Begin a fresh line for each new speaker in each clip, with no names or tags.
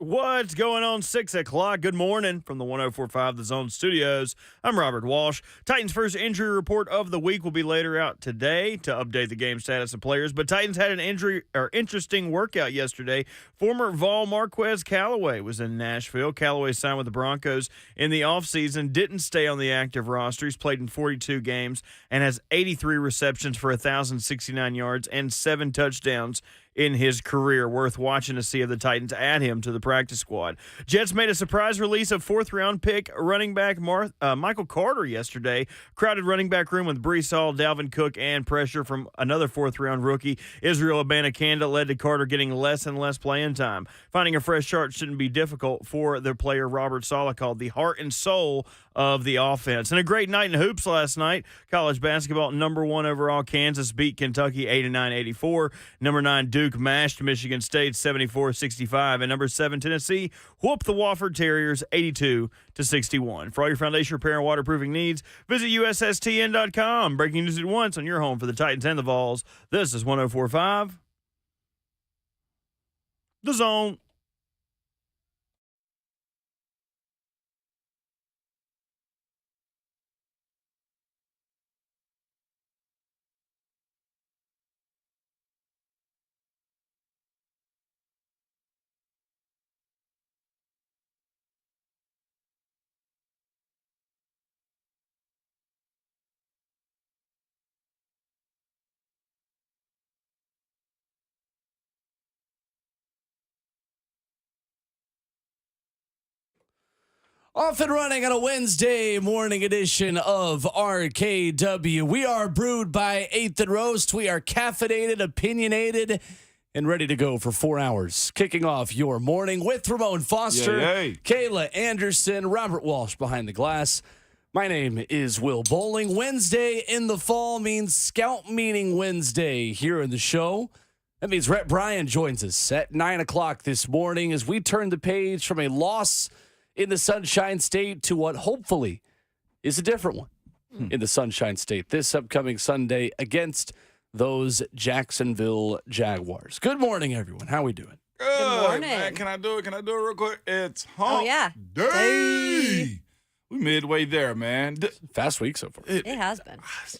What's going on? 6 o'clock. Good morning from the 104.5 The Zone Studios. I'm Robert Walsh. Titans' first injury report of the week will be later out today to update the game status of players. But Titans had an interesting workout yesterday. Former Vol Marquez Callaway was in Nashville. Callaway signed with the Broncos in the offseason, didn't stay on the active roster. He's played in 42 games and has 83 receptions for 1,069 yards and 7 touchdowns in his career. Worth watching to see if the Titans add him to the practice squad. Jets made a surprise release of fourth-round pick running back Michael Carter yesterday. Crowded running back room with Breece Hall, Dalvin Cook, and pressure from another fourth-round rookie, Israel Abanikanda, led to Carter getting less and less playing time. Finding a fresh start shouldn't be difficult for the player Robert Saleh called the heart and soul of the offense. And a great night in hoops last night. College basketball, number 1 overall, Kansas beat Kentucky 89-84. Number 9, Duke mashed Michigan State 74-65. And number 7, Tennessee whooped the Wofford Terriers 82-61. For all your foundation repair and waterproofing needs, visit USSTN.com. Breaking news at once on your home for the Titans and the Vols. This is 104.5 The Zone.
Off and running on a Wednesday morning edition of RKW. We are brewed by Athan Roast. We are caffeinated, opinionated, and ready to go for 4 hours. Kicking off your morning with Ramone Foster, Kayla Anderson, Robert Walsh behind the glass. My name is Will Bowling. Wednesday in the fall means Scout Meeting Wednesday here in the show. That means Rhett Bryan joins us at 9 o'clock this morning as we turn the page from a loss in the Sunshine State to what hopefully is a different one in the Sunshine State this upcoming Sunday against those Jacksonville Jaguars. Good morning, everyone. How are we doing?
Good
morning.
Man, can I do it real quick? It's hump
day.
We midway there, man.
Fast week so far.
It has been.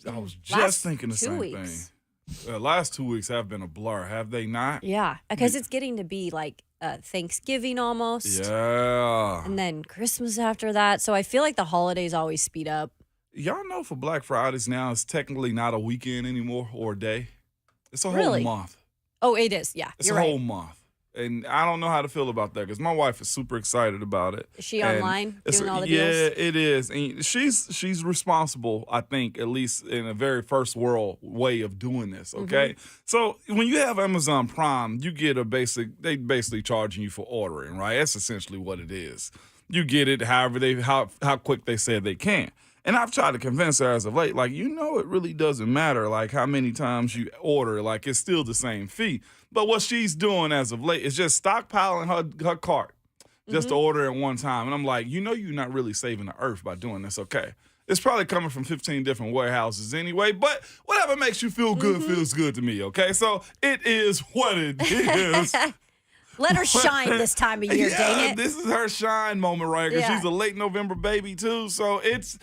I was just
Last
thinking the
2
same
weeks.
thing. Last 2 weeks have been a blur, have they not?
Yeah, because it's getting to be like Thanksgiving almost.
Yeah.
And then Christmas after that. So I feel like the holidays always speed up.
Y'all know for Black Fridays now, it's technically not a weekend anymore or a day. It's a whole
Really?
month.
Oh, it is. Yeah,
It's
you're
a
right.
whole month. And I don't know how to feel about that because my wife is super excited about it.
Is she
And
online
it's-
doing all the
yeah,
deals?
it is. And she's responsible, I think, at least in a very first world way of doing this, okay?
Mm-hmm.
So when you have Amazon Prime, you get they basically charging you for ordering, right? That's essentially what it is. You get it however how quick they say they can. And I've tried to convince her as of late, like, it really doesn't matter, like, how many times you order. Like, it's still the same fee. But what she's doing as of late is just stockpiling her cart just to order it one time. And I'm like, you're not really saving the earth by doing this, okay? It's probably coming from 15 different warehouses anyway, but whatever makes you feel good feels good to me, okay? So it is what it is.
Let her shine this time of year, dang it.
This is her shine moment right here.
Yeah.
She's a late November baby, too, so it's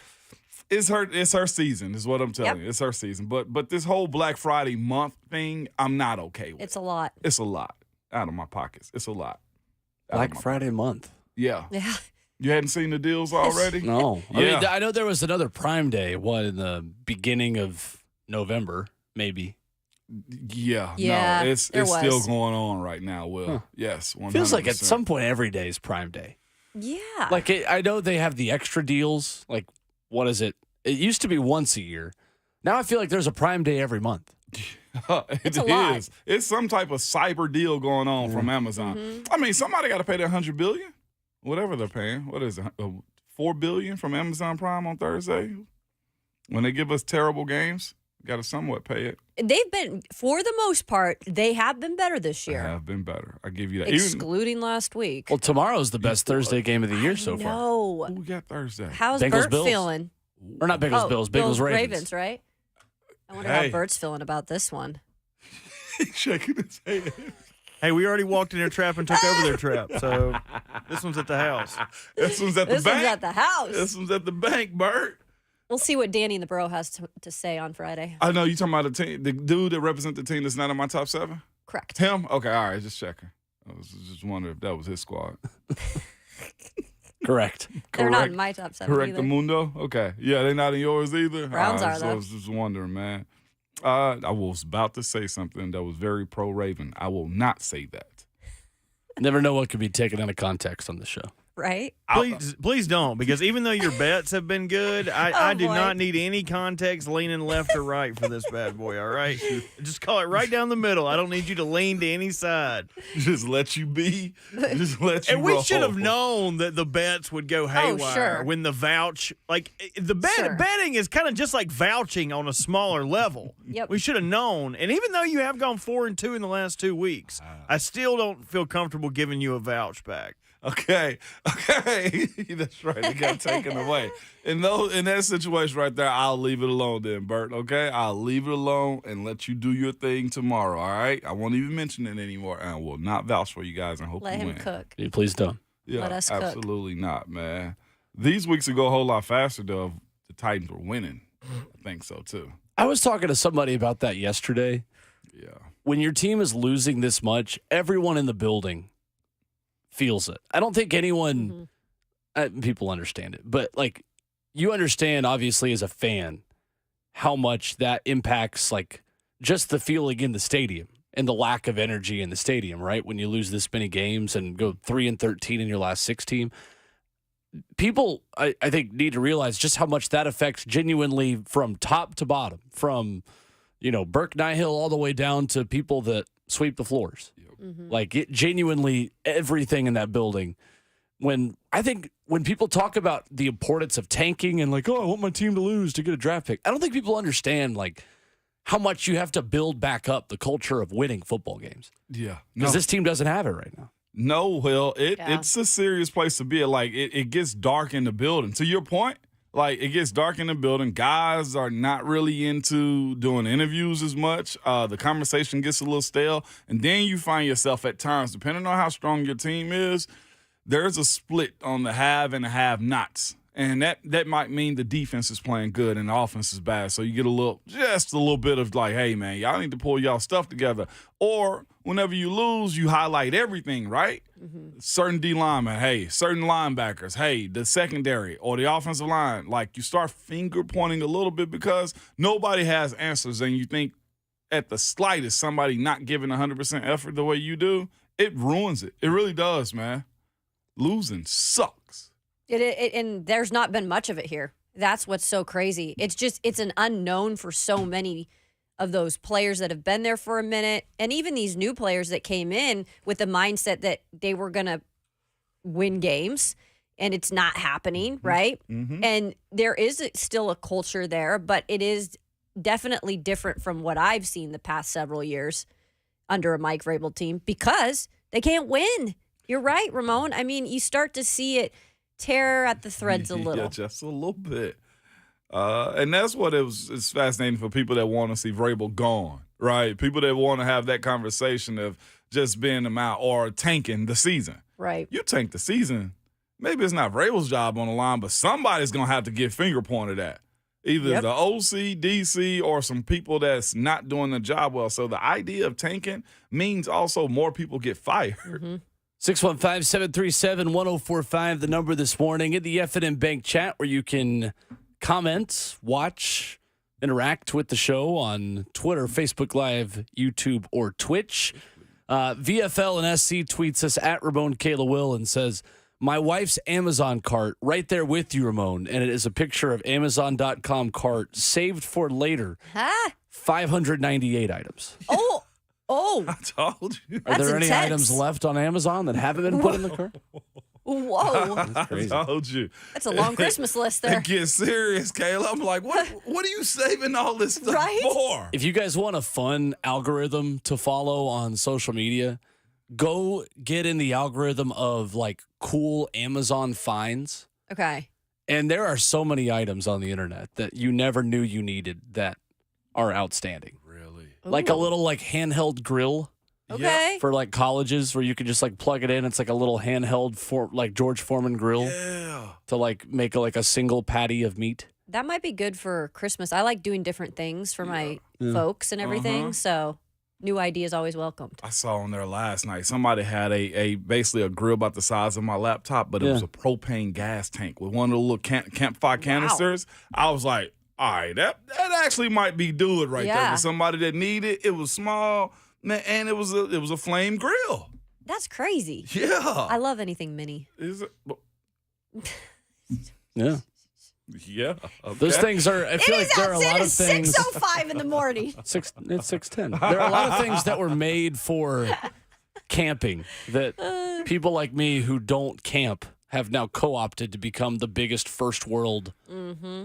her season, is what I'm telling you. It's her season. But this whole Black Friday month thing, I'm not okay with.
It's a lot.
It's a lot out of my pockets. It's a lot.
Black Friday month.
Yeah.
Yeah.
You hadn't seen the deals already?
No. I
Yeah.
mean, I know there was another Prime Day, in the beginning of November, maybe.
Yeah.
Yeah,
No, it's
there
still
was.
going on right now, Will.
Huh.
Yes, 100%.
Feels like at some point every day is Prime Day.
Yeah.
Like, I know they have the extra deals. Like, what is it? It used to be once a year. Now I feel like there's a Prime Day every month.
It's a lot.
is. It's some type of cyber deal going on from Amazon. I mean, somebody got to pay that $100 billion, whatever they're paying. What is it? $4 billion from Amazon Prime on Thursday. When they give us terrible games, got to somewhat pay it.
They've been, for the most part, they have been better this
They
year,
have been better. I give you that.
excluding last week.
Well, tomorrow's the best Thursday game of the year so far.
No.
Who we got Thursday?
How's
Bengals,
Bert
Bills.
feeling?
Or not Bengals, Bills, Bengals, Ravens.
right? I wonder
Hey.
how Bert's feeling about this one.
He's shaking his head.
Hey, we already walked in their trap and took over their trap, so this one's at the house.
This one's at the
This
bank.
one's at the house.
This one's at the bank, Bert.
We'll see what Danny and the Bro has to say on Friday.
I know you talking about the dude that represents the team that's not in my top 7?
Correct.
Him? Okay, all right, just checking. I was just wondering if that was his squad.
Correct.
They're not in my top 7
Correct
either.
the mundo? Okay. Yeah, they're not in yours either?
Browns
All
are,
so I
though.
was just wondering, man. I was about to say something that was very pro-Raven. I will not say that.
Never know what could be taken out of context on the show.
Right?
Please don't, because even though your bets have been good, I do
boy.
not need any context leaning left or right for this bad boy, all right? Just call it right down the middle. I don't need you to lean to any side.
Just let you be. Just let you
And we
roll.
should have known that the bets would go haywire
sure.
when the vouch, like the
Sure.
betting is kind of just like vouching on a smaller level.
Yep.
We should have known. And even though you have gone 4-2 in the last 2 weeks, I still don't feel comfortable giving you a vouch back.
Okay. That's right. It got taken away. In that situation right there, I'll leave it alone then, Bert. Okay? I'll leave it alone and let you do your thing tomorrow, all right? I won't even mention it anymore, and I will not vouch for you guys and hope
Let
you
him
win.
cook.
Can you please don't?
Yeah,
Let us cook.
absolutely not, man. These weeks would go a whole lot faster, though, if the Titans were winning. I think so, too.
I was talking to somebody about that yesterday.
Yeah.
When your team is losing this much, everyone in the building feels it. I don't think anyone, people understand it, but like you understand, obviously, as a fan, how much that impacts like just the feeling in the stadium and the lack of energy in the stadium, right? When you lose this many games and go 3-13 in your last 16, people, I think, need to realize just how much that affects genuinely from top to bottom, from, Burke Nihill all the way down to people that sweep the floors. Like it genuinely, everything in that building. When people talk about the importance of tanking and like, oh, I want my team to lose to get a draft pick, I don't think people understand like how much you have to build back up the culture of winning football games.
Yeah.
Because this team doesn't have it right now.
No, Will,
Yeah.
it's a serious place to be. Like, it gets dark in the building. To your point, like, it gets dark in the building. Guys are not really into doing interviews as much. The conversation gets a little stale. And then you find yourself at times, depending on how strong your team is, there's a split on the have and the have-nots. And that might mean the defense is playing good and the offense is bad. So you get just a little bit of like, hey, man, y'all need to pull y'all stuff together. Or whenever you lose, you highlight everything, right? Certain D linemen, hey, certain linebackers, hey, the secondary or the offensive line. Like you start finger pointing a little bit because nobody has answers. And you think at the slightest somebody not giving 100% effort the way you do, it ruins it. It really does, man. Losing sucks.
And there's not been much of it here. That's what's so crazy. It's an unknown for so many of those players that have been there for a minute. And even these new players that came in with the mindset that they were going to win games and it's not happening, right? And there is still a culture there, but it is definitely different from what I've seen the past several years under a Mike Vrabel team because they can't win. You're right, Ramone. I mean, you start to see it tear at the threads a little.
Yeah, just a little bit. And that's what it's fascinating for people that want to see Vrabel gone, right? People that want to have that conversation of just being them out or tanking the season.
Right.
You tank the season, maybe it's not Vrabel's job on the line, but somebody's going to have to get finger pointed at. Either the OC, DC, or some people that's not doing the job well. So the idea of tanking means also more people get fired.
615-737-1045, the number this morning in the F&M Bank chat where you can comment, watch, interact with the show on Twitter, Facebook Live, YouTube, or Twitch. VFL and SC tweets us at Ramone Kayla Will and says, my wife's Amazon cart right there with you, Ramone, and it is a picture of Amazon.com cart saved for later. 598 items.
Oh.
I told you.
Are there
That's
any
intense.
items left on Amazon that haven't been put in the cart?
Whoa.
I told you.
That's a long Christmas list there.
It gets serious, Kayla. I'm like, what are you saving all this stuff
Right?
for?
If you guys want a fun algorithm to follow on social media, go get in the algorithm of like cool Amazon finds.
Okay.
And there are so many items on the internet that you never knew you needed that are outstanding.
Really?
Like a
Ooh.
little like handheld grill.
Okay.
for like colleges where you can just like plug it in. It's like a little handheld for like George Foreman grill to like make like a single patty of meat.
That might be good for Christmas. I like doing different things for my folks and everything. So new ideas always welcomed.
I saw on there last night somebody had a basically a grill about the size of my laptop, but it was a propane gas tank with one of the little campfire canisters. I was like, all right, that actually might be good right there for somebody that needed it. It was small, man, and it was a flame grill.
That's crazy.
Yeah,
I love anything mini.
Is it?
Yeah.
Yeah. Okay.
Those things are, I feel like there are a lot of things.
6:05 in the morning.
It's 6:10. There are a lot of things that were made for camping that people like me who don't camp have now co-opted to become the biggest first world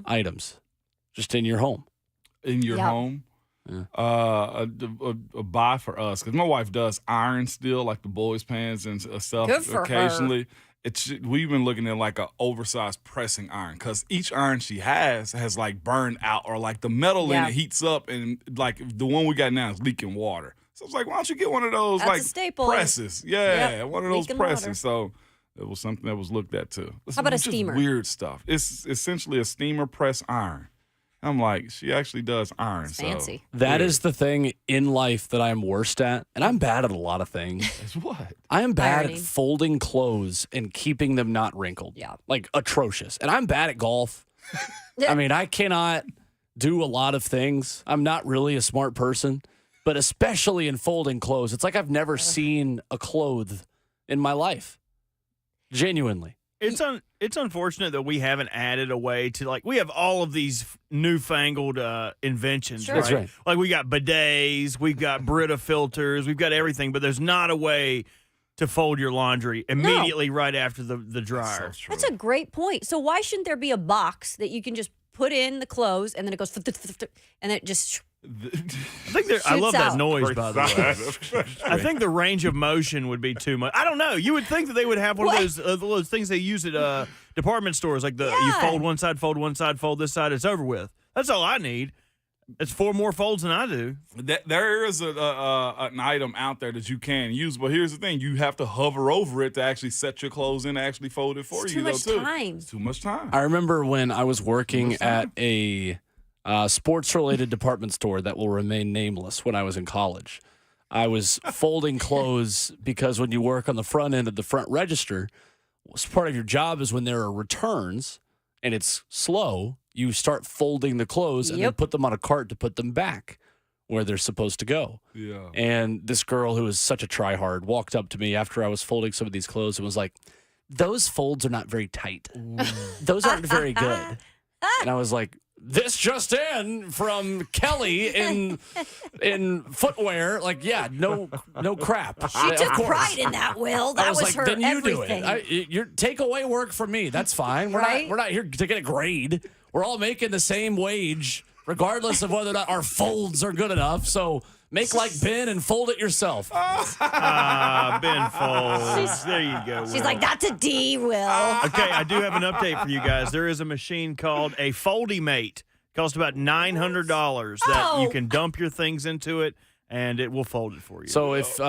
items just in your home.
In your home? Yeah. A buy for us, because my wife does iron still, like the boys' pants and stuff.
Good for
occasionally. We've been looking at like an oversized pressing iron, because each iron she has like burned out, or like the metal in it heats up, and like the one we got now is leaking water. So it's like, why don't you get one of those
That's a staple.
presses? Yeah, one of those
Leaking
presses.
water.
So it was something that was looked at too.
How about a
Just
steamer?
Weird stuff. It's essentially a steamer press iron. I'm like, she actually does iron.
It's fancy.
That is the thing in life that I'm worst at, and I'm bad at a lot of things.
It's what?
I am bad
Ironing.
at folding clothes and keeping them not wrinkled.
Yeah.
Like atrocious. And I'm bad at golf. I mean, I cannot do a lot of things. I'm not really a smart person, but especially in folding clothes, it's like I've never seen a cloth in my life. Genuinely.
It's unfortunate that we haven't added a way to, like, we have all of these newfangled inventions,
Sure.
right?
That's right.
Like, we got bidets, we've got Brita filters, we've got everything, but there's not a way to fold your laundry immediately right after the dryer.
So true.
That's a great point. So why shouldn't there be a box that you can just put in the clothes and then it goes and it just
I think I love
Shoots
that
out.
noise, by the way. I think the range of motion would be too much. I don't know. You would think that they would have one of those things they use at department stores, like you fold one side, fold this side, it's over with. That's all I need. It's 4 more folds than I do.
There is an item out there that you can use, but here's the thing: you have to hover over it to actually set your clothes in and actually fold it for
It's
you.
too much
too.
time.
It's too much time.
I remember when I was working at a sports-related department store that will remain nameless when I was in college. I was folding clothes because when you work on the front end of the front register, part of your job is when there are returns and it's slow, you start folding the clothes and then put them on a cart to put them back where they're supposed to go.
Yeah.
And this girl who was such a tryhard walked up to me after I was folding some of these clothes and was like, "Those folds are not very tight. Those aren't very good." And I was like, "This just in from Kelly in footwear." Like, yeah, no crap.
She took pride in that, Will. That
I was
was
like,
her
then you
everything.
do it. You're take away work from me. That's fine.
Right?
We're not here to get a grade. We're all making the same wage, regardless of whether or not our folds are good enough. So make like Ben and fold it yourself.
Ben folds. There you go.
She's
Will.
like, that's a D, Will.
Okay, I do have an update for you guys. There is a machine called a Foldy Mate. Costs about $900 that you can dump your things into it, and it will fold it for you.
So if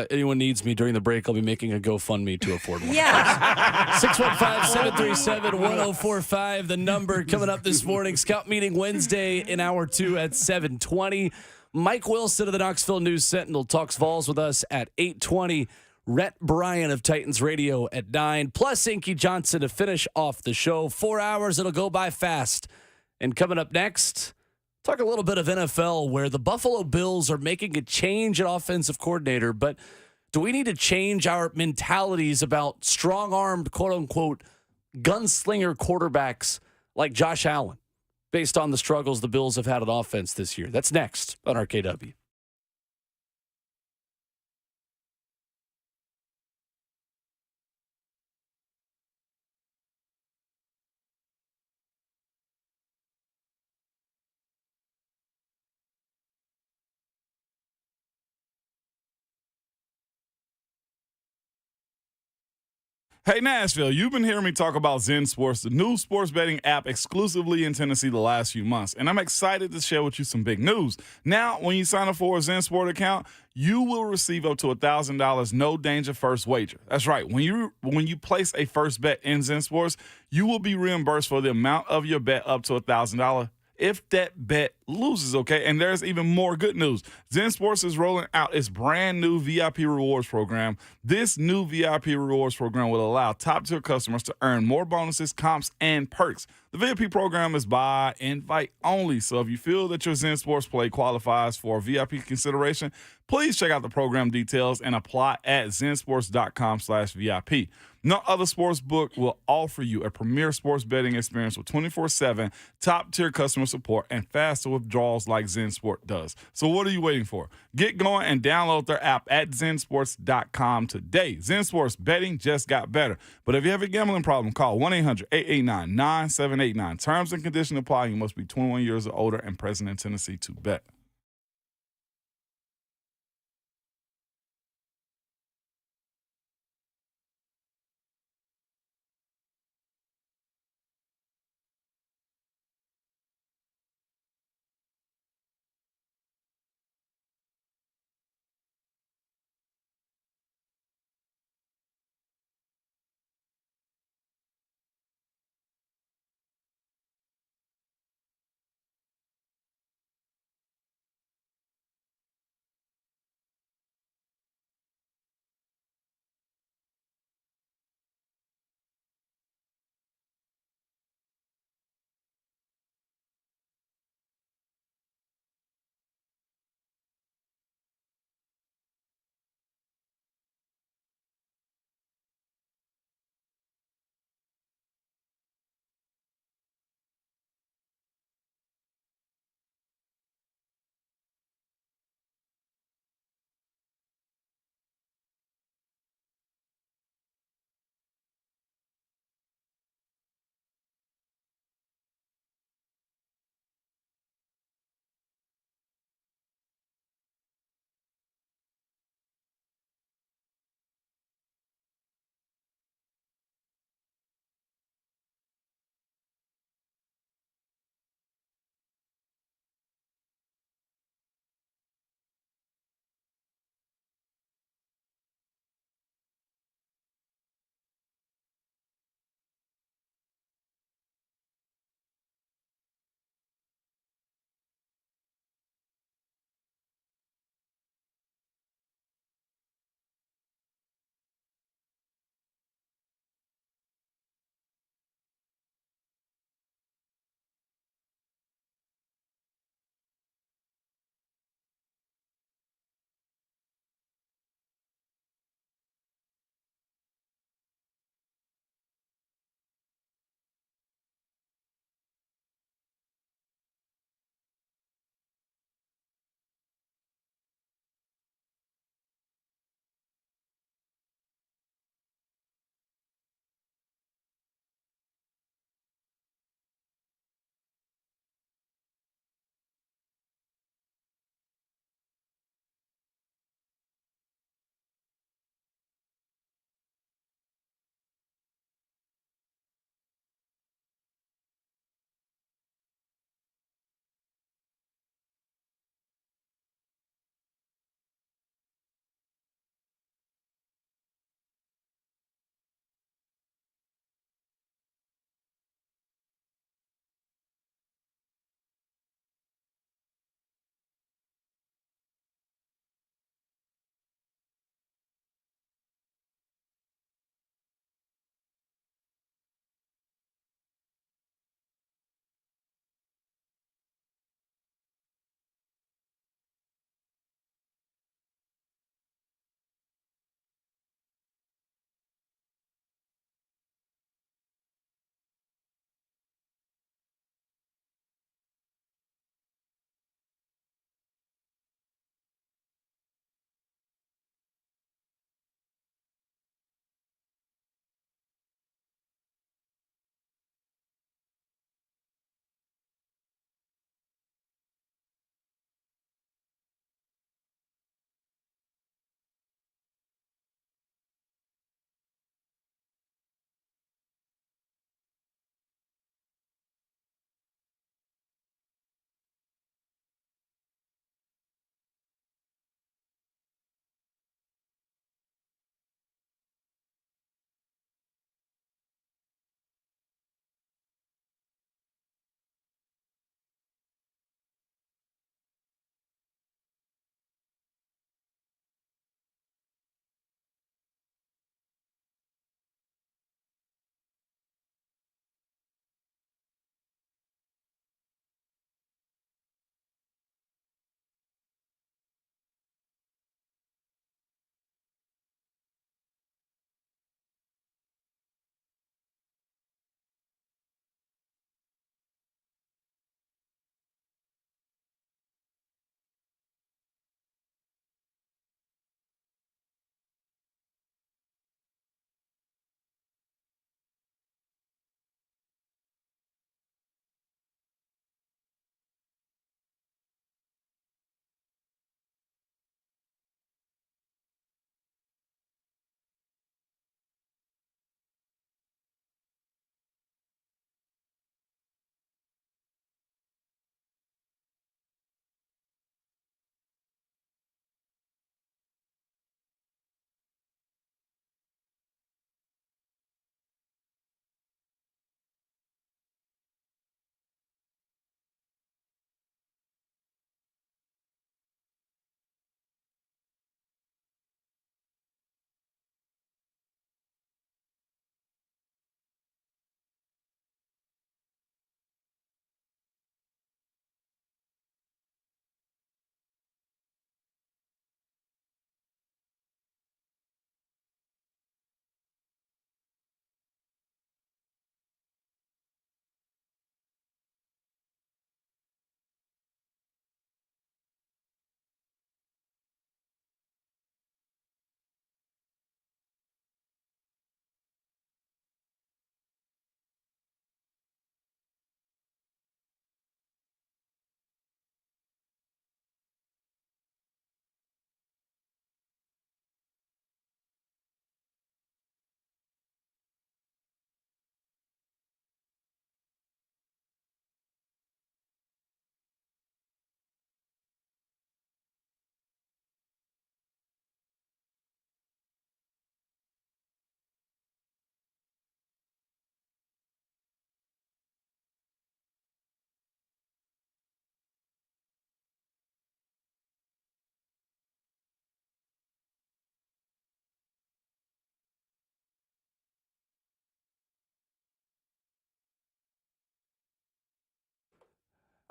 anyone needs me during the break, I'll be making a GoFundMe to afford one.
Yeah.
615-737-1045, the number coming up this morning. Scout Meeting Wednesday in hour 2 at 7:20. Mike Wilson of the Knoxville News Sentinel talks Vols with us at 8:20. Rhett Bryan of Titans Radio at 9. Plus Inky Johnson to finish off the show. 4 hours, it'll go by fast. And coming up next, talk a little bit of NFL, where the Buffalo Bills are making a change at offensive coordinator, but do we need to change our mentalities about strong-armed, quote-unquote, gunslinger quarterbacks like Josh Allen, based on the struggles the Bills have had on offense this year? That's next on RKW.
Hey, Nashville, you've been hearing me talk about Zen Sports, the new sports betting app exclusively in Tennessee the last few months, and I'm excited to share with you some big news. Now, when you sign up for a Zen Sport account, you will receive up to $1,000 no danger first wager. That's right. When you place a first bet in Zen Sports, you will be reimbursed for the amount of your bet up to $1,000 if that bet loses, okay? And there's even more good news. Zen Sports is rolling out its brand new VIP rewards program. This new VIP rewards program will allow top-tier customers to earn more bonuses, comps, and perks. The VIP program is by invite only, so if you feel that your Zen Sports play qualifies for VIP consideration, please check out the program details and apply at zensports.com/VIP. No other sports book will offer you a premier sports betting experience with 24/7 top-tier customer support and faster withdrawals like Zen Sport does. So what are you waiting for? Get going and download their app at zensports.com today. Zen Sports betting just got better. But if you have a gambling problem, call 1-800-889-9789. Terms and conditions apply. You must be 21 years or older and present in Tennessee to bet.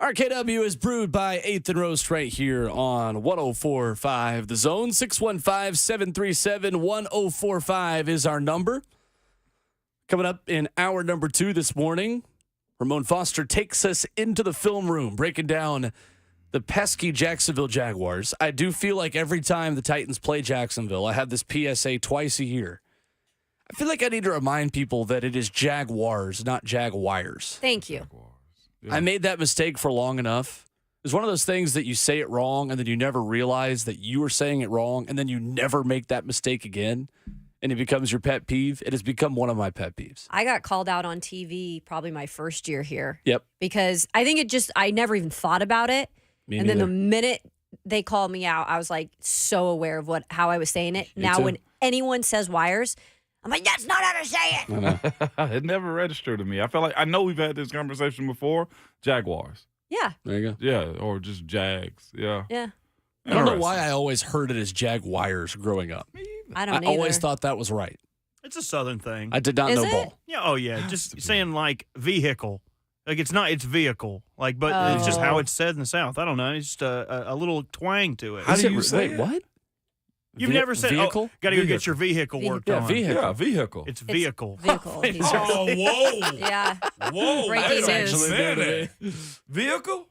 RKW is brewed by Athan Roast right here on 104.5 The Zone. 615-737-1045 is our number. Coming up in hour number 2 this morning, Ramone Foster takes us into the film room, breaking down the pesky Jacksonville Jaguars. I do feel like every time the Titans play Jacksonville, I have this PSA twice a year. I feel like I need to remind people that it is Jaguars, not Jaguars.
Thank you.
Yeah.
I made that mistake for long enough. It's one of those things that you say it wrong and then you never realize that you were saying it wrong and then you never make that mistake again and it becomes your pet peeve. It has become one of my pet peeves.
I got called out on TV probably my first year here.
Yep.
Because I think I never even thought about it.
Me
and
neither.
then the minute they called me out, I was like so aware of how I was saying it.
Me
Now
too.
when anyone says wires, I'm like, that's not how to say it.
It never registered to me. I feel like I know we've had this conversation before. Jaguars.
Yeah.
There you go.
Yeah, or just Jags. Yeah.
Yeah.
I don't know why I always heard it as Jaguars growing up.
I don't either.
always thought that was right.
It's a Southern thing.
I did not
Is
know
it?
ball.
Yeah. Oh, yeah. Just saying like vehicle. Like it's not. It's vehicle. Like, but it's just how it's said in the South. I don't know. It's just a little twang to it.
How do you
say
say it?
what?
You've never said
vehicle?
Got to go get your vehicle worked
Yeah,
on.
vehicle.
Yeah, vehicle.
It's vehicle.
Vehicle. he says.
Oh, whoa.
Yeah.
Whoa.
Breaking
I didn't
news.
understand that. Vehicle?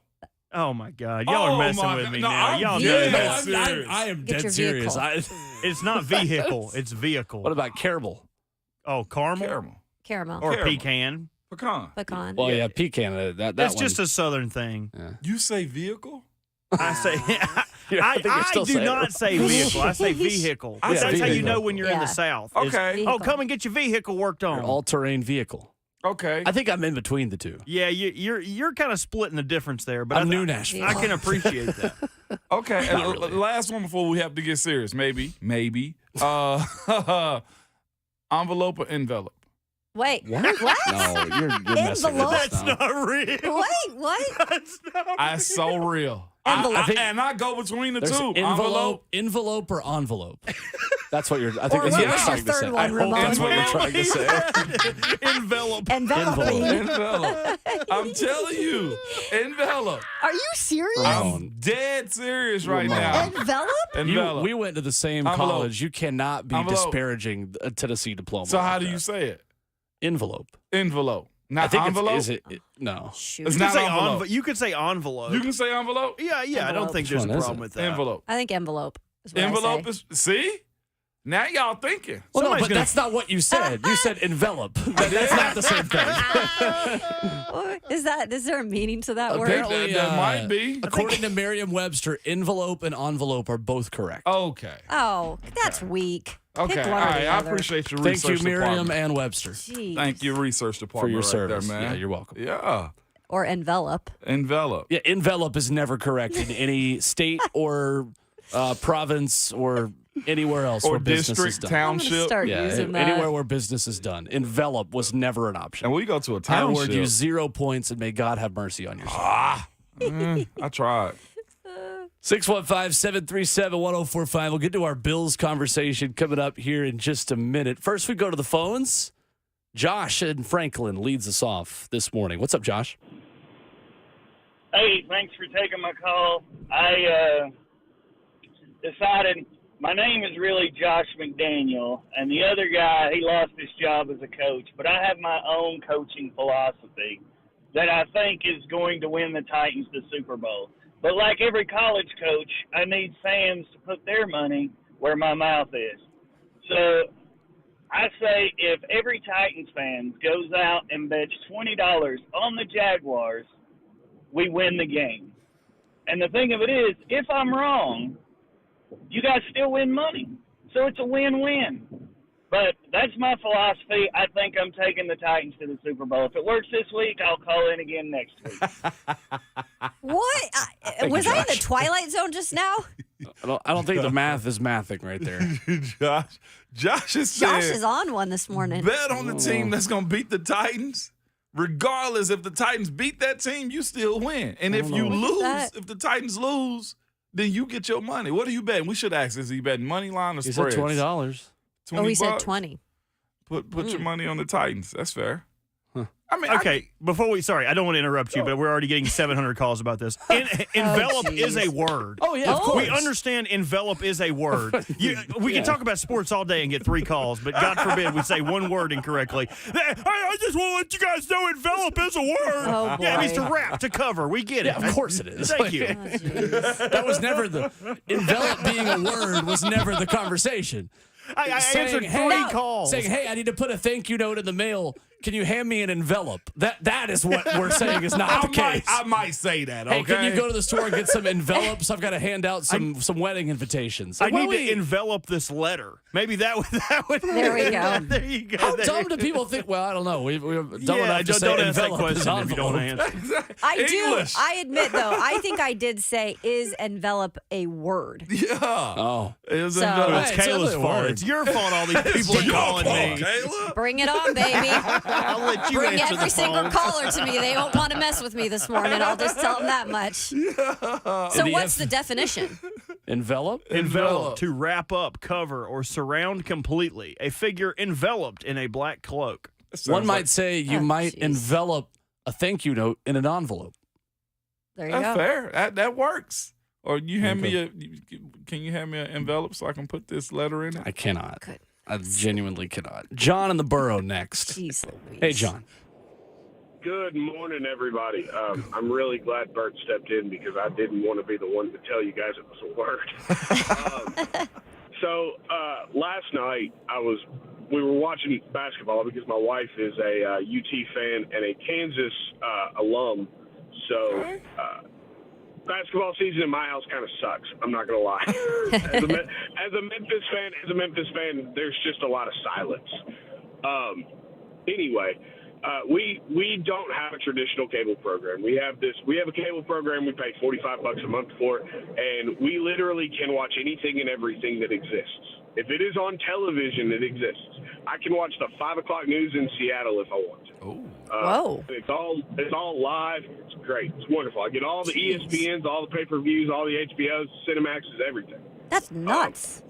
Oh my God, y'all are messing with me
No,
now.
I'm
Y'all
dead
know that.
serious.
I am
Get
dead
your
serious.
vehicle.
It's not vehicle. It's vehicle.
What about caramel?
Oh, caramel,
Caramel.
Caramel.
or
Caramel.
pecan.
Pecan.
Pecan.
Well, yeah, pecan. That
That's
one.
just a Southern thing.
You say vehicle?
I say.
Yeah, I think you're
I
still
do
saying it
not say vehicle. I say vehicle.
I
That's
say
how you
vehicle.
know when you're in the
Yeah.
South. is,
Okay.
Oh, come and get your vehicle worked on.
all-terrain vehicle.
Okay.
I think I'm in between the two.
Yeah, you're kind of splitting the difference there, but
I'm
I,
new Nashville.
I can appreciate that.
Okay. And
Not really.
last one before we have to get serious. Maybe. Envelope or envelope?
Wait.
What?
What?
No, you're messing with
Envelope?
us
That's
now.
not real.
Wait, what?
That's not
That's so real.
Envelope.
I go between the
There's
two.
envelope or envelope. That's what you're. I think
Or
that's
what
what
was
you're
your
trying to
third
say.
one,
I hope
Ramon?
that's what you're trying to say.
envelope.
Envelope.
Envelope. I'm telling you. Envelope.
Are you serious?
Ramon.
I'm dead serious right
Ramon.
now.
Envelope?
Envelope.
We went to the same
Envelope.
college. You cannot be
Envelope.
disparaging a Tennessee diploma.
So
like
how do
that.
you say it?
Envelope.
Envelope.
I
Not
think
envelope?
Is it? No.
Shoot.
It's
You could
not
say
envelope.
you could say envelope.
You can say envelope?
yeah. I don't
Envelope.
think
Which
there's a
one is
problem
it?
with that.
Envelope.
I think envelope is what
Envelope
I say.
is, see? Now y'all thinking.
Well, no,
Somebody's
but
gonna-
that's not what you said. You said envelope. That's not the same thing.
Is there a meaning to that word?
Apparently,
That might be.
According to Merriam-Webster, envelope and envelope are both correct.
Okay.
Oh, that's weak.
Okay.
Pick
All
one or
right.
the
I
other.
appreciate your
Thank
research
you, Miriam
department.
and Webster,
Jeez.
Thank you, research
for
department.
your
right
service.
There, man.
Yeah, you're welcome.
Yeah.
Or envelope.
Envelope.
Yeah, envelope is never correct in any state or province or anywhere else
Or
where business is
district,
done.
I'm gonna
township.
start
Yeah,
using that.
anywhere where business is done. Envelope was never an option.
And we go to a
I
township.
award you 0 points, and may God have mercy on your soul.
I tried.
615-737-1045. We'll get to our Bills conversation coming up here in just a minute. First, we go to the phones. Josh in Franklin leads us off this morning. What's up, Josh?
Hey, thanks for taking my call. I decided my name is really Josh McDaniel, and the other guy, he lost his job as a coach, but I have my own coaching philosophy that I think is going to win the Titans the Super Bowl. But like every college coach, I need fans to put their money where my mouth is. So I say if every Titans fan goes out and bets $20 on the Jaguars, we win the game. And the thing of it is, if I'm wrong, you guys still win money. So it's a win-win. But that's my philosophy. I think I'm taking the Titans to the Super Bowl. If it works this week, I'll call in again next week.
What? Was I in the Twilight Zone just now?
I don't think the math is mathing right there.
Josh is saying,
Josh is on one this morning.
bet on the team that's going to beat the Titans. Regardless, if the Titans beat that team, you still win. And if you lose,
that?
if the Titans lose, then you get your money. What are you betting? We should ask, is he betting money line or
He
spreads?
said $20.
Oh, he said
bucks?
20.
Put your money on the Titans. That's fair. I mean,
Okay, before we, sorry, I don't want to interrupt you, but we're already getting 700 calls about this. Envelop is a word.
Oh, yeah, of course.
We understand envelop is a word. We can talk about sports all day and get 3 calls, but God forbid we say one word incorrectly. I just want to let you guys know envelop is a word.
Oh,
Yeah, it means to
boy.
wrap, to cover. We get it.
Yeah, of course it is.
Thank you.
That was never envelop being a word was never the conversation.
I answered 3 calls.
Saying, hey, I need to put a thank you note in the mail. Can you hand me an envelope? That is what we're saying is not the case.
I might say that, okay?
Hey, can you go to the store and get some envelopes? I've got to hand out some wedding invitations.
I need to envelop this letter. Maybe that would.
There we go.
There you go.
How dumb do people think? Well, I don't know. We're dumb enough to say
don't ask that
envelope is
question if you don't
envelope.
answer.
I do.
English.
I admit, though, I think I did say, is envelop a word?
Yeah.
Oh.
Isn't
So-
that-
It's
Hey, it's
Kayla's
a
fault.
word.
It's your fault all these people are calling me.
Kayla?
Bring it on, baby.
I'll let you
Bring
answer
every
the
single
phone.
caller to me. They won't want to mess with me this morning. I'll just tell them that much. So
the
what's the definition?
Envelope?
Envelop, to wrap up, cover, or surround completely. A figure enveloped in a black cloak.
One might say you
Oh,
might
jeez.
envelop a thank you note in an envelope.
There you
That's
go.
fair. That works. Or you hand me can you hand me an envelope so I can put this letter in it?
I cannot.
Good.
I genuinely cannot. John in the borough next.
Jeez Louise.
Hey, John.
Good morning, everybody. I'm really glad Bert stepped in because I didn't want to be the one to tell you guys it was a word. So last night we were watching basketball because my wife is a UT fan and a Kansas alum. So basketball season in my house kind of sucks. I'm not gonna lie. as a Memphis fan, there's just a lot of silence. Anyway. We don't have a traditional cable program. We have a cable program we pay $45 a month for, and we literally can watch anything and everything that exists. If it is on television, it exists. I can watch the 5 o'clock news in Seattle if I want to.
Whoa.
It's all live. It's great. It's wonderful. I get all the ESPNs, all the pay-per-views, all the HBOs, Cinemaxes, everything.
That's nuts.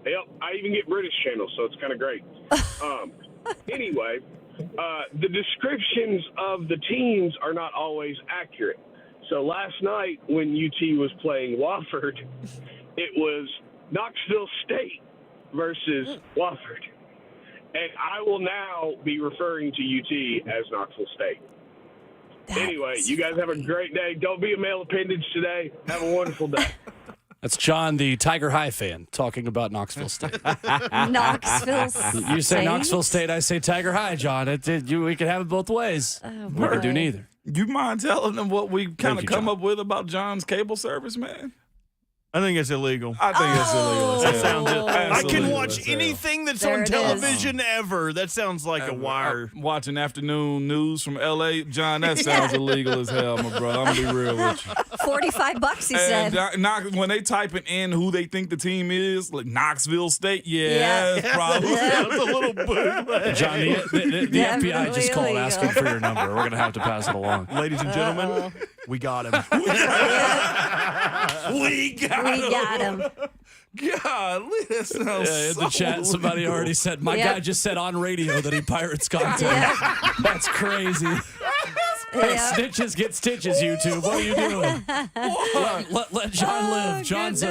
Yep, I even get British channels, so it's kind of great. Anyway, the descriptions of the teams are not always accurate. So last night when UT was playing Wofford, it was Knoxville State versus Wofford. And I will now be referring to UT as Knoxville State. Anyway, you guys have a great day. Don't be a male appendage today. Have a wonderful day.
That's John, the Tiger High fan, talking about Knoxville State.
Knoxville State.
You say Knoxville State, I say Tiger High, John. We can have it both ways. We can do
boy.
neither.
You mind telling them what we kind of
you,
come
John.
up with about John's cable service, man?
I think it's illegal.
I think it's illegal.
That
as
sounds
hell.
it. I
Absolutely
can
illegal
watch
as hell.
anything that's
There
on
it is.
television ever. That sounds like a wire.
I'm watching afternoon news from L.A. John, that sounds illegal as hell, my brother. I'm going to be real with you.
$45, he said.
And when they typing in who they think the team is, like Knoxville State,
Yeah.
it's probably.
Sounds a little bootleg.
John, the FBI
Definitely
just called
illegal.
asking for your number. We're going to have to pass it along.
Ladies and gentlemen, we got him.
We got
We got him.
God, that sounds
Yeah, in
so
the chat, somebody
illegal.
already said, my
Yep.
guy just said on radio that he pirates content.
Yeah.
That's crazy. Hey,
Yeah.
snitches get stitches, YouTube. What are you doing? Let John live. John's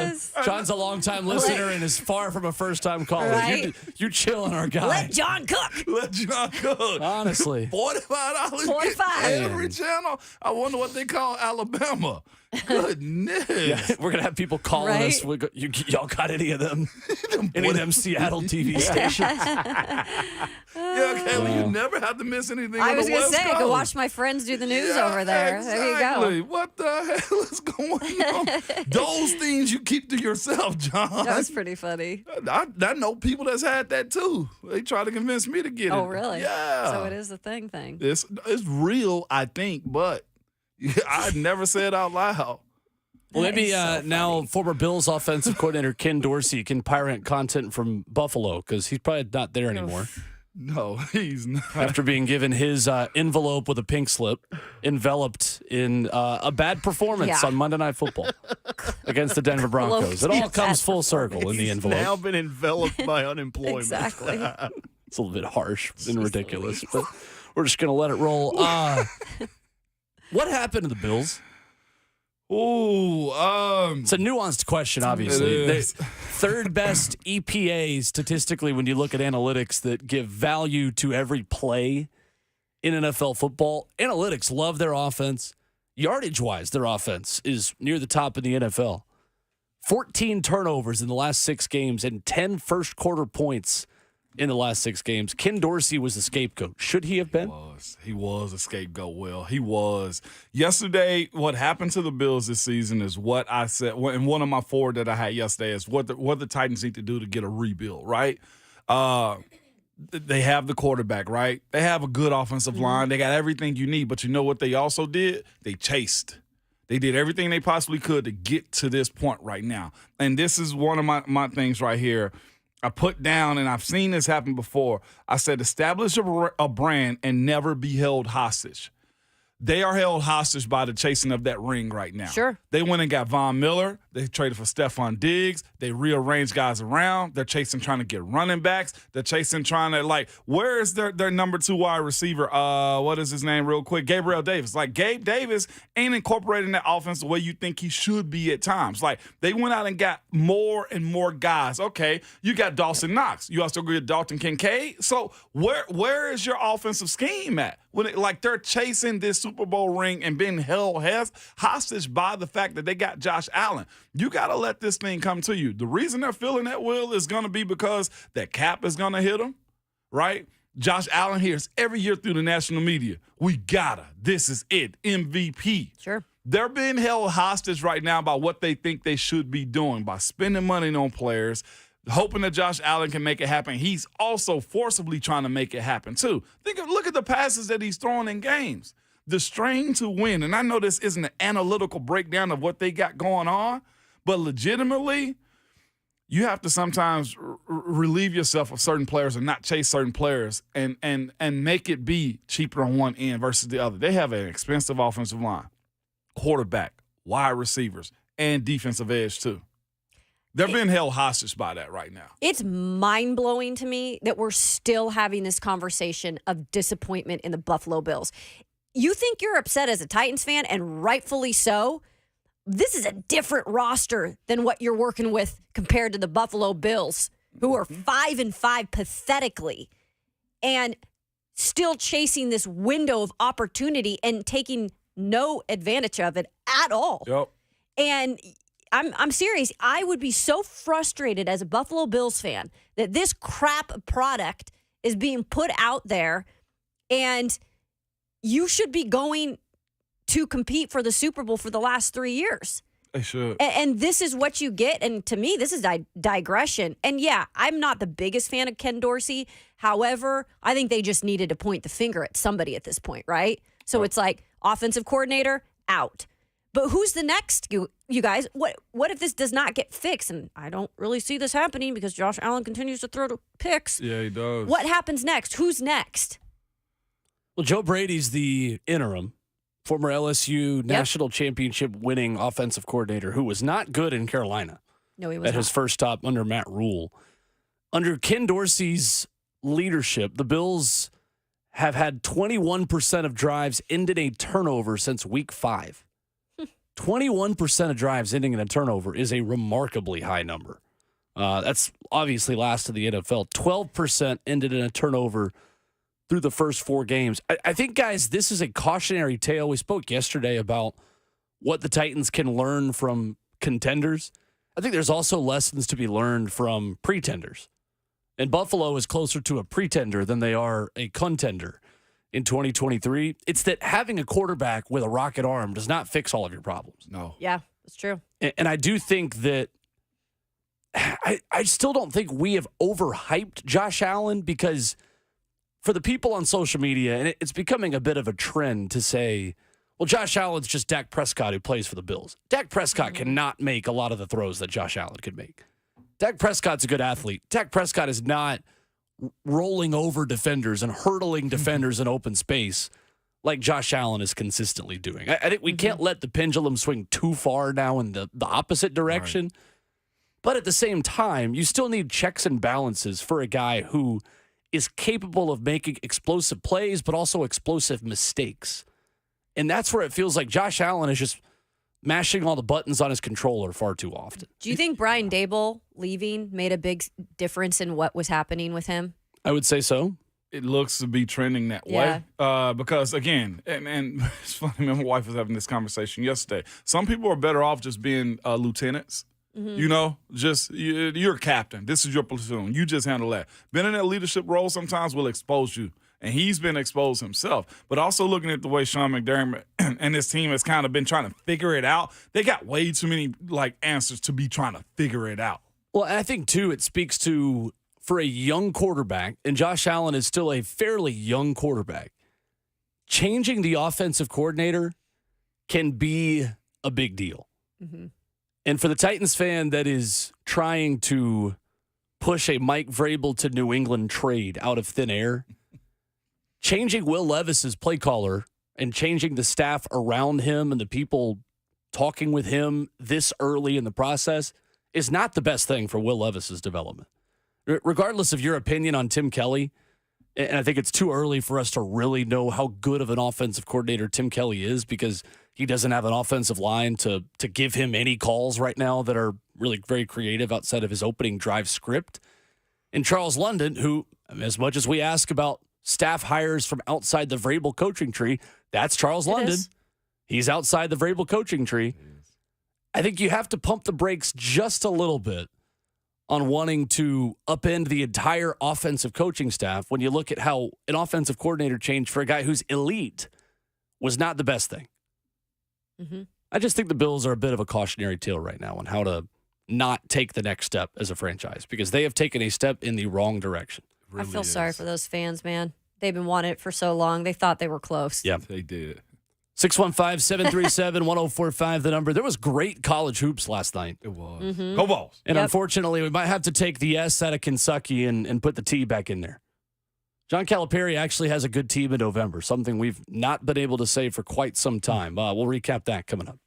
a longtime listener and is far from a first-time caller.
Right.
You chill on our guy.
Let John cook.
Let John cook.
Honestly.
$45
$45.
every channel. I wonder what they call Alabama. Goodness.
Yeah, we're going to have people calling
Right?
us. Y'all got any of them? Any of them Seattle TV stations?
Yeah, Kayla, you never have to miss anything
I
on
was
the
going to
West
say, I could
Coast.
watch my friends do the news
Yeah,
over there. There you
exactly.
go.
What the hell is going on? Those things you keep to yourself, John.
That was pretty funny.
I know people that's had that too. They try to convince me to get it.
Oh, really?
Yeah.
So it is a thing.
It's real, I think, but I never said out loud.
Well,
That
maybe
is so
now
funny.
former Bills offensive coordinator Ken Dorsey can pirate content from Buffalo because he's probably not there anymore.
No, he's not.
After being given his envelope with a pink slip, enveloped in a bad performance
Yeah.
on Monday Night Football against the Denver Broncos. It all
Close
comes
bad
full circle in the
He's
envelope.
now been enveloped by unemployment.
Exactly.
It's a little bit harsh and ridiculous. But We're just going to let it roll. What happened to the Bills? It's a nuanced question, obviously. Third best EPA statistically when you look at analytics that give value to every play in NFL football. Analytics love their offense. Yardage-wise, their offense is near the top in the NFL. 14 turnovers in the last 6 games and 10 first-quarter points in the last 6 games. Ken Dorsey was the scapegoat. Should he have been?
He was a scapegoat, Will. He was. Yesterday, what happened to the Bills this season is what I said, and one of my 4 that I had yesterday is what the Titans need to do to get a rebuild, right? They have the quarterback, right? They have a good offensive line. They got everything you need, but you know what they also did? They chased. They did everything they possibly could to get to this point right now. And this is one of my things right here. I put down, and I've seen this happen before. I said, establish a brand and never be held hostage. They are held hostage by the chasing of that ring right now.
Sure.
They went and got Von Miller. They traded for Stephon Diggs. They rearranged guys around. They're chasing, trying to get running backs. They're chasing, trying to, where is their number 2 wide receiver? What is his name real quick? Gabriel Davis. Gabe Davis ain't incorporating that offense the way you think he should be at times. They went out and got more and more guys. Okay, you got Dawson Knox. You also get Dalton Kincaid. So where is your offensive scheme at? When they're chasing this Super Bowl ring and being held hostage by the fact that they got Josh Allen. You got to let this thing come to you. The reason they're feeling that, Will, is going to be because that cap is going to hit them, right? Josh Allen hears every year through the national media, we gotta, this is it, MVP.
Sure.
They're being held hostage right now by what they think they should be doing, by spending money on players, hoping that Josh Allen can make it happen. He's also forcibly trying to make it happen, too. Look at the passes that he's throwing in games. The strain to win, and I know this isn't an analytical breakdown of what they got going on, but legitimately, you have to sometimes relieve yourself of certain players and not chase certain players and make it be cheaper on one end versus the other. They have an expensive offensive line, quarterback, wide receivers, and defensive edge, too. They're being held hostage by that right now.
It's mind-blowing to me that we're still having this conversation of disappointment in the Buffalo Bills. You think you're upset as a Titans fan, and rightfully so. This is a different roster than what you're working with compared to the Buffalo Bills, who are 5-5 pathetically, and still chasing this window of opportunity and taking no advantage of it at all.
Yep.
And I'm serious. I would be so frustrated as a Buffalo Bills fan that this crap product is being put out there, and you should be going to compete for the Super Bowl for the last 3 years.
They should.
And this is what you get. And to me, this is digression. And yeah, I'm not the biggest fan of Ken Dorsey. However, I think they just needed to point the finger at somebody at this point, right? So It's offensive coordinator, out. But who's the next, you guys? What if this does not get fixed? And I don't really see this happening because Josh Allen continues to throw the picks.
Yeah, he does.
What happens next? Who's next?
Well, Joe Brady's the interim, former LSU national championship winning offensive coordinator who was not good in Carolina.
No, he was
at his first stop under Matt Rule. Under Ken Dorsey's leadership, the Bills have had 21% of drives ended in a turnover since week 5. 21% of drives ending in a turnover is a remarkably high number. That's obviously last in the NFL. 12% ended in a turnover through the first 4 games. I think, guys, this is a cautionary tale. We spoke yesterday about what the Titans can learn from contenders. I think there's also lessons to be learned from pretenders. And Buffalo is closer to a pretender than they are a contender in 2023. It's that having a quarterback with a rocket arm does not fix all of your problems.
No.
Yeah, that's true.
And I do think that I still don't think we have overhyped Josh Allen, because for the people on social media, and it's becoming a bit of a trend to say, well, Josh Allen's just Dak Prescott who plays for the Bills. Dak Prescott cannot make a lot of the throws that Josh Allen could make. Dak Prescott's a good athlete. Dak Prescott is not rolling over defenders and hurdling defenders in open space like Josh Allen is consistently doing. I think we can't let the pendulum swing too far now in the opposite direction. Right. But at the same time, you still need checks and balances for a guy who is capable of making explosive plays, but also explosive mistakes. And that's where it feels like Josh Allen is just mashing all the buttons on his controller far too often.
Do you think Brian Dable leaving made a big difference in what was happening with him?
I would say so.
It looks to be trending that way. Because, again, and it's funny, my wife was having this conversation yesterday. Some people are better off just being lieutenants.
Mm-hmm.
You know, just you're a captain. This is your platoon. You just handle that. Being in that leadership role sometimes will expose you. And he's been exposed himself. But also looking at the way Sean McDermott and his team has kind of been trying to figure it out, they got way too many answers to be trying to figure it out.
Well, and I think, too, it speaks to, for a young quarterback, and Josh Allen is still a fairly young quarterback, changing the offensive coordinator can be a big deal.
Mm-hmm.
And for the Titans fan that is trying to push a Mike Vrabel to New England trade out of thin air, changing Will Levis's play caller and changing the staff around him and the people talking with him this early in the process is not the best thing for Will Levis's development. Regardless of your opinion on Tim Kelly, and I think it's too early for us to really know how good of an offensive coordinator Tim Kelly is because he doesn't have an offensive line to give him any calls right now that are really very creative outside of his opening drive script. And Charles London, who, as much as we ask about staff hires from outside the Vrabel coaching tree, that's Charles London. He's outside the Vrabel coaching tree. I think you have to pump the brakes just a little bit on wanting to upend the entire offensive coaching staff when you look at how an offensive coordinator change for a guy who's elite was not the best thing.
Mm-hmm.
I just think the Bills are a bit of a cautionary tale right now on how to not take the next step as a franchise because they have taken a step in the wrong direction.
I feel sorry for those fans, man. They've been wanting it for so long. They thought they were close.
Yeah,
they did.
615-737-1045, the number. There was great college hoops last night.
It was.
Mm-hmm.
Go Balls.
And unfortunately, we might have to take the S out of Kentucky and put the T back in there. John Calipari actually has a good team in November, something we've not been able to say for quite some time. We'll recap that coming up.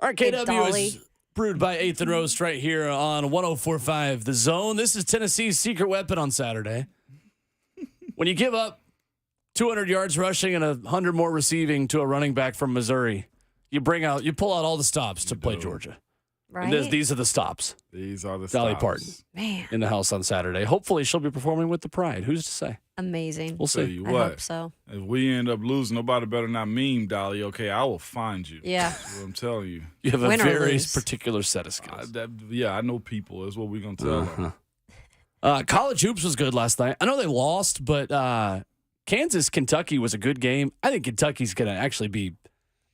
Big
RKW
Dolly.
is brewed by Athan Roast right here on 104.5 The Zone. This is Tennessee's secret weapon on Saturday. When you give up 200 yards rushing and 100 more receiving to a running back from Missouri, you pull out all the stops to play Georgia.
Right?
And these are the stops.
These are the
Dolly
stops.
Parton
Man,
in the house on Saturday. Hopefully she'll be performing with the pride. Who's to say?
amazing.
We'll
Tell
see.
you
I
what,
hope so.
if we end up losing, nobody better not meme Dolly. Okay, I will find you.
Yeah.
That's what I'm telling you.
You have
Win
a
or
very
lose.
particular set of skills.
I know people. That's what we're gonna tell them.
College hoops was good last night. I know they lost, but Kansas, Kentucky was a good game. I think Kentucky's going to actually be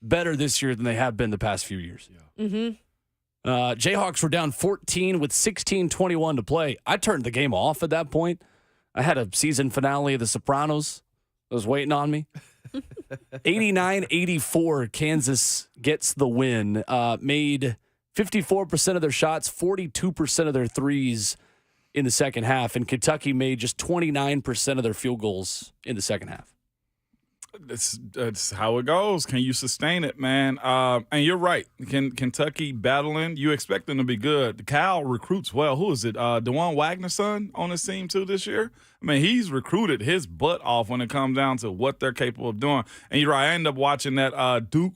better this year than they have been the past few years.
Mm-hmm.
Jayhawks were down 14 with 16:21 to play. I turned the game off at that point. I had a season finale of The Sopranos that was waiting on me. 89-84, Kansas gets the win. Made 54% of their shots, 42% of their threes in the second half, and Kentucky made just 29% of their field goals in the second half.
That's how it goes. Can you sustain it, man? And you're right. Kentucky battling? You expect them to be good. Cal recruits well. Who is it? DeJuan Wagner's son on his team too this year? I mean, he's recruited his butt off when it comes down to what they're capable of doing. And you're right. I ended up watching that Duke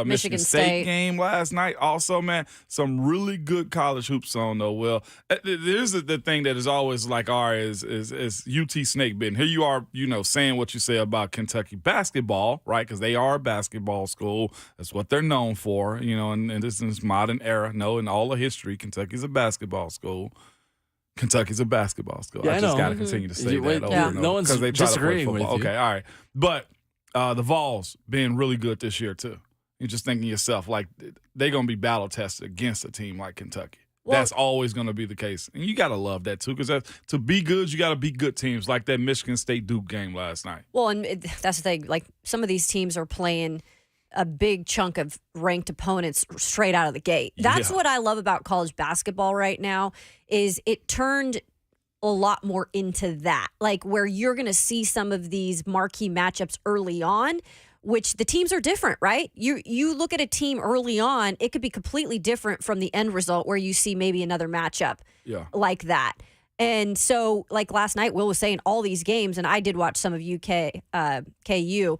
Michigan State game last night. Also, man, some really good college hoops on though. Well, there's the thing that is always like, all right, is UT snake bitten. Here you are, saying what you say about Kentucky basketball, right? Because they are a basketball school. That's what they're known for, in this modern era. No, in all of history, Kentucky's a basketball school. Kentucky's a basketball school.
Yeah,
I
I
just
know.
got to continue to say
Yeah.
that over and over.
No one's
'cause they try to play
disagreeing with
football.
you.
Okay, all right. But the Vols being really good this year, too. You're just thinking to yourself, like, they're going to be battle tested against a team like Kentucky.
Well,
that's always going to be the case. And you got to love that, too, because to be good, you got to beat good teams like that Michigan State Duke game last night.
Well, and that's the thing. Like, some of these teams are playing a big chunk of ranked opponents straight out of the gate. That's what I love about college basketball right now is it turned a lot more into that, like where you're going to see some of these marquee matchups early on, which the teams are different, right? You look at a team early on, it could be completely different from the end result where you see maybe another matchup like that. And so, like last night, Will was saying all these games, and I did watch some of KU.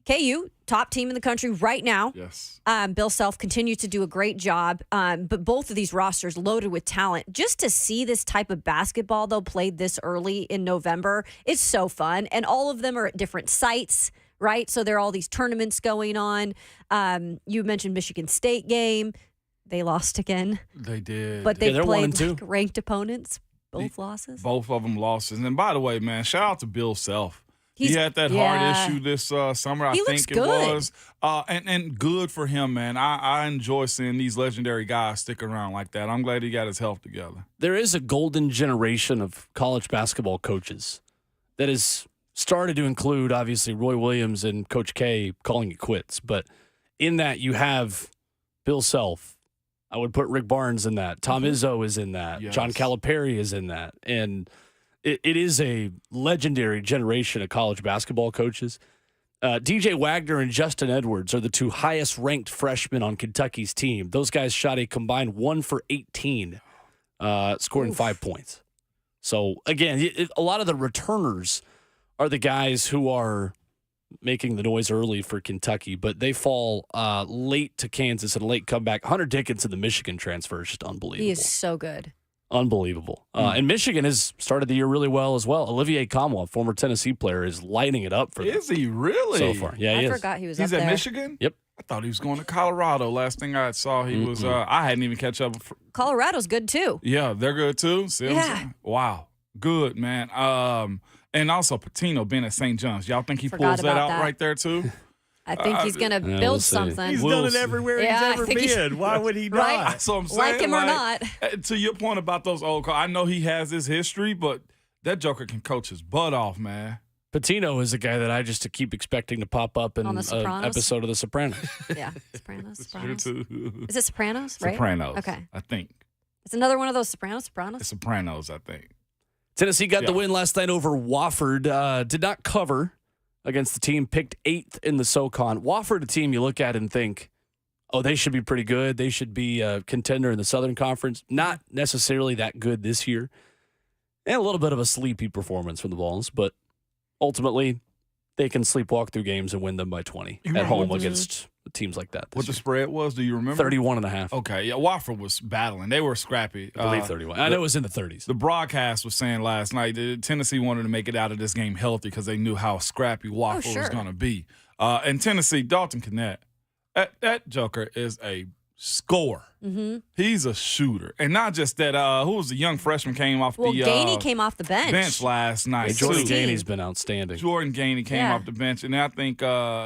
KU, top team in the country right now.
Yes.
Bill Self continues to do a great job, but both of these rosters loaded with talent. Just to see this type of basketball, though, played this early in November, it's so fun. And all of them are at different sites, right? So there are all these tournaments going on. You mentioned Michigan State game. They lost again.
They did.
But they
they're
played
1-2.
like ranked opponents, both losses.
Both of them losses. And by the way, man, shout out to Bill Self. He had that
yeah.
heart issue this summer, I
He looks
think it
good.
was. And good for him, man. I enjoy seeing these legendary guys stick around like that. I'm glad he got his health together.
There is a golden generation of college basketball coaches that has started to include, obviously, Roy Williams and Coach K calling it quits. But in that, you have Bill Self. I would put Rick Barnes in that. Tom Izzo is in that.
Yes.
John Calipari is in that. And it is a legendary generation of college basketball coaches. DJ Wagner and Justin Edwards are the two highest ranked freshmen on Kentucky's team. Those guys shot a combined 1 for 18, scoring 5 points. So, again, a lot of the returners are the guys who are making the noise early for Kentucky, but they fall late to Kansas and a late comeback. Hunter Dickinson, the Michigan transfer, is just unbelievable.
He is so good.
Unbelievable. And Michigan has started the year really well as well. Olivier Kamwa, former Tennessee player, is lighting it up for them
Is he really?
so far. Yeah, he
I
is.
forgot he was
He's
up
at
there.
Michigan?
Yep.
I thought he was going to Colorado. Last thing I saw, he was. I hadn't even catch up.
Colorado's good too.
Yeah, they're good too. See what I'm
Yeah.
saying? Wow, good man. And also Patino being at St. John's. Y'all think he
Forgot
pulls that
about
out
that.
right there too?
I think he's going to
we'll
build
see.
something.
He's
We'll
done it
see.
everywhere
Yeah, I
he's ever
think he's-
been. Why would he not?
Right?
That's what I'm saying.
Like him or not.
To your point about those old calls, I know he has his history, but that joker can coach his butt off, man.
Patino is a guy that I just keep expecting to pop up in
On The
an
Sopranos?
episode of The Sopranos.
Yeah, Sopranos.
True too.
Is it Sopranos? Right.
Sopranos.
Okay.
I think
It's another one of those Sopranos.
it's Sopranos. I think.
Tennessee got the
Yeah.
win last night over Wofford. Did not cover against the team picked 8th in the SoCon. Wofford, a team you look at and think, oh, they should be pretty good. They should be a contender in the Southern Conference. Not necessarily that good this year. And a little bit of a sleepy performance from the Vols, but ultimately they can sleepwalk through games and win them by 20 at home against teams like that.
What the spread was? Do you remember?
31.5.
Okay, yeah, Wofford was battling. They were scrappy.
I believe 31. I know it was in the 30s.
The broadcast was saying last night that Tennessee wanted to make it out of this game healthy because they knew how scrappy Wofford was going to be. And Tennessee, Dalton Knecht, that joker is a scorer.
Mm-hmm.
He's a shooter. And not just that, who was the young freshman came off
Gainey came off the bench
last night.
Jordan Gainey's been outstanding.
Jordan Gainey came off the bench. And I think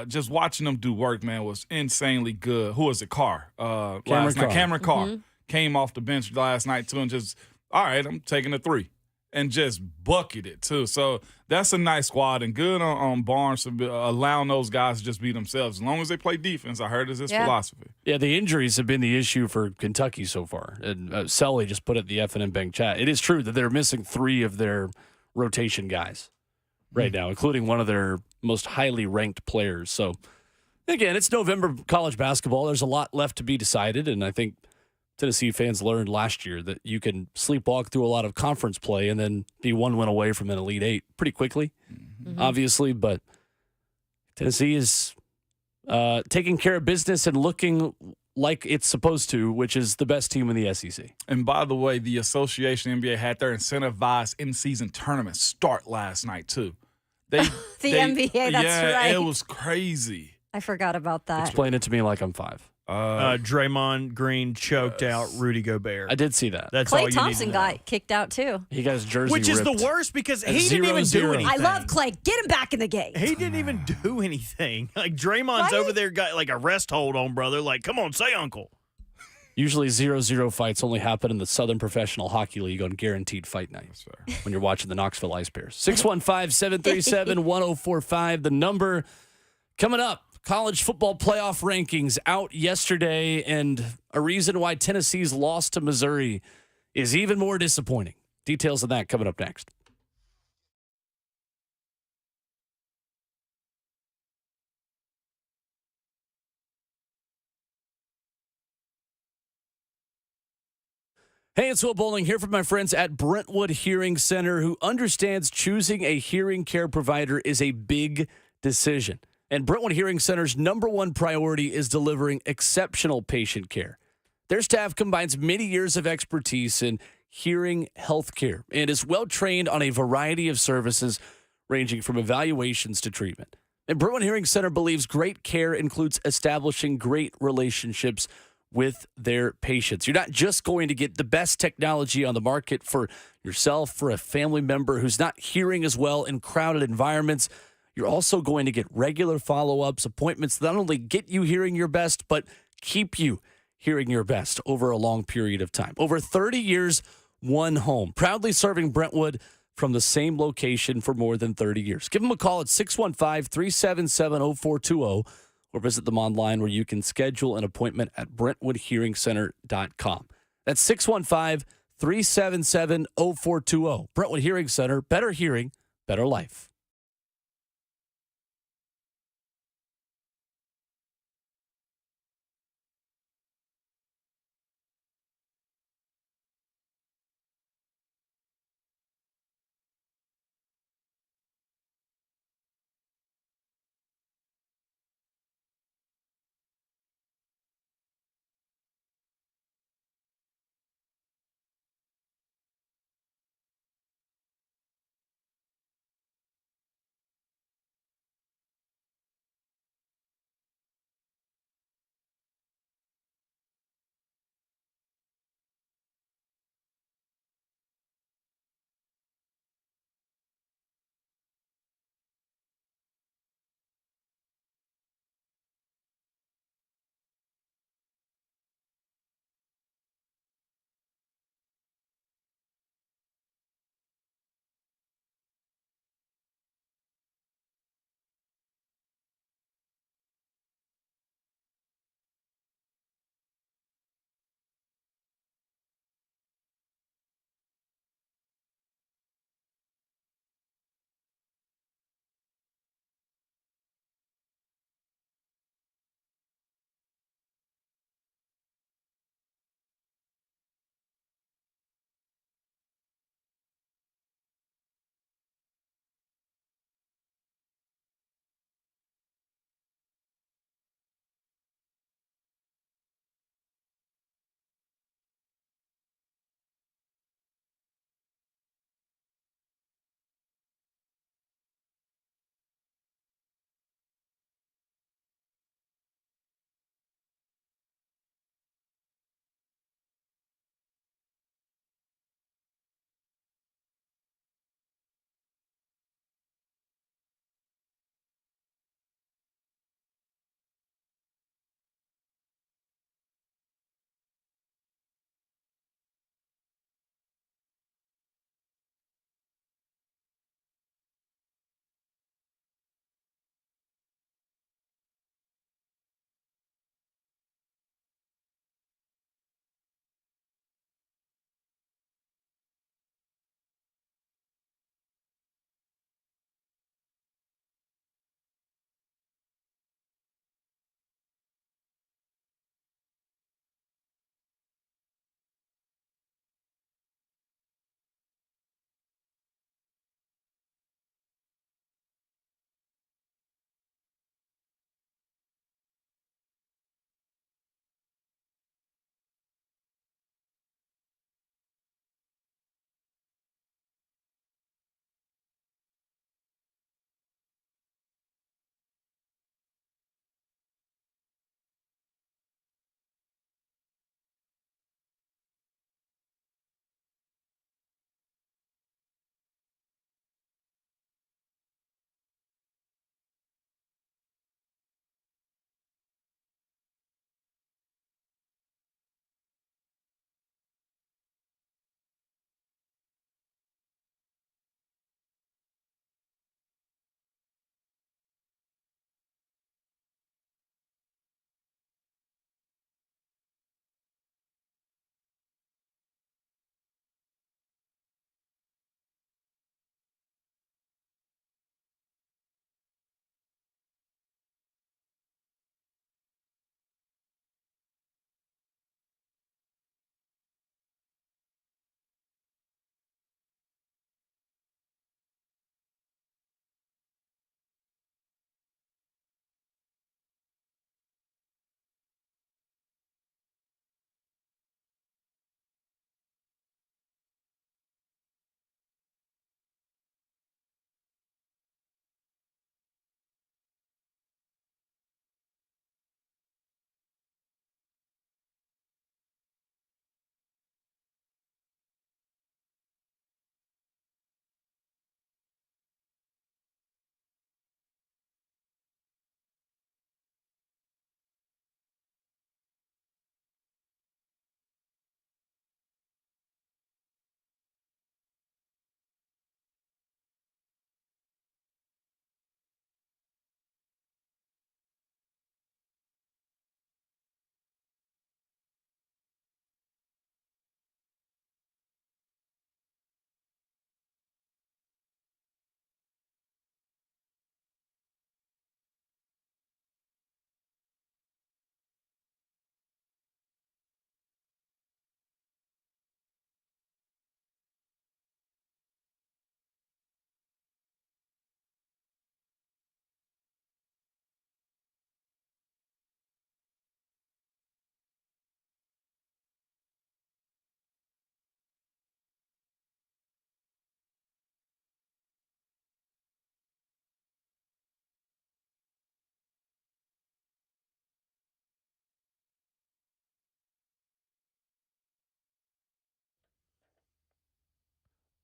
just watching them do work, man, was insanely good. Who was it? Cameron Carr came off the bench last night, too, and just, all right, I'm taking a 3. And just bucket it, too. So that's a nice squad and good on Barnes to allowing those guys to just be themselves. As long as they play defense, I heard is his philosophy.
Yeah, the injuries have been the issue for Kentucky so far. And Sully just put it in the F&M Bank chat. It is true that they're missing 3 of their rotation guys right now, including one of their most highly ranked players. So, again, it's November college basketball. There's a lot left to be decided, and I think Tennessee fans learned last year that you can sleepwalk through a lot of conference play and then be 1 win away from an Elite Eight pretty quickly, obviously. But Tennessee is taking care of business and looking like it's supposed to, which is the best team in the SEC.
And by the way, the Association NBA had their incentivized in-season tournament start last night, too.
NBA, that's right.
It was crazy.
I forgot about that.
Explain it to me like I'm 5.
Draymond Green choked out Rudy Gobert.
I did see that.
That's all
Klay
you
Thompson
need to know.
got kicked out too.
He got his jersey
Which is
ripped.
the worst because he
At
didn't even
0-0.
do anything.
I love Klay. Get him back in the game.
He didn't even do anything. Like Draymond's over there got like a rest hold on, brother. Like, come on, say uncle.
Usually 0-0 fights only happen in the Southern Professional Hockey League on Guaranteed Fight Night when you're watching the Knoxville Ice Bears. 615-737-1045, the number. Coming up, college football playoff rankings out yesterday, and a reason why Tennessee's loss to Missouri is even more disappointing. Details of that coming up next. Hey, it's Will Bowling here from my friends at Brentwood Hearing Center, who understands choosing a hearing care provider is a big decision. And Brentwood Hearing Center's number one priority is delivering exceptional patient care. Their staff combines many years of expertise in hearing health care and is well-trained on a variety of services ranging from evaluations to treatment. And Brentwood Hearing Center believes great care includes establishing great relationships with their patients. You're not just going to get the best technology on the market for yourself, for a family member who's not hearing as well in crowded environments. You're also going to get regular follow-ups, appointments that not only get you hearing your best, but keep you hearing your best over a long period of time. Over 30 years, one home. Proudly serving Brentwood from the same location for more than 30 years. Give them a call at 615-377-0420 or visit them online where you can schedule an appointment at BrentwoodHearingCenter.com. That's 615-377-0420. Brentwood Hearing Center, better hearing, better life.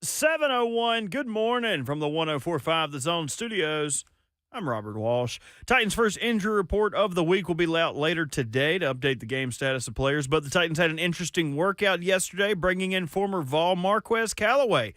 7:01. Good morning from the 104.5 The Zone Studios. I'm Robert Walsh. Titans' first injury report of the week will be out later today to update the game status of players, but the Titans had an interesting workout yesterday, bringing in former Vol Marquez Callaway.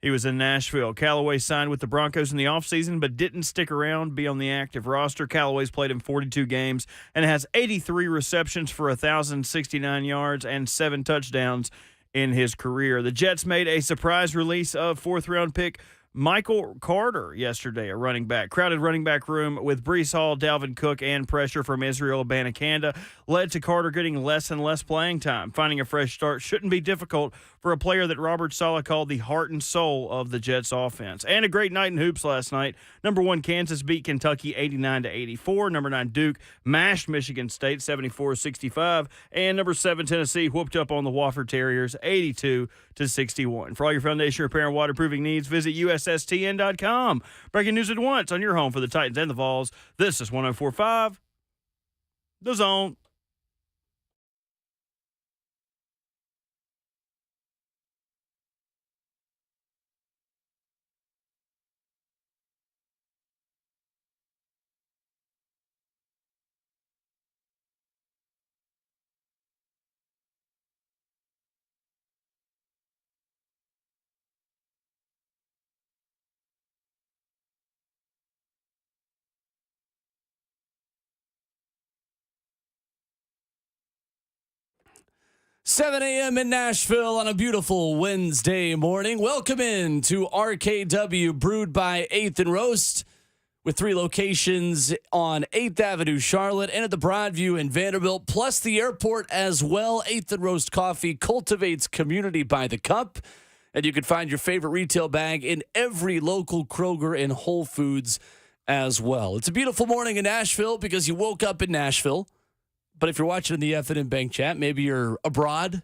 He was in Nashville. Callaway signed with the Broncos in the offseason, but didn't stick around, be on the active roster. Callaway's played in 42 games and has 83 receptions for 1,069 yards and 7 touchdowns in his career. The Jets made a surprise release of fourth-round pick Michael Carter yesterday, a running back. Crowded running back room with Breece Hall, Dalvin Cook, and pressure from Israel Abanikanda led to Carter getting less and less playing time. Finding a fresh start shouldn't be difficult for a player that Robert Saleh called the heart and soul of the Jets offense. And a great night in hoops last night. Number 1 Kansas beat Kentucky 89-84. Number 9 Duke mashed Michigan State 74-65. And number 7 Tennessee whooped up on the Wofford Terriers 82-61. For all your foundation repair and waterproofing needs, visit USSTN.com. Breaking news at once on your home for the Titans and the Vols. This is 104.5 The Zone.
Seven a.m. in Nashville on a beautiful Wednesday morning. Welcome in to RKW, brewed by Athan Roast, with 3 locations on 8th Avenue, Charlotte, and at the Broadview in Vanderbilt, plus the airport as well. Athan Roast Coffee cultivates community by the cup, and you can find your favorite retail bag in every local Kroger and Whole Foods as well. It's a beautiful morning in Nashville because you woke up in Nashville. But if you're watching in the F&N Bank chat, maybe you're abroad,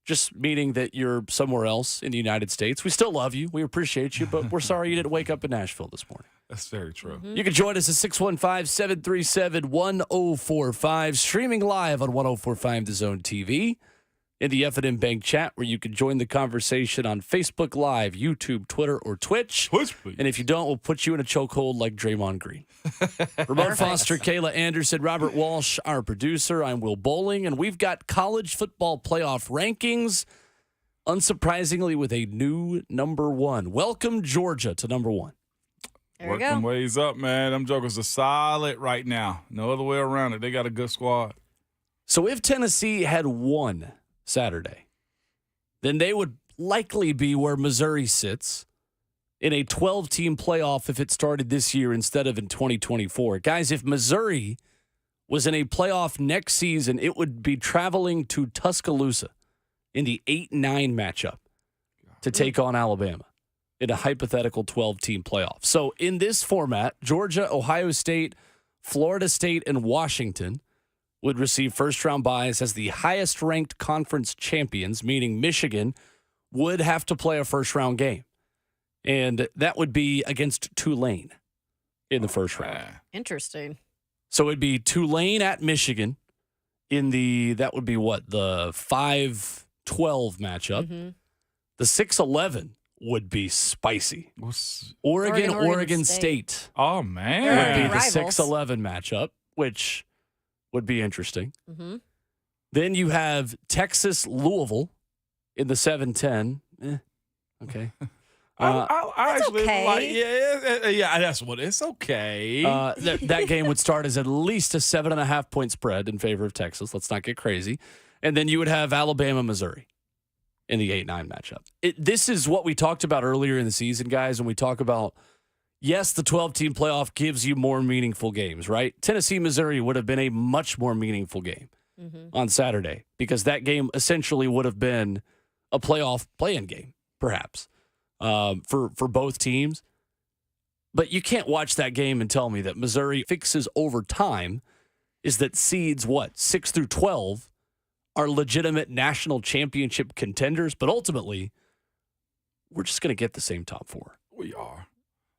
just meaning that you're somewhere else in the United States. We still love you. We appreciate you, but we're sorry you didn't wake up in Nashville this morning.
That's very true.
You can join us at 615-737-1045, streaming live on 104.5 The Zone TV, in the F&N Bank chat, where you can join the conversation on Facebook Live, YouTube, Twitter, or Twitch.
Twitch, please.
And if you don't, we'll put you in a chokehold like Draymond Green. Ramone Foster, Kayla Anderson, Robert Walsh, our producer. I'm Will Bowling, and we've got college football playoff rankings, unsurprisingly, with a new number 1. Welcome, Georgia, to number 1.
There we
Work
go.
them ways up, man. Them jokers are solid right now. No other way around it. They got a good squad.
So if Tennessee had won Saturday, then they would likely be where Missouri sits in a 12-team playoff if it started this year instead of in 2024. Guys, if Missouri was in a playoff next season, it would be traveling to Tuscaloosa in the 8-9 matchup to take on Alabama in a hypothetical 12-team playoff. So in this format, Georgia, Ohio State, Florida State, and Washington would receive first-round byes as the highest-ranked conference champions, meaning Michigan would have to play a first-round game. And that would be against Tulane in the first round.
Interesting.
So it'd be Tulane at Michigan in that would be what, the 5-12 matchup.
Mm-hmm.
The 6-11 would be spicy.
What's,
Oregon State
oh,
would
man.
be the
Rivals.
6-11 matchup, which would be interesting.
Mm-hmm.
Then you have Texas Louisville in the 7-10. Okay.
I actually
okay.
like, yeah, that's what it's okay.
That game would start as at least a 7.5-point spread in favor of Texas. Let's not get crazy. And then you would have Alabama, Missouri in the 8-9 matchup. This is what we talked about earlier in the season, guys, when we talk about, yes, the 12-team playoff gives you more meaningful games, right? Tennessee, Missouri would have been a much more meaningful game on Saturday because that game essentially would have been a playoff play-in game, perhaps, for both teams. But you can't watch that game and tell me that Missouri fixes over time is that seeds, 6 through 12, are legitimate national championship contenders, but ultimately, we're just going to get the same top 4.
We are.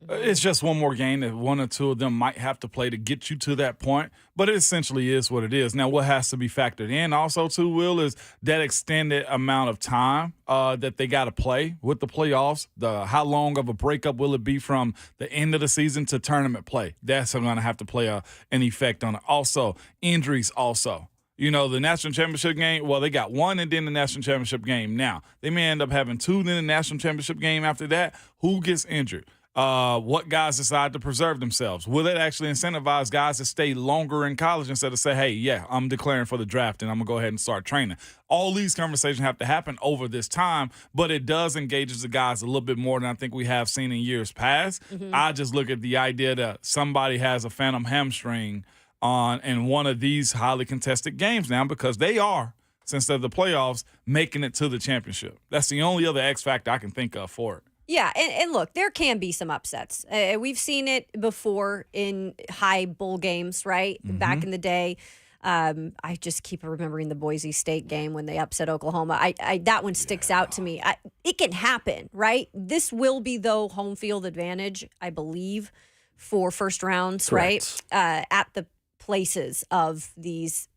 It's just one more game that one or two of them might have to play to get you to that point, but it essentially is what it is. Now, what has to be factored in also, too, Will, is that extended amount of time that they got to play with the playoffs. How long of a breakup will it be from the end of the season to tournament play? That's going to have to play an effect on it. Also, injuries also. You know, the national championship game, well, they got one and then the national championship game. Now, they may end up having two, then the national championship game after that. Who gets injured? What guys decide to preserve themselves? Will it actually incentivize guys to stay longer in college instead of say, hey, yeah, I'm declaring for the draft and I'm going to go ahead and start training? All these conversations have to happen over this time, but it does engage the guys a little bit more than I think we have seen in years past. I just look at the idea that somebody has a phantom hamstring on in one of these highly contested games now because they are, since they're the playoffs, making it to the championship. That's the only other X factor I can think of for it.
Yeah, and look, there can be some upsets. We've seen it before in high bowl games, right? Back in the day. I just keep remembering the Boise State game when they upset Oklahoma. That one sticks out to me. It can happen, right? This will be, though, home field advantage, I believe, for first rounds,
Correct.
right? At the places of these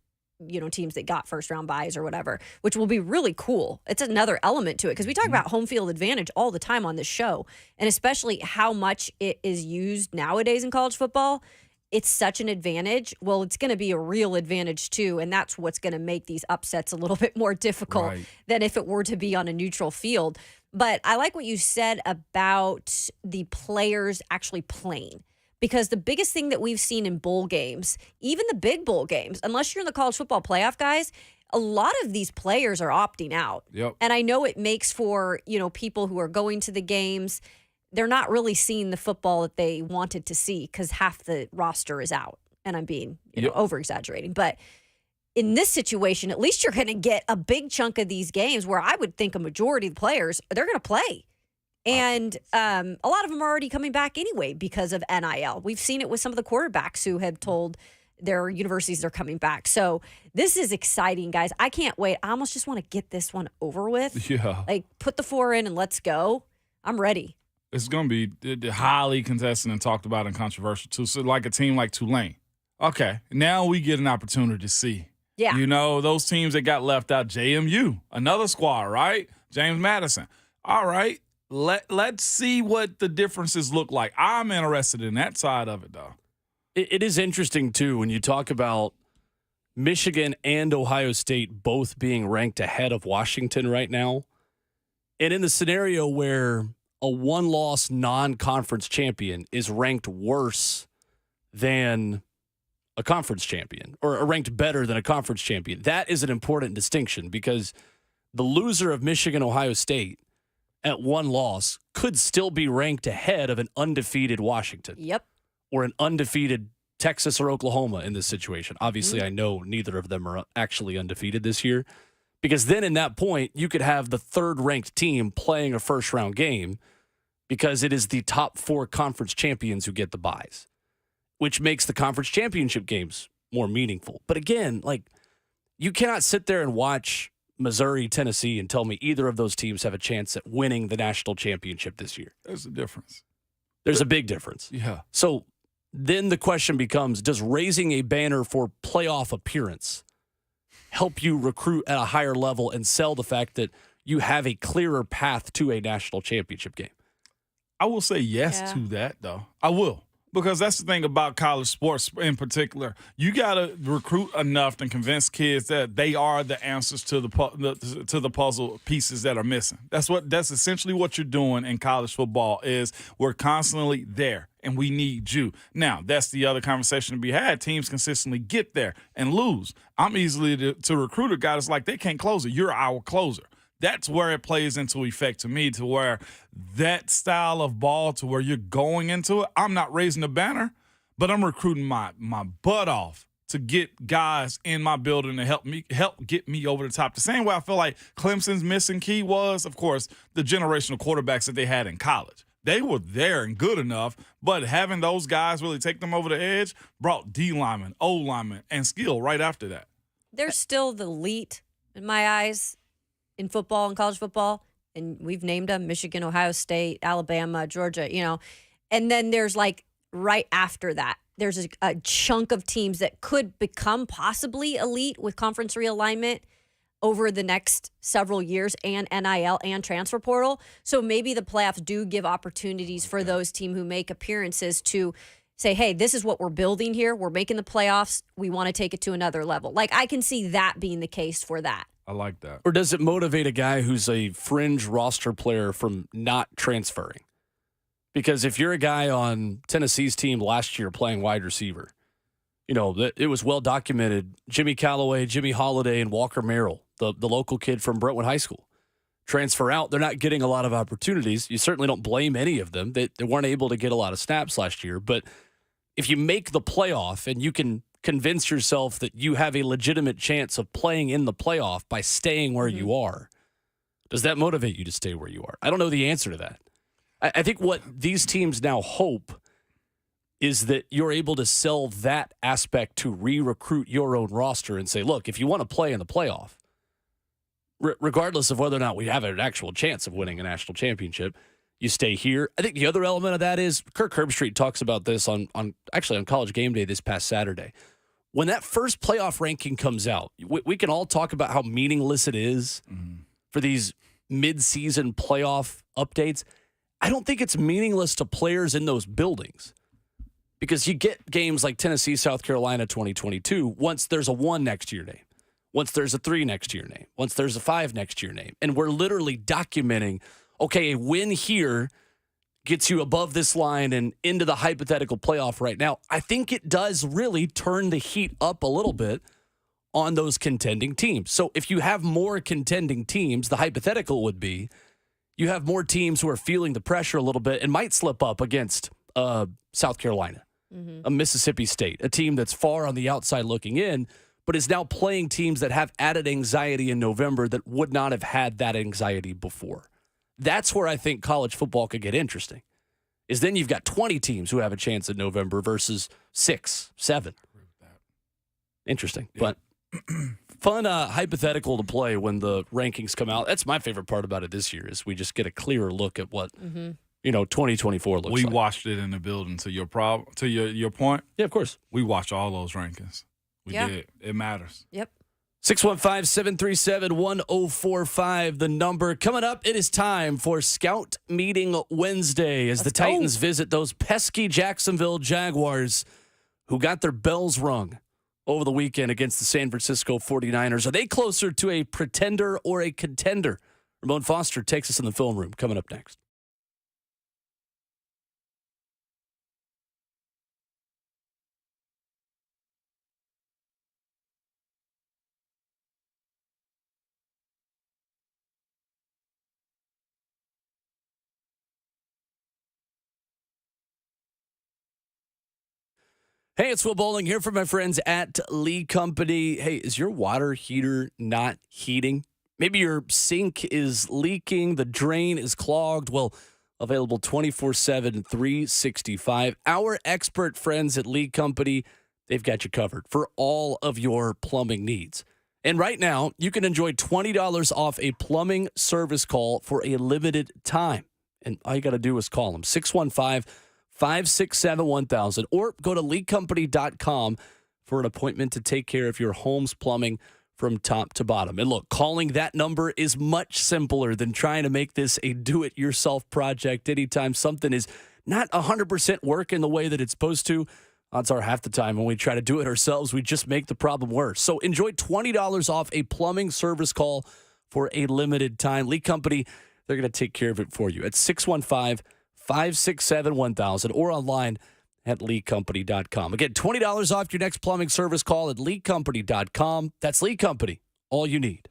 teams that got first round buys or whatever, which will be really cool. It's another element to it because we talk about home field advantage all the time on this show, and especially how much it is used nowadays in college football. It's such an advantage. Well, it's going to be a real advantage too, and that's what's going to make these upsets a little bit more difficult than if it were to be on a neutral field. But I like what you said about the players actually playing. Because the biggest thing that we've seen in bowl games, even the big bowl games, unless you're in the college football playoff, guys, a lot of these players are opting out.
Yep.
And I know it makes for, people who are going to the games, they're not really seeing the football that they wanted to see because half the roster is out. And I'm being, over-exaggerating. But in this situation, at least you're going to get a big chunk of these games where I would think a majority of the players, they're going to play. And a lot of them are already coming back anyway because of NIL. We've seen it with some of the quarterbacks who have told their universities they're coming back. So this is exciting, guys. I can't wait. I almost just want to get this one over with.
Yeah.
Like, put the 4 in and let's go. I'm ready.
It's going to be highly contested and talked about and controversial, too. So like a team like Tulane. Okay, now we get an opportunity to see.
Yeah.
Those teams that got left out, JMU, another squad, right? James Madison. All right. Let's see what the differences look like. I'm interested in that side of it, though.
It is interesting, too, when you talk about Michigan and Ohio State both being ranked ahead of Washington right now. And in the scenario where a one-loss non-conference champion is ranked worse than a conference champion or ranked better than a conference champion, that is an important distinction because the loser of Michigan-Ohio State at one loss could still be ranked ahead of an undefeated Washington.
Yep.
Or an undefeated Texas or Oklahoma in this situation. Obviously, I know neither of them are actually undefeated this year because then in that point, you could have the third-ranked team playing a first-round game because it is the top 4 conference champions who get the buys, which makes the conference championship games more meaningful. But again, you cannot sit there and watch Missouri, Tennessee, and tell me either of those teams have a chance at winning the national championship this year.
There's a difference.
There's a big difference.
Yeah.
So then the question becomes, does raising a banner for playoff appearance help you recruit at a higher level and sell the fact that you have a clearer path to a national championship game?
I will say yes to that, though. I will. Because that's the thing about college sports in particular. You got to recruit enough to convince kids that they are the answers to the puzzle pieces that are missing. That's essentially what you're doing in college football is we're constantly there, and we need you. Now, that's the other conversation to be had. Teams consistently get there and lose. I'm easily to recruit a guy that's like, they can't close it. You're our closer. That's where it plays into effect to me, to where that style of ball, to where you're going into it, I'm not raising the banner, but I'm recruiting my butt off to get guys in my building to help get me over the top. The same way I feel like Clemson's missing key was, of course, the generational quarterbacks that they had in college. They were there and good enough, but having those guys really take them over the edge brought D linemen, O linemen, and skill right after that.
They're still the elite in my eyes in football and college football, and we've named them Michigan, Ohio State, Alabama, Georgia, And then there's like right after that, there's a chunk of teams that could become possibly elite with conference realignment over the next several years and NIL and transfer portal. So maybe the playoffs do give opportunities for those teams who make appearances to say, hey, this is what we're building here. We're making the playoffs. We want to take it to another level. Like, I can see that being the case for that.
I like that.
Or does it motivate a guy who's a fringe roster player from not transferring? Because if you're a guy on Tennessee's team last year playing wide receiver, it was well documented. Jimmy Callaway, Jimmy Holiday, and Walker Merrill, the local kid from Brentwood High School, transfer out. They're not getting a lot of opportunities. You certainly don't blame any of them. They weren't able to get a lot of snaps last year. But if you make the playoff and you can convince yourself that you have a legitimate chance of playing in the playoff by staying where you are, does that motivate you to stay where you are? I don't know the answer to that. I think what these teams now hope is that you're able to sell that aspect to re-recruit your own roster and say, look, if you want to play in the playoff, regardless of whether or not we have an actual chance of winning a national championship, you stay here. I think the other element of that is Kirk Herbstreit talks about this on College Game Day this past Saturday. When that first playoff ranking comes out, we can all talk about how meaningless it is for these mid-season playoff updates. I don't think it's meaningless to players in those buildings because you get games like Tennessee, South Carolina 2022 once there's a 1 next year name, once there's a 3 next year name, once there's a 5 next year name. And we're literally documenting, okay, a win here gets you above this line and into the hypothetical playoff right now. I think it does really turn the heat up a little bit on those contending teams. So if you have more contending teams, the hypothetical would be you have more teams who are feeling the pressure a little bit and might slip up against South Carolina, a Mississippi State, a team that's far on the outside looking in, but is now playing teams that have added anxiety in November that would not have had that anxiety before. That's where I think college football could get interesting, is then you've got 20 teams who have a chance in November versus 6, 7. Interesting, but fun hypothetical to play when the rankings come out. That's my favorite part about it this year is we just get a clearer look at what 2024 looks like.
We watched it in the building. To your point,
Yeah, of course.
we watch all those rankings. We
Yeah.
did. It matters.
Yep.
615-737-1045, the number. Coming up, it is time for Scout Meeting Wednesday as the Titans visit those pesky Jacksonville Jaguars who got their bells rung over the weekend against the San Francisco 49ers. Are they closer to a pretender or a contender? Ramone Foster takes us in the film room. Coming up next. Hey, it's Will Bowling here from my friends at Lee Company. Hey, is your water heater not heating? Maybe your sink is leaking, the drain is clogged. Well, available 24/7, 365. Our expert friends at Lee Company, they've got you covered for all of your plumbing needs. And right now, you can enjoy $20 off a plumbing service call for a limited time. And all you got to do is call them, 615-567-1000, or go to leecompany.com for an appointment to take care of your home's plumbing from top to bottom. And look, calling that number is much simpler than trying to make this a do-it-yourself project. Anytime something is not 100% working the way that it's supposed to, odds are half the time when we try to do it ourselves, we just make the problem worse. So enjoy $20 off a plumbing service call for a limited time. Lee Company, they're going to take care of it for you at 615-567-1000 or online at leecompany.com. Again, $20 off your next plumbing service call at leecompany.com. That's Lee Company, all you need.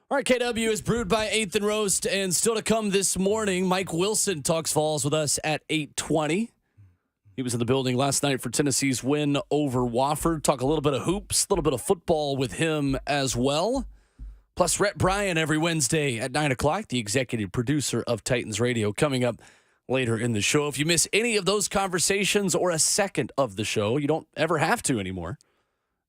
RKW is brewed by Athan Roast, and still to come this morning, Mike Wilson talks Vols with us at 8:20. He was in the building last night for Tennessee's win over Wofford. Talk a little bit of hoops, a little bit of football with him as well. Plus, Rhett Bryan every Wednesday at 9 o'clock, the executive producer of Titans Radio, coming up later in the show. If you miss any of those conversations or a second of the show, you don't ever have to anymore.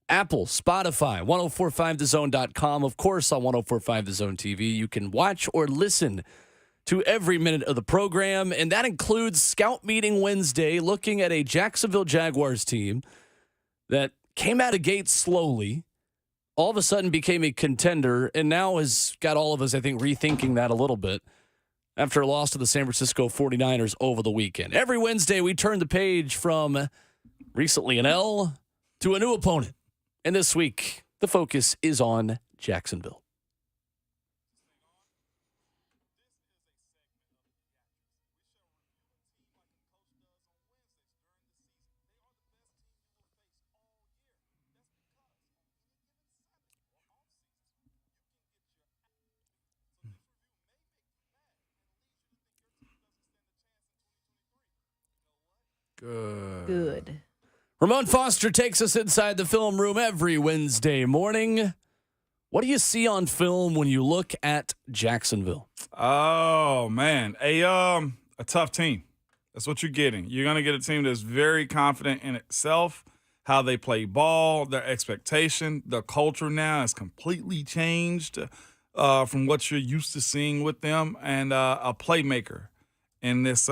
Apple, Spotify, 1045thezone.com. Of course, on 1045 The Zone TV, you can watch or listen to every minute of the program, and that includes Scout Meeting Wednesday, looking at a Jacksonville Jaguars team that came out of gate slowly, all of a sudden became a contender, and now has got all of us, I think, rethinking that a little bit after a loss to the San Francisco 49ers over the weekend. Every Wednesday, we turn the page from recently an L to a new opponent. And this week, the focus is on Jacksonville.
Good.
Ramone Foster takes us inside the film room every Wednesday morning. What do you see on film when you look at Jacksonville?
Oh, man. A tough team. That's what you're getting. You're going to get a team that's very confident in itself, how they play ball, their expectation. The culture now has completely changed from what you're used to seeing with them, and a playmaker in this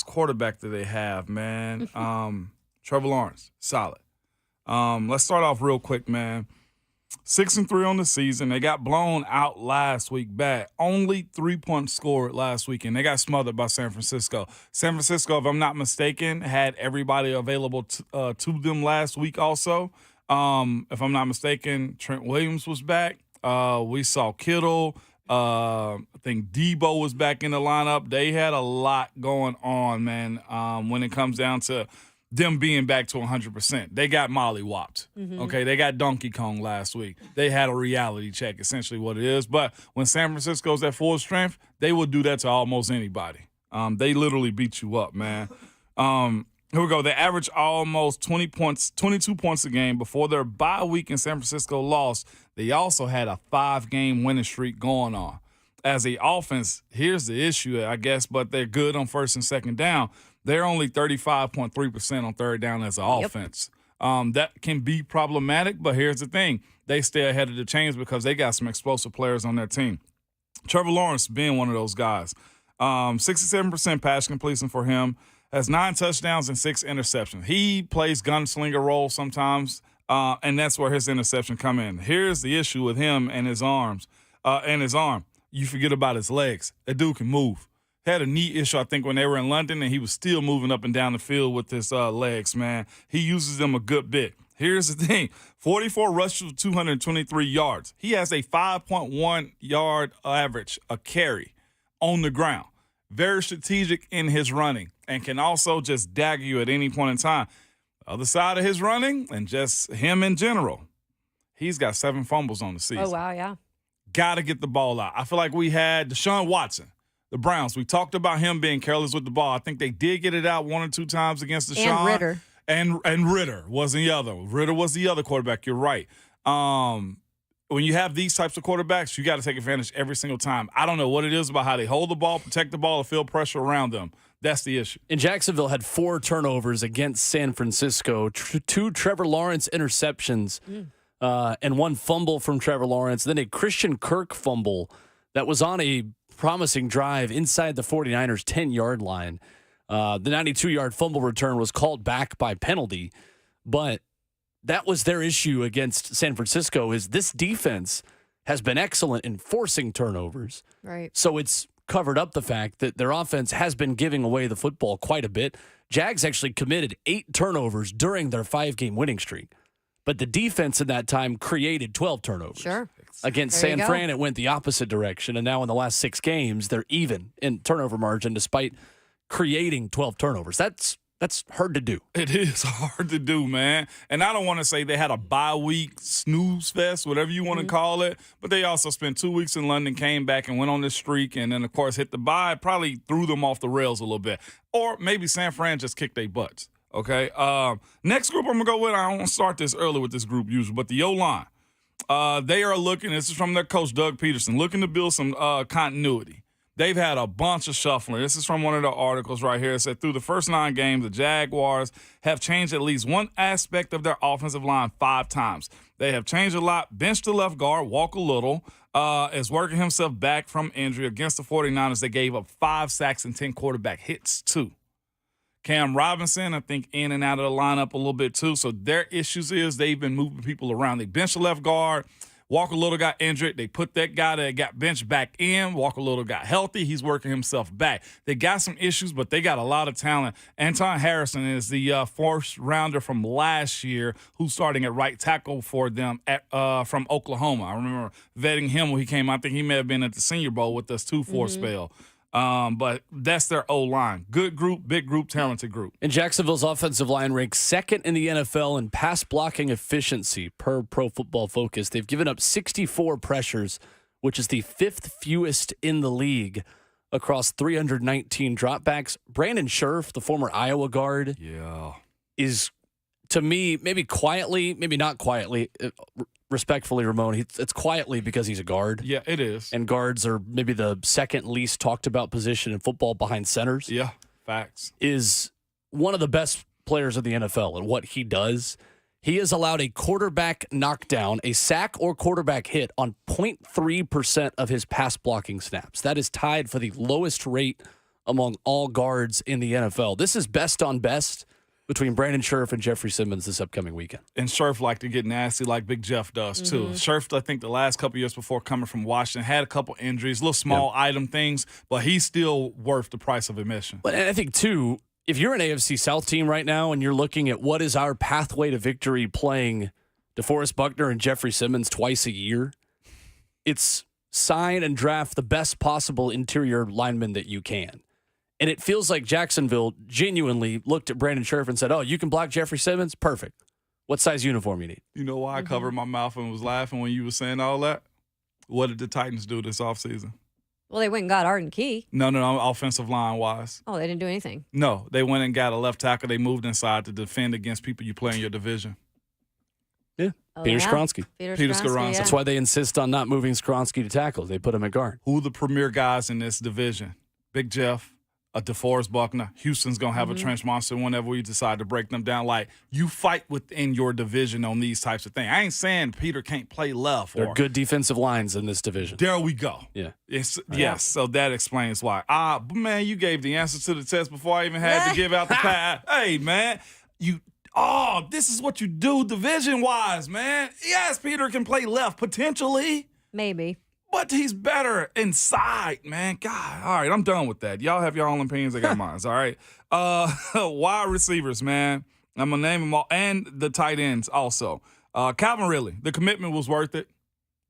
quarterback that they have, man. Trevor Lawrence, solid. Let's start off real quick, man. 6-3 on the season. They got blown out last week bad. Only 3 points scored last week, and they got smothered by San Francisco. San Francisco, if I'm not mistaken, had everybody available to them last week also. If I'm not mistaken, Trent Williams was back. We saw Kittle. I think Debo was back in the lineup. They had a lot going on, man, when it comes down to them being back to 100%. They got mollywopped. Okay, they got Donkey Kong last week. They had a reality check, essentially what it is. But when San Francisco's at full strength, they will do that to almost anybody. They literally beat you up, man. Here we go. They averaged almost 22 points a game before their bye week in San Francisco lost. They also had a 5-game winning streak going on. As a offense, here's the issue, I guess, but they're good on first and second down. They're only 35.3% on third down as an offense. That can be problematic, but here's the thing. They stay ahead of the chains because they got some explosive players on their team. Trevor Lawrence being one of those guys. 67% pass completion for him. Has 9 touchdowns and 6 interceptions. He plays gunslinger role sometimes, and that's where his interception come in. Here's the issue with him and his arms, and his arm. You forget about his legs. That dude can move. Had a knee issue, I think, when they were in London, and he was still moving up and down the field with his legs, man. He uses them a good bit. Here's the thing. 44 rushes, 223 yards. He has a 5.1 yard average, a carry on the ground. Very strategic in his running and can also just dagger you at any point in time. The other side of his running and just him in general, he's got 7 fumbles on the season.
Oh, wow, yeah.
Got to get the ball out. I feel like we had Deshaun Watson, the Browns. We talked about him being careless with the ball. I think they did get it out 1 or 2 times against Deshaun.
And Ritter.
And Ritter was the other. Ritter was the other quarterback. You're right. When you have these types of quarterbacks, you got to take advantage every single time. I don't know what it is about how they hold the ball, protect the ball, or feel pressure around them. That's the issue.
And Jacksonville had 4 turnovers against San Francisco, 2 Trevor Lawrence interceptions, and 1 fumble from Trevor Lawrence, then a Christian Kirk fumble that was on a promising drive inside the 49ers' 10-yard line. The 92-yard fumble return was called back by penalty, but that was their issue against San Francisco is this defense has been excellent in forcing turnovers.
Right.
So it's covered up the fact that their offense has been giving away the football quite a bit. Jags actually committed 8 turnovers during their 5-game winning streak, but the defense in that time created 12 turnovers.
Sure.
Against San Fran, it went the opposite direction, and now in the last 6 games, they're even in turnover margin despite creating 12 turnovers. That's That's hard to do.
It is hard to do, man. And I don't want to say they had a bye week snooze fest, whatever you want to call it, but they also spent 2 weeks in London, came back and went on this streak, and then, of course, hit the bye, probably threw them off the rails a little bit. Or maybe San Fran just kicked their butts, okay? Next group I'm going to go with, I don't want to start this early with this group usually, but the O-line. They are looking, this is from their coach, Doug Peterson, looking to build some continuity. They've had a bunch of shuffling. This is from one of the articles right here. It said through the first 9 games, the Jaguars have changed at least one aspect of their offensive line 5 times. They have changed a lot. Benched the left guard, Walker Little, is working himself back from injury. Against the 49ers, they gave up 5 sacks and 10 quarterback hits, too. Cam Robinson, I think, in and out of the lineup a little bit, too. So their issues is they've been moving people around. They benched the left guard. Walker Little got injured. They put that guy that got benched back in. Walker Little got healthy. He's working himself back. They got some issues, but they got a lot of talent. Anton Harrison is the first rounder from last year who's starting at right tackle for them from Oklahoma. I remember vetting him when he came out. I think he may have been at the Senior Bowl with us too for a spell. But that's their O-line. Good group, big group, talented group.
And Jacksonville's offensive line ranks second in the NFL in pass blocking efficiency per Pro Football Focus. They've given up 64 pressures, which is the 5th fewest in the league across 319 dropbacks. Brandon Scherf, the former Iowa guard, is, to me, maybe quietly, maybe not quietly, respectfully, Ramone, it's quietly because he's a guard.
Yeah, it is.
And guards are maybe the second least talked about position in football behind centers.
Yeah, facts.
Is one of the best players of the NFL and what he does. He has allowed a quarterback knockdown, a sack or quarterback hit on 0.3% of his pass blocking snaps. That is tied for the lowest rate among all guards in the NFL. This is best on best between Brandon Scherf and Jeffrey Simmons this upcoming weekend.
And Scherf like to get nasty like Big Jeff does, too. Scherf, I think the last couple years before coming from Washington, had a couple injuries, little small item things, but he's still worth the price of admission.
But I think, too, if you're an AFC South team right now and you're looking at what is our pathway to victory playing DeForest Buckner and Jeffrey Simmons twice a year, it's sign and draft the best possible interior lineman that you can. And it feels like Jacksonville genuinely looked at Brandon Scherf and said, oh, you can block Jeffrey Simmons? Perfect. What size uniform you need?
You know why I covered my mouth and was laughing when you were saying all that? What did the Titans do this offseason?
Well, they went and got Arden Key.
No, offensive line-wise.
Oh, they didn't do anything.
No, they went and got a left tackle. They moved inside to defend against people you play in your division.
Yeah, Peter Skronsky.
Peter Skronsky.
That's why they insist on not moving Skronsky to tackle. They put him at guard.
Who are the premier guys in this division? Big Jeff. DeForest Buckner. Houston's going to have a trench monster whenever we decide to break them down. Like, you fight within your division on these types of things. I ain't saying Peter can't play left.
They're good defensive lines in this division.
There we go.
Yeah.
Yes, so that explains why. Man, you gave the answer to the test before I even had to give out the pass. Hey, man, this is what you do division-wise, man. Yes, Peter can play left, potentially.
Maybe.
But he's better inside, man. God, all right, I'm done with that. Y'all have your own opinions. I got mine, all right? Wide receivers, man. I'm going to name them all. And the tight ends also. Calvin Ridley, the commitment was worth it.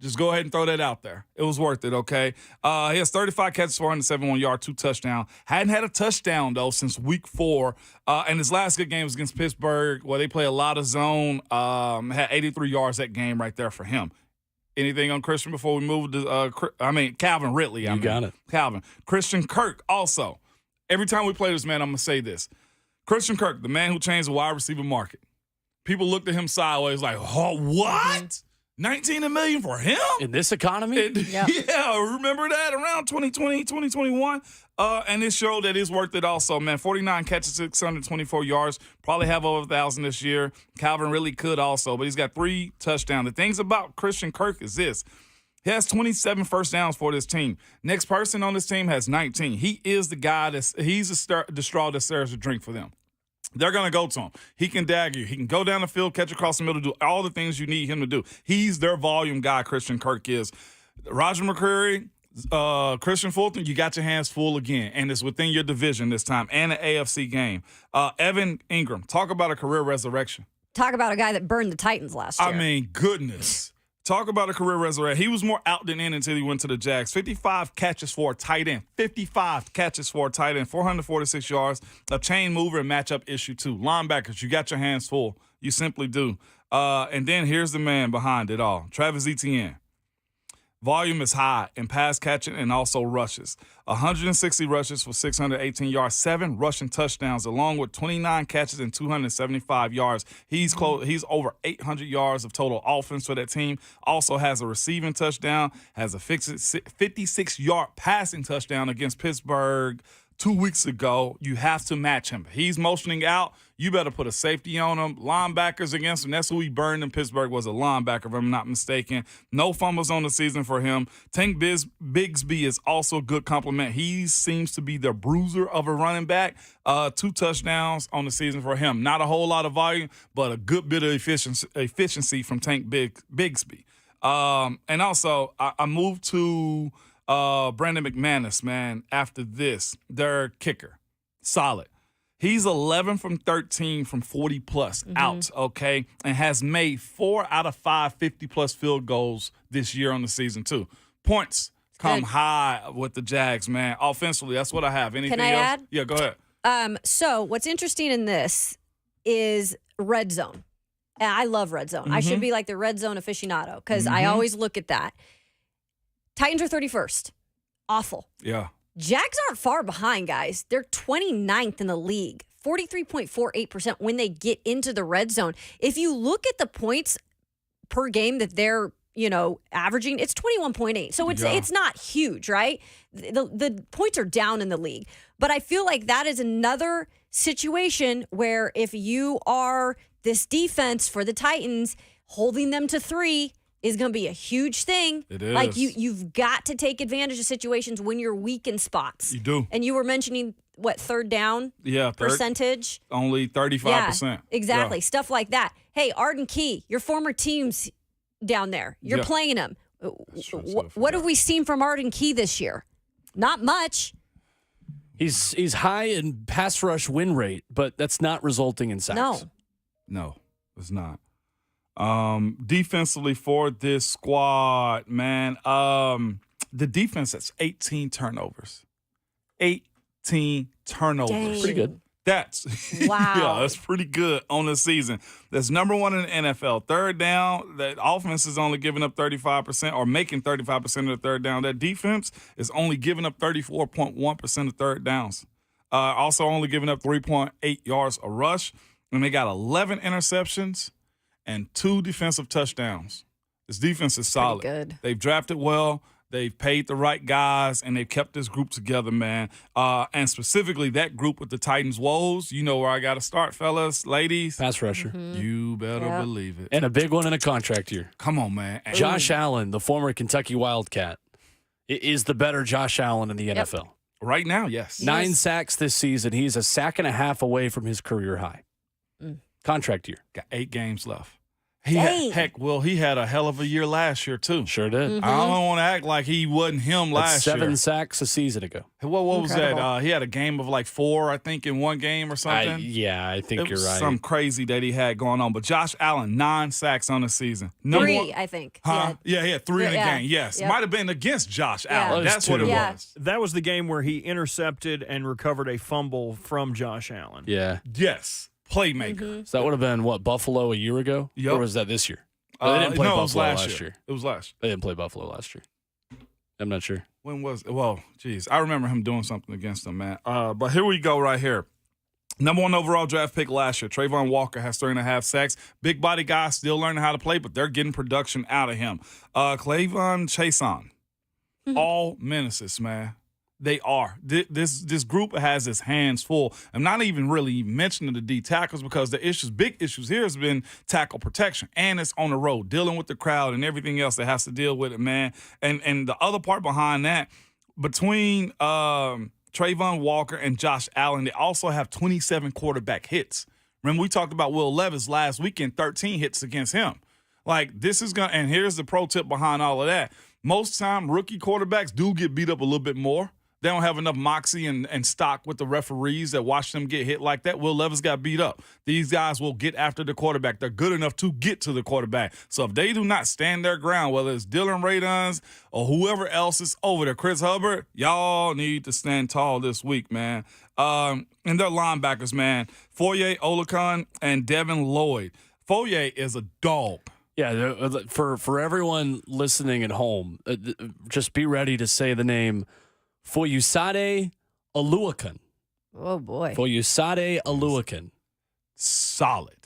Just go ahead and throw that out there. It was worth it, okay? He has 35 catches, 471 yards, 2 touchdowns. Hadn't had a touchdown, though, since week 4. And his last good game was against Pittsburgh, where they play a lot of zone. Had 83 yards that game right there for him. Anything on Christian before we move to Calvin Ridley.
You got it.
Calvin. Christian Kirk also. Every time we play this, man, I'm going to say this. Christian Kirk, the man who changed the wide receiver market. People looked at him sideways like, oh, what? $19 million for him?
In this economy?
Yeah, remember that around 2020, 2021? And it showed that it's worth it also, man. 49 catches, 624 yards. Probably have over 1,000 this year. Calvin really could also, but he's got 3 touchdowns. The things about Christian Kirk is this. He has 27 first downs for this team. Next person on this team has 19. He is the guy he's the straw that serves the drink for them. They're going to go to him. He can dagger you. He can go down the field, catch across the middle, do all the things you need him to do. He's their volume guy, Christian Kirk is. Roger McCreary, Christian Fulton, you got your hands full again, and it's within your division this time and an AFC game. Evan Ingram, talk about a career resurrection.
Talk about a guy that burned the Titans last year.
I mean, goodness. Talk about a career resurrection. He was more out than in until he went to the Jags. 55 catches for a tight end. 55 catches for a tight end. 446 yards. A chain mover and matchup issue, too. Linebackers, you got your hands full. You simply do. And then here's the man behind it all, Travis Etienne. Volume is high in pass catching and also rushes. 160 rushes for 618 yards, 7 rushing touchdowns, along with 29 catches and 275 yards. He's over 800 yards of total offense for that team. Also has a receiving touchdown, has a 56-yard passing touchdown against Pittsburgh 2 weeks ago. You have to match him. He's motioning out. You better put a safety on him. Linebackers against him. That's who he burned in Pittsburgh, was a linebacker, if I'm not mistaken. No fumbles on the season for him. Tank Bigsby is also a good compliment. He seems to be the bruiser of a running back. 2 touchdowns on the season for him. Not a whole lot of volume, but a good bit of efficiency from Tank Bigsby. And also, I moved to Brandon McManus, man, after this. Their kicker. Solid. He's 11 from 13 from 40-plus out, okay, and has made 4 out of 5 50-plus field goals this year on the season, too. Points come high with the Jags, man. Offensively, that's what I have. Anything
Can I
else?
add?
Yeah, go ahead.
So what's interesting in this is red zone. And I love red zone. I should be like the red zone aficionado because I always look at that. Titans are 31st. Awful.
Yeah.
Jags aren't far behind, guys. They're 29th in the league, 43.48% when they get into the red zone. If you look at the points per game that they're, averaging, it's 21.8. So it's not huge, right? The points are down in the league. But I feel like that is another situation where if you are this defense for the Titans, holding them to 3 is going to be a huge thing.
It is.
Like you've got to take advantage of situations when you're weak in spots.
You do.
And you were mentioning third down percentage?
Only 35%.
Yeah, exactly. Yeah. Stuff like that. Hey, Arden Key, your former team's down there. You're playing them. What have we seen from Arden Key this year? Not much.
He's high in pass rush win rate, but that's not resulting in sacks.
No, it's not. Defensively for this squad, man, the defense has 18 turnovers. 18 turnovers.
Dang.
Pretty good.
That's
wow.
That's pretty good on the season. That's number 1 in the NFL. Third down, that offense is only giving up 35% or making 35% of the third down. That defense is only giving up 34.1% of third downs. Also only giving up 3.8 yards a rush. And they got 11 interceptions and 2 defensive touchdowns. This defense is solid.
Good.
They've drafted well. They've paid the right guys, and they've kept this group together, man. And specifically that group with the Titans' woes. You know where I got to start, fellas, ladies.
Pass rusher.
You better believe it.
And a big one in a contract year.
Come on, man.
Josh Allen, the former Kentucky Wildcat, is the better Josh Allen in the NFL.
Right now, yes.
9 sacks this season. He's a sack and a half away from his career high. Contract year.
Got 8 games left. He had a hell of a year last year, too.
Sure did.
I don't want to act like he wasn't him last year.
7 sacks a season ago.
What was that? He had a game of like 4, I think, in one game or something.
I think you're right.
Some crazy that he had going on. But Josh Allen, 9 sacks on the season.
3, I think.
Huh? Yeah, he had 3 in the game. Yes.
Yep.
Might have been against Josh Allen. That's what it was.
That was the game where he intercepted and recovered a fumble from Josh Allen.
Yeah.
Yes. Playmaker.
So that would have been, Buffalo a year ago?
Yep.
Or was that this year? They didn't play Buffalo last year.
It was last year.
They didn't play Buffalo last year. I'm not sure.
When was it? Well, geez. I remember him doing something against them, man. But here we go right here. Number 1 overall draft pick last year. Trayvon Walker has 3.5 sacks. Big body guy, still learning how to play, but they're getting production out of him. Clavon Chason. All menaces, man. They are. This group has its hands full. I'm not even really mentioning the D tackles because the big issues here has been tackle protection, and it's on the road, dealing with the crowd and everything else that has to deal with it, man. And the other part behind that, between Trayvon Walker and Josh Allen, they also have 27 quarterback hits. Remember, we talked about Will Levis last weekend, 13 hits against him. Like, this is going to, and here's the pro tip behind all of that. Most time, rookie quarterbacks do get beat up a little bit more. they don't have enough moxie and stock with the referees that watch them get hit like that. Will Levis got beat up. These guys will get after the quarterback. They're good enough to get to the quarterback. So if they do not stand their ground, whether it's Dylan Radons or whoever else is over there, Chris Hubbard, y'all need to stand tall this week, man. And their linebackers, man, Foye Olakun and Devin Lloyd. Foye is a dog.
Yeah, for everyone listening at home, just be ready to say the name Foyusade Oluokun.
Oh, boy.
Foyusade Oluokun.
Solid.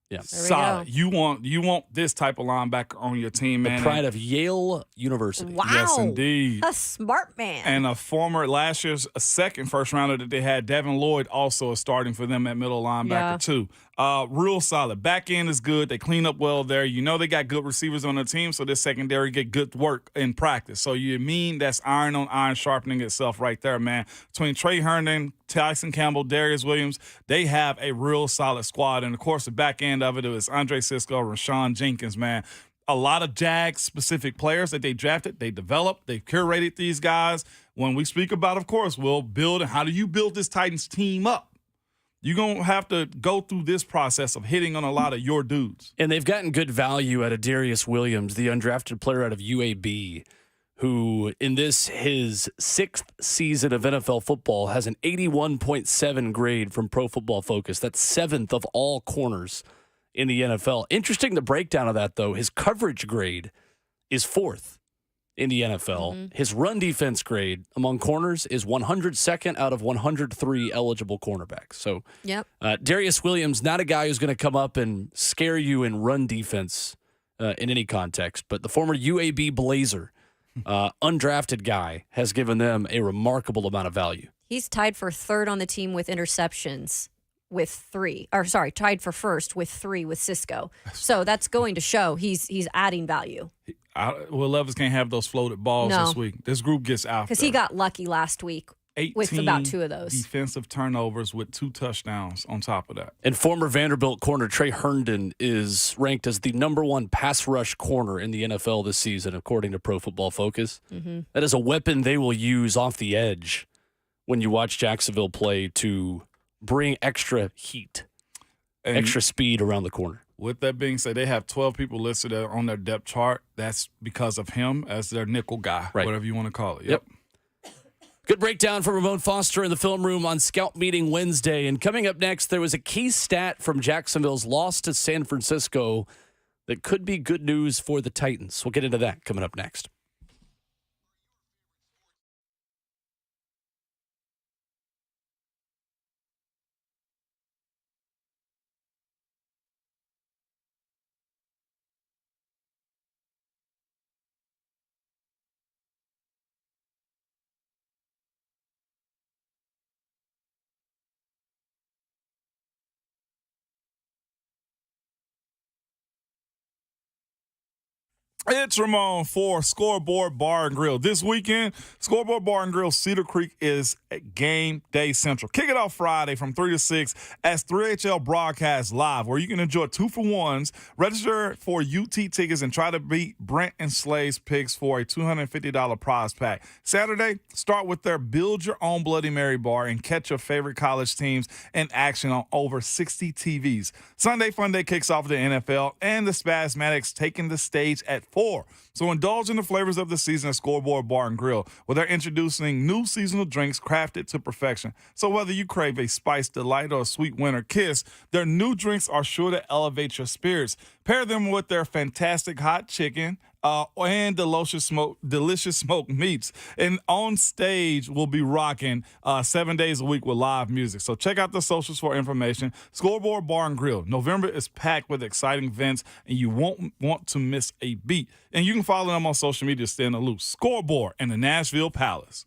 Yeah.
Solid. You want this type of linebacker on your team, man.
The pride of Yale University.
Wow.
Yes, indeed.
A smart man.
And a former last year's second first rounder that they had, Devin Lloyd, also is starting for them at middle linebacker too. Real solid. Back end is good. They clean up well there. You know they got good receivers on their team, so this secondary get good work in practice. So you mean that's iron on iron sharpening itself right there, man. Between Trey Herndon, Tyson Campbell, Darius Williams, they have a real solid squad. And, of course, the back end of it is Andre Cisco, Rashawn Jenkins, man. A lot of Jag-specific players that they drafted, they developed, they curated these guys. When we speak about, of course, we'll build, and how do you build this Titans team up? You're going to have to go through this process of hitting on a lot of your dudes.
And they've gotten good value out of Darius Williams, the undrafted player out of UAB, who in his sixth season of NFL football has an 81.7 grade from Pro Football Focus. That's seventh of all corners in the NFL. Interesting, the breakdown of that, though. His coverage grade is fourth in the NFL. Mm-hmm. His run defense grade among corners is 102nd out of 103 eligible cornerbacks. So Darius Williams, not a guy who's going to come up and scare you in run defense in any context, but the former UAB Blazer, undrafted guy, has given them a remarkable amount of value.
He's tied for third on the team with interceptions with 3. Or sorry, tied for first with 3 with Cisco. So that's going to show he's adding value.
Will Levis can't have those floated balls this week. This group gets out.
Because he got lucky last week with about 2 of those.
Defensive turnovers with 2 touchdowns on top of that.
And former Vanderbilt corner Trey Herndon is ranked as the #1 pass rush corner in the NFL this season, according to Pro Football Focus. Mm-hmm. That is a weapon they will use off the edge when you watch Jacksonville play to bring extra heat, and extra speed around the corner.
With that being said, they have 12 people listed on their depth chart. That's because of him as their nickel guy, whatever you want to call it. Yep.
Good breakdown from Ramone Foster in the film room on Scout Meeting Wednesday. And coming up next, there was a key stat from Jacksonville's loss to San Francisco that could be good news for the Titans. We'll get into that coming up next.
It's Ramone for Scoreboard Bar and Grill. This weekend, Scoreboard Bar and Grill Cedar Creek is game day central. Kick it off Friday from 3 to 6 as 3HL broadcasts live, where you can enjoy 2-for-1s, register for UT tickets, and try to beat Brent and Slay's picks for a $250 prize pack. Saturday, start with their Build Your Own Bloody Mary bar and catch your favorite college teams in action on over 60 TVs. Sunday Fun Day kicks off the NFL, and the Spasmatics taking the stage at 4. So indulge in the flavors of the season at Scoreboard Bar and Grill, where they're introducing new seasonal drinks crafted to perfection. So whether you crave a spiced delight or a sweet winter kiss, their new drinks are sure to elevate your spirits. Pair them with their fantastic hot chicken and delicious smoked meats. And on stage, we'll be rocking 7 days a week with live music. So check out the socials for information. Scoreboard Bar and Grill. November is packed with exciting events, and you won't want to miss a beat. And you can follow them on social media to stay in the loop. Scoreboard and the Nashville Palace.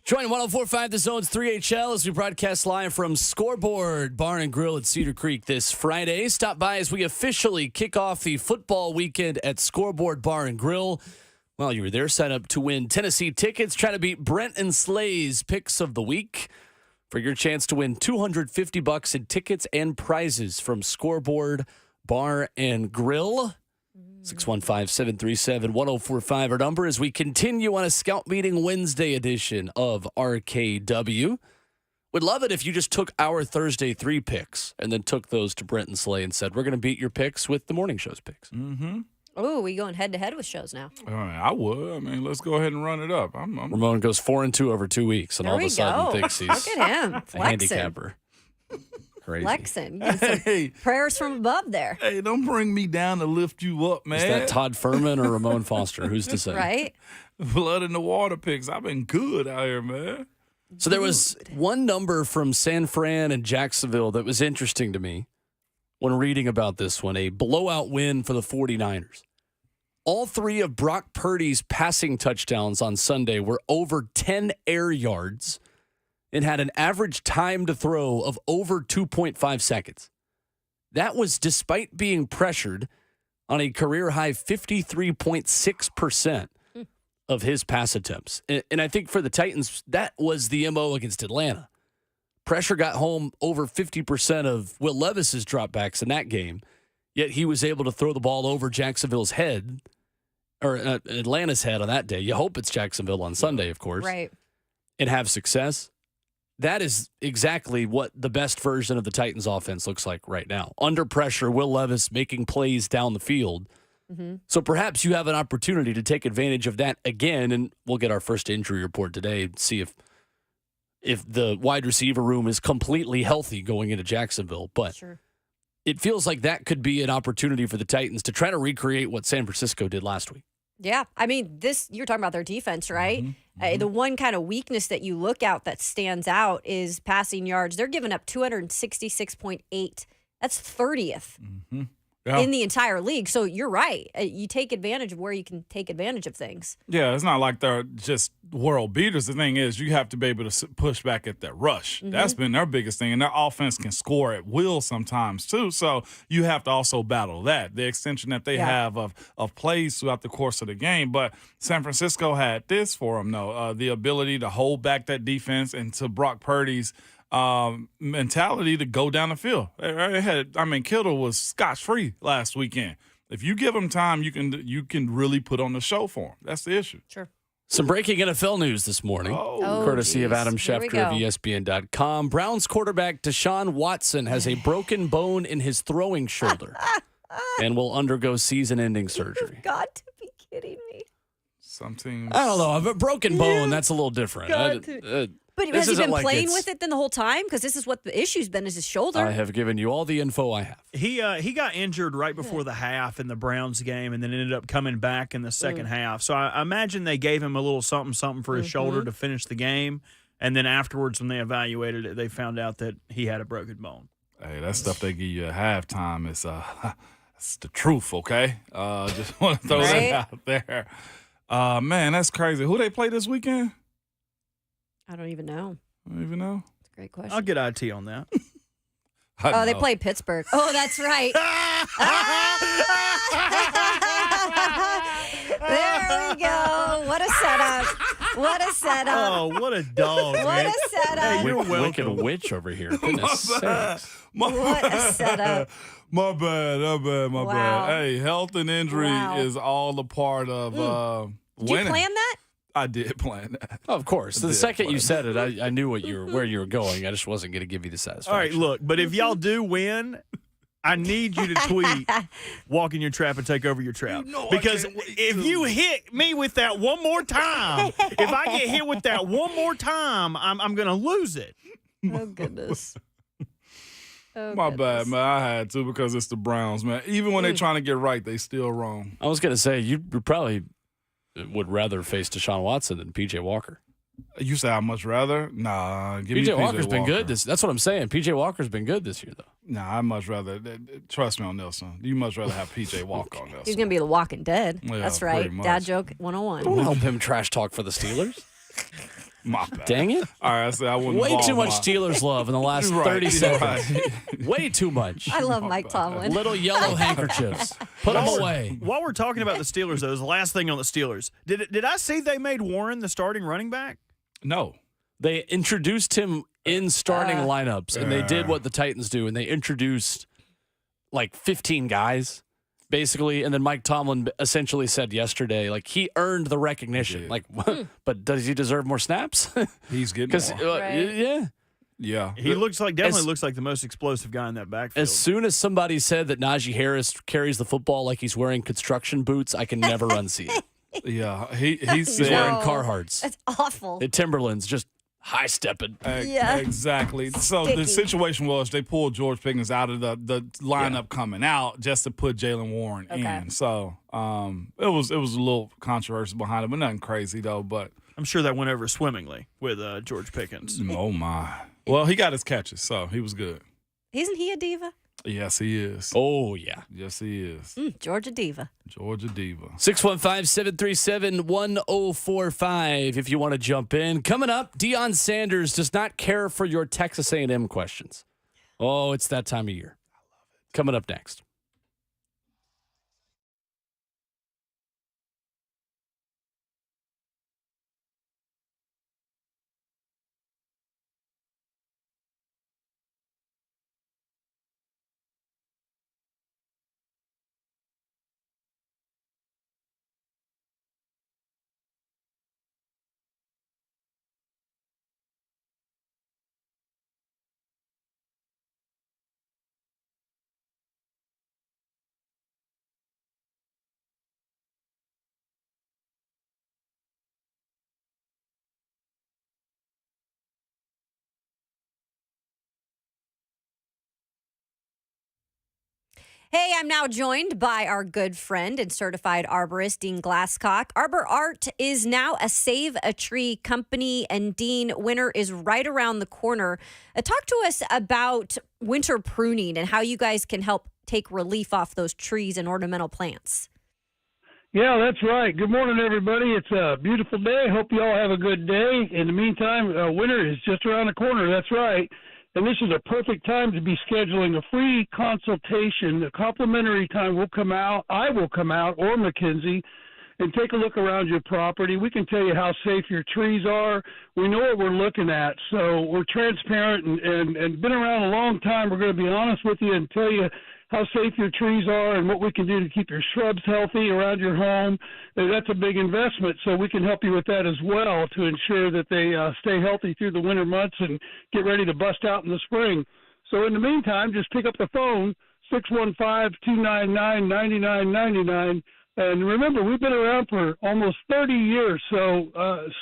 Join 104.5 The Zone's 3HL as we broadcast live from Scoreboard Bar and Grill at Cedar Creek this Friday. Stop by as we officially kick off the football weekend at Scoreboard Bar and Grill. While you were there, sign up to win Tennessee tickets. Try to beat Brent and Slay's picks of the week for your chance to win $250 in tickets and prizes from Scoreboard Bar and Grill. 615-737-1045 our number as we continue on a Scout Meeting Wednesday edition of RKW. Would love it if you just took our Thursday 3 picks and then took those to Brent and Slay and said, we're going to beat your picks with the morning show's picks.
Mm-hmm.
Oh, we going head-to-head with shows now.
All right, I would. I mean, let's go ahead and run it up.
Ramone goes 4-2 over 2 weeks, and
There
all of
we
a sudden
go.
thinks he's
Look at him.
a
Flexing.
handicapper. Crazy.
Flexing. Getting some
Hey,
prayers from above there.
hey, don't bring me down to lift you up, man.
Is that Todd Furman or Ramone Foster? Who's to say?
Right?
Blood in the water picks. I've been good out here, man.
So there was one number from San Fran and Jacksonville that was interesting to me when reading about this one, a blowout win for the 49ers. All 3 of Brock Purdy's passing touchdowns on Sunday were over 10 air yards and had an average time to throw of over 2.5 seconds. That was despite being pressured on a career-high 53.6% of his pass attempts. And I think for the Titans, that was the MO against Atlanta. Pressure got home over 50% of Will Levis's dropbacks in that game, yet he was able to throw the ball over Jacksonville's head, or Atlanta's head on that day. You hope it's Jacksonville on Sunday, of course.
Right.
And have success. That is exactly what the best version of the Titans offense looks like right now. Under pressure, Will Levis making plays down the field.
Mm-hmm.
So perhaps you have an opportunity to take advantage of that again, and we'll get our first injury report today and see if the wide receiver room is completely healthy going into Jacksonville. But
Sure.
it feels like that could be an opportunity for the Titans to try to recreate what San Francisco did last week.
Yeah. I mean, you're talking about their defense, right? The one kind of weakness that you look out that stands out is passing yards. They're giving up 266.8. That's 30th in the entire league. So you're right. You take advantage of where you can take advantage of things.
Yeah, it's not like they're just world beaters. The thing is, you have to be able to push back at that rush. That's been their biggest thing, and their offense can score at will sometimes too. So you have to also battle that, the extension that they have of plays throughout the course of the game. But San Francisco had this for them, though, the ability to hold back that defense, and to Brock Purdy's mentality to go down the field. Kittle was scotch-free last weekend. If you give him time, you can really put on the show for him. That's the issue.
Sure.
Some breaking NFL news this morning, courtesy of Adam
Here we
Schefter of
go.
ESPN.com. Browns quarterback Deshaun Watson has a broken bone in his throwing shoulder and will undergo season-ending surgery.
You've got to be kidding me.
Some teams.
I don't know. A broken bone, that's a little different.
But
This
has he
isn't
been
like
playing
it's-
with it then the whole time? Because this is what the issue's been, is his shoulder.
I have given you all the info I have.
He got injured right before the half in the Browns game, and then ended up coming back in the second half. So I imagine they gave him a little something for his shoulder to finish the game, and then afterwards, when they evaluated it, they found out that he had a broken bone.
Hey, that stuff they give you at halftime is it's the truth, okay? Just want to throw
Right?
that out there. Man, that's crazy. Who they play this weekend?
I don't even know.
I don't even know.
It's a great question.
I'll get IT on that.
Oh, they play Pittsburgh. Oh, that's right. There we go. What a setup. What a setup.
Oh, what a dog,
What
man.
a setup.
Hey, you're
Wicked
welcome.
witch over here. Goodness sakes.
What a setup.
My bad.
Wow.
Hey, health and injury
Wow.
is all a part of
Did you
winning.
plan that?
I did plan that.
Of course. The
did
second you
play.
said it, I knew where you were going. I just wasn't going to give you the satisfaction.
All right, look, but if y'all do win, I need you to tweet, walk in your trap and take over your trap.
know I
Because
can't wait
if
to.
you hit me with that one more time, if I get hit with that one more time, I'm going to lose it.
Oh, goodness. Oh,
My
goodness.
bad, man. I had to because it's the Browns, man. Even when they're trying to get right, they still wrong.
I was going to say, you probably would rather face Deshaun Watson than P.J. Walker.
You say I'd much rather? Nah, give me
P.J.
P.J.
Walker's been
Walker.
good. That's what I'm saying. P.J. Walker's been good this year, though.
Nah, I'd much rather. Trust me on Nelson. You much rather have P.J. Walker on Nelson.
He's going to be the walking dead.
Yeah,
That's
pretty
right.
much.
Dad joke 101.
Don't help him trash talk for the Steelers.
My bad.
Dang it.
All right, I said I wouldn't.
Way too
involve
much
my-
Steelers love in the last
Right,
30
you're
seconds.
right.
Way too much.
I love Mike Tomlin.
Little yellow handkerchiefs. Put them away.
While we're talking about the Steelers, though, the last thing on the Steelers, did I see they made Warren the starting running back?
No.
They introduced him in starting lineups, and they did what the Titans do, and they introduced like 15 guys, basically. And then Mike Tomlin essentially said yesterday, like, he earned the recognition. Like, but does he deserve more snaps?
He's getting
Because,
more.
Right.
yeah.
Yeah.
He definitely looks like the most explosive guy in that backfield.
As soon as somebody said that Najee Harris carries the football like he's wearing construction boots, I can never unsee it.
Yeah. He
He's
said.
wearing
No.
Carhartts.
That's awful.
The Timberlands just high stepping.
Yeah.
Exactly. So the
Sticky.
situation was they pulled George Pickens out of the lineup coming out just to put Jalen Warren
Okay.
in. So it was a little controversy behind it, but nothing crazy though. But
I'm sure that went over swimmingly with George Pickens.
oh my. Well, he got his catches, so he was good.
Isn't he a diva?
Yes, he is.
Oh, yeah.
Yes, he is.
Georgia diva.
Georgia Diva.
615-737-1045 if you want to jump in. Coming up, Deion Sanders does not care for your Texas A&M questions. Oh, it's that time of year. Coming up next.
Hey, I'm now joined by our good friend and certified arborist, Dean Glasscock. Arbor Art is now a Save a Tree company, and Dean, winter is right around the corner. Talk to us about winter pruning and how you guys can help take relief off those trees and ornamental plants.
Yeah, that's right. Good morning, everybody. It's a beautiful day. Hope you all have a good day. In the meantime, winter is just around the corner. That's right. And this is a perfect time to be scheduling a free consultation. A complimentary time will come out. I will come out, or Mackenzie, and take a look around your property. We can tell you how safe your trees are. We know what we're looking at. So we're transparent and been around a long time. We're going to be honest with you and tell you how safe your trees are and what we can do to keep your shrubs healthy around your home. That's a big investment, so we can help you with that as well to ensure that they stay healthy through the winter months and get ready to bust out in the spring. So in the meantime, just pick up the phone, 615-299-9999. And remember, we've been around for almost 30 years, so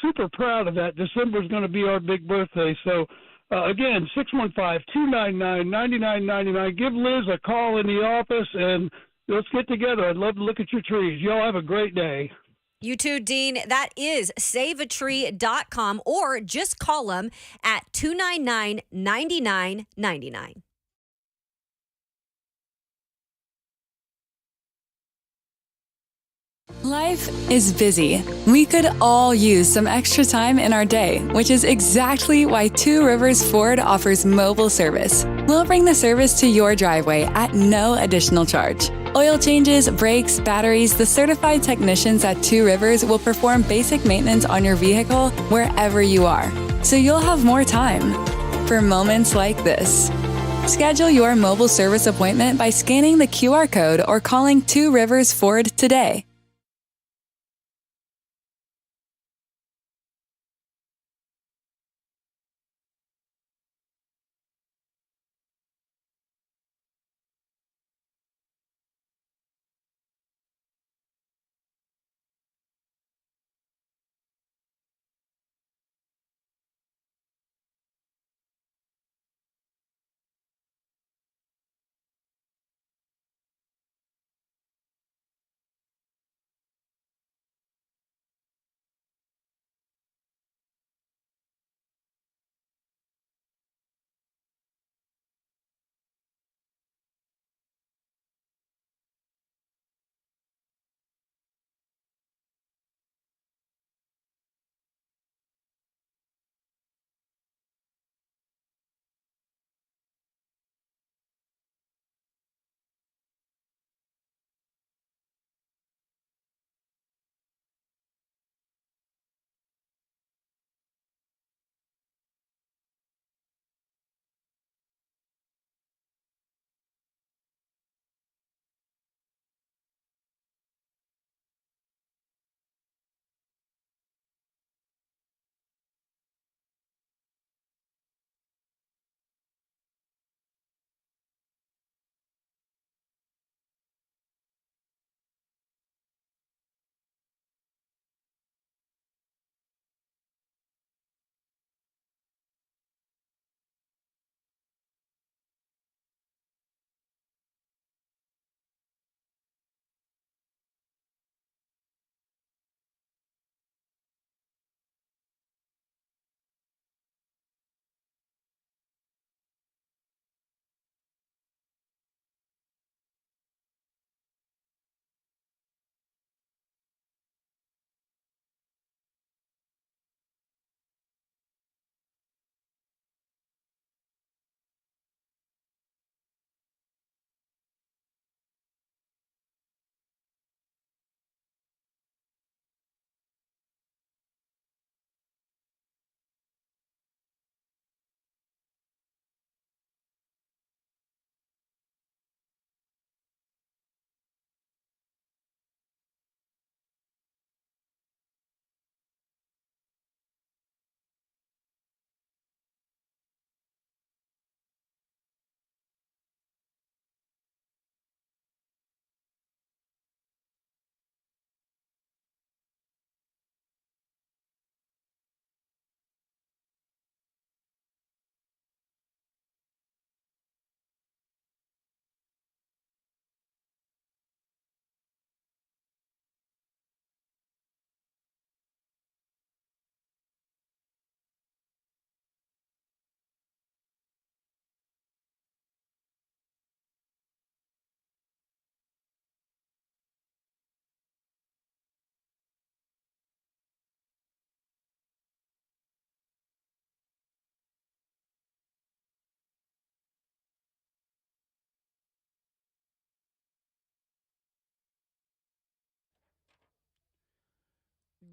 super proud of that. December is going to be our big birthday, so again, 615-299-9999. Give Liz a call in the office, and let's get together. I'd love to look at your trees. Y'all have a great day.
You too, Dean. That is saveatree.com, or just call them at 299-9999.
Life is busy. We could all use some extra time in our day, which is exactly why Two Rivers Ford offers mobile service. We'll bring the service to your driveway at no additional charge. Oil changes, brakes, batteries, the certified technicians at Two Rivers will perform basic maintenance on your vehicle wherever you are, so you'll have more time for moments like this. Schedule your mobile service appointment by scanning the QR code or calling Two Rivers Ford today.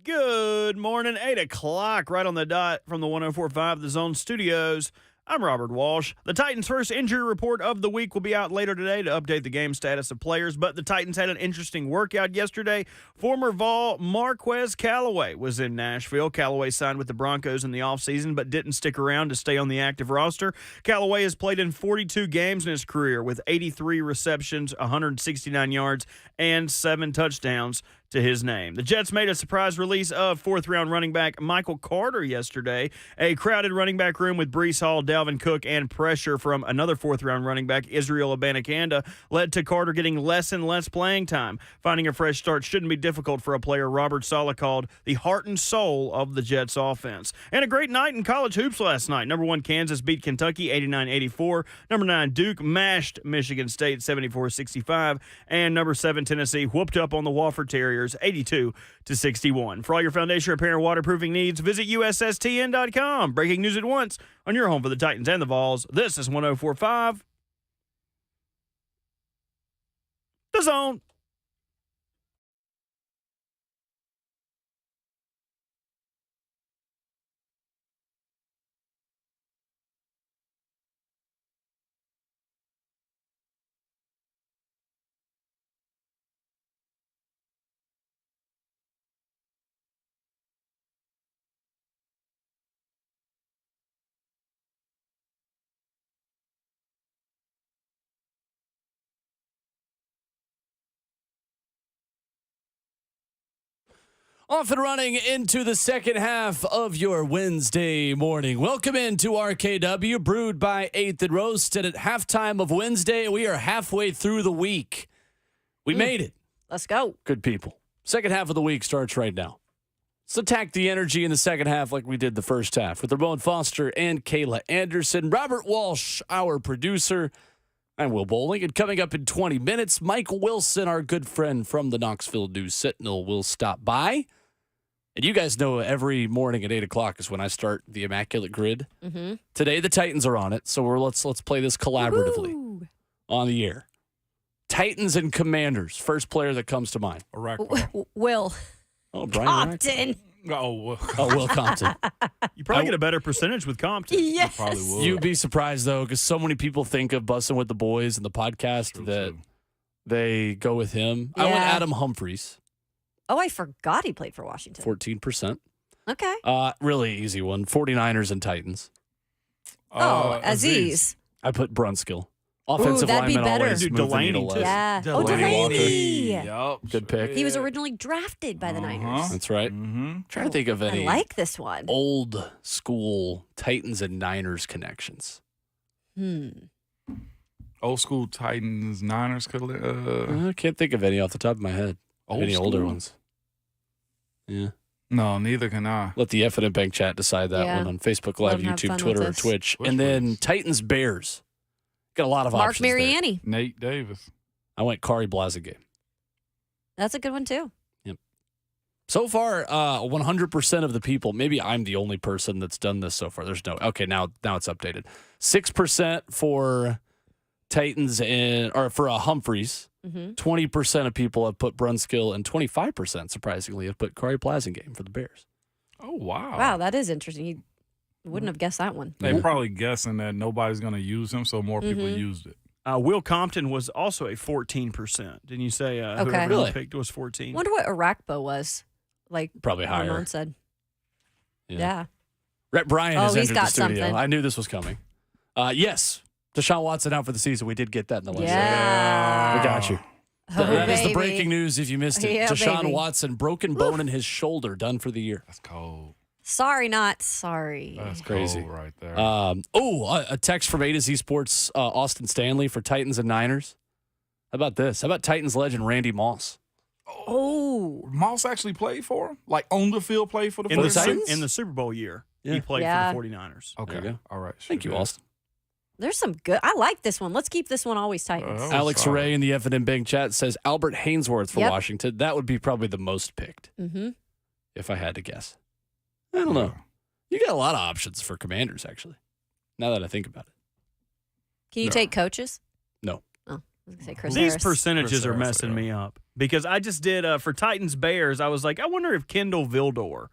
Good morning, 8 o'clock, right on the dot from the 104.5 The Zone Studios. I'm Robert Walsh. The Titans' first injury report of the week will be out later today to update the game status of players, but the Titans had an interesting workout yesterday. Former Vol Marquez Callaway was in Nashville. Callaway signed with the Broncos in the offseason, but didn't stick around to stay on the active roster. Callaway has played in 42 games in his career with 83 receptions, 169 yards, and 7 touchdowns to his name. The Jets made a surprise release of fourth-round running back Michael Carter yesterday. A crowded running back room with Breece Hall, Dalvin Cook, and pressure from another fourth-round running back, Israel Abanikanda, led to Carter getting less and less playing time. Finding a fresh start shouldn't be difficult for a player Robert Saleh called the heart and soul of the Jets offense. And a great night in college hoops last night. Number 1 Kansas beat Kentucky 89-84. Number 9 Duke mashed Michigan State 74-65. And number 7 Tennessee whooped up on the Wofford Terriers 82-61. For all your foundation repair and waterproofing needs, visit USSTN.com. Breaking news at once on your home for the Titans and the Vols. This is 104.5 The Zone.
Off and running into the second half of your Wednesday morning. Welcome into RKW, brewed by Athan Roast. And at halftime of Wednesday, we are halfway through the week. We made it.
Let's go.
Good people. Second half of the week starts right now. Let's attack the energy in the second half like we did the first half with Ramone Foster and Kayla Anderson. Robert Walsh, our producer. I'm Will Bowling. And coming up in 20 minutes, Mike Wilson, our good friend from the Knoxville News Sentinel, will stop by. And you guys know every morning at 8 o'clock is when I start the Immaculate Grid. Mm-hmm. Today, the Titans are on it, so let's play this collaboratively on the air. Titans and Commanders. First player that comes to mind.
Will.
Oh, Brian
Compton.
Will Compton.
You probably get a better percentage with Compton.
Yes.
You probably would.
You'd be surprised, though, because so many people think of Bussin' with the Boys and the podcast that they go with him.
Yeah.
I went Adam Humphries.
Oh, I forgot he played for Washington.
14%.
Okay.
Really easy one. 49ers and Titans.
Aziz.
I put Brunskill. Offensive
that'd be
lineman
better.
always
Dude,
move the needle
Delaney, too.
less.
Yeah.
Delaney.
Delaney.
Yup.
Good pick.
He was originally drafted by the Niners.
That's right.
Mm-hmm.
Trying to think of
I
any
like this one.
old school Titans and Niners connections.
Old school Titans, Niners.
I can't think of any off the top of my head. Any older ones. Yeah.
No, neither can I.
Let the F&M Bank chat decide that
Yeah.
one on Facebook Live,
Let 'em have
YouTube,
fun
Twitter,
with
or
us.
Twitch.
Which
And then
ones?
Titans Bears. Got a lot of
Mark
options there.
Mariani.
Nate Davis.
I went Kari Blasingame.
That's a good one, too.
So far, 100% of the people, maybe I'm the only person that's done this so far. There's no, okay, now it's updated. 6% for Titans or for Humphreys. 20% of people have put Brunskill, and 25%, surprisingly, have put Kari Blasingame for the Bears.
Oh, wow.
Wow, that is interesting. You wouldn't have guessed that one.
They're probably guessing that nobody's going to use him, so more people used it.
Will Compton was also a 14%. Didn't you say whoever
Really?
you picked was 14?
Wonder what Arakpo was. Like
Probably higher.
Ramon said. Yeah.
Rhett Bryan
Oh,
has
he's
entered the
got
studio.
something.
I knew this was coming. Yes, Deshaun Watson out for the season. We did get that in the last
Yeah.
We got you.
Oh,
That is the
baby.
breaking news if you missed it.
Yeah,
Deshaun
baby.
Watson, broken bone in his shoulder, done for the year.
That's cold.
Sorry, not sorry.
That's
Crazy.
cold right there.
A text from A to Z Sports, Austin Stanley for Titans and Niners. How about this? How about Titans legend Randy Moss?
Oh.
Moss actually played for him? Like on the field played for the
in the,
Titans?
in the Super Bowl year,
Yeah.
he played
Yeah.
for the 49ers.
Okay.
There you go.
All right.
Thank you,
Sure did.
Austin.
There's some good. I like this one. Let's keep this one always Titans.
Oh,
Alex
solid.
Ray in the F&M Bank chat says Albert Hainsworth for
Yep.
Washington. That would be probably the most picked if I had to guess. I don't know. You got a lot of options for Commanders, actually, now that I think about it.
Can you take coaches?
No.
Oh, was gonna say Chris
These
Harris.
percentages are
Harris,
messing
yeah.
me up because I just did for Titans Bears. I was like, I wonder if Kendall Vildor,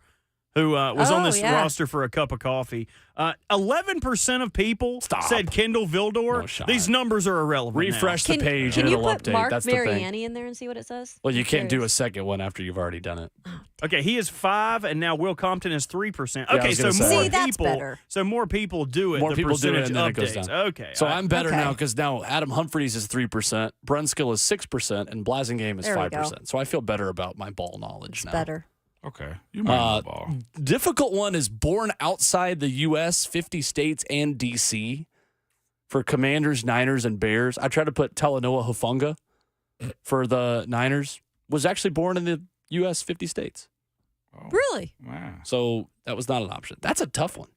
who was on this roster for a cup of coffee, 11% of people said Kendall Vildor.
No shot.
These numbers are irrelevant.
Refresh the page
Can
and
you
it'll
put
update.
Mark
That's the thing.
Mariani in there and see what it says?
Well, you
I'm
can't do a
curious.
second one after you've already done it.
Now. Okay, he is 5, and now Will Compton is 3%.
I
Okay,
was
so
gonna say.
more
See, that's
people.
better.
So more people do it.
More
the
people do it,
percentage
and then it goes
updates.
down.
Okay,
So I'm better
Okay.
now because now Adam Humphries is 3%, Brunskill is 6%, and Blasingame is
There we go.
5%. So I feel better about my ball knowledge
It's
now.
better.
Okay. You might know the ball.
Difficult one is born outside the U.S., 50 states, and D.C. for Commanders, Niners, and Bears. I tried to put Talanoa Hufanga for the Niners. Was actually born in the U.S., 50 states.
Oh,
Really?
wow.
So that was not an option. That's a tough one.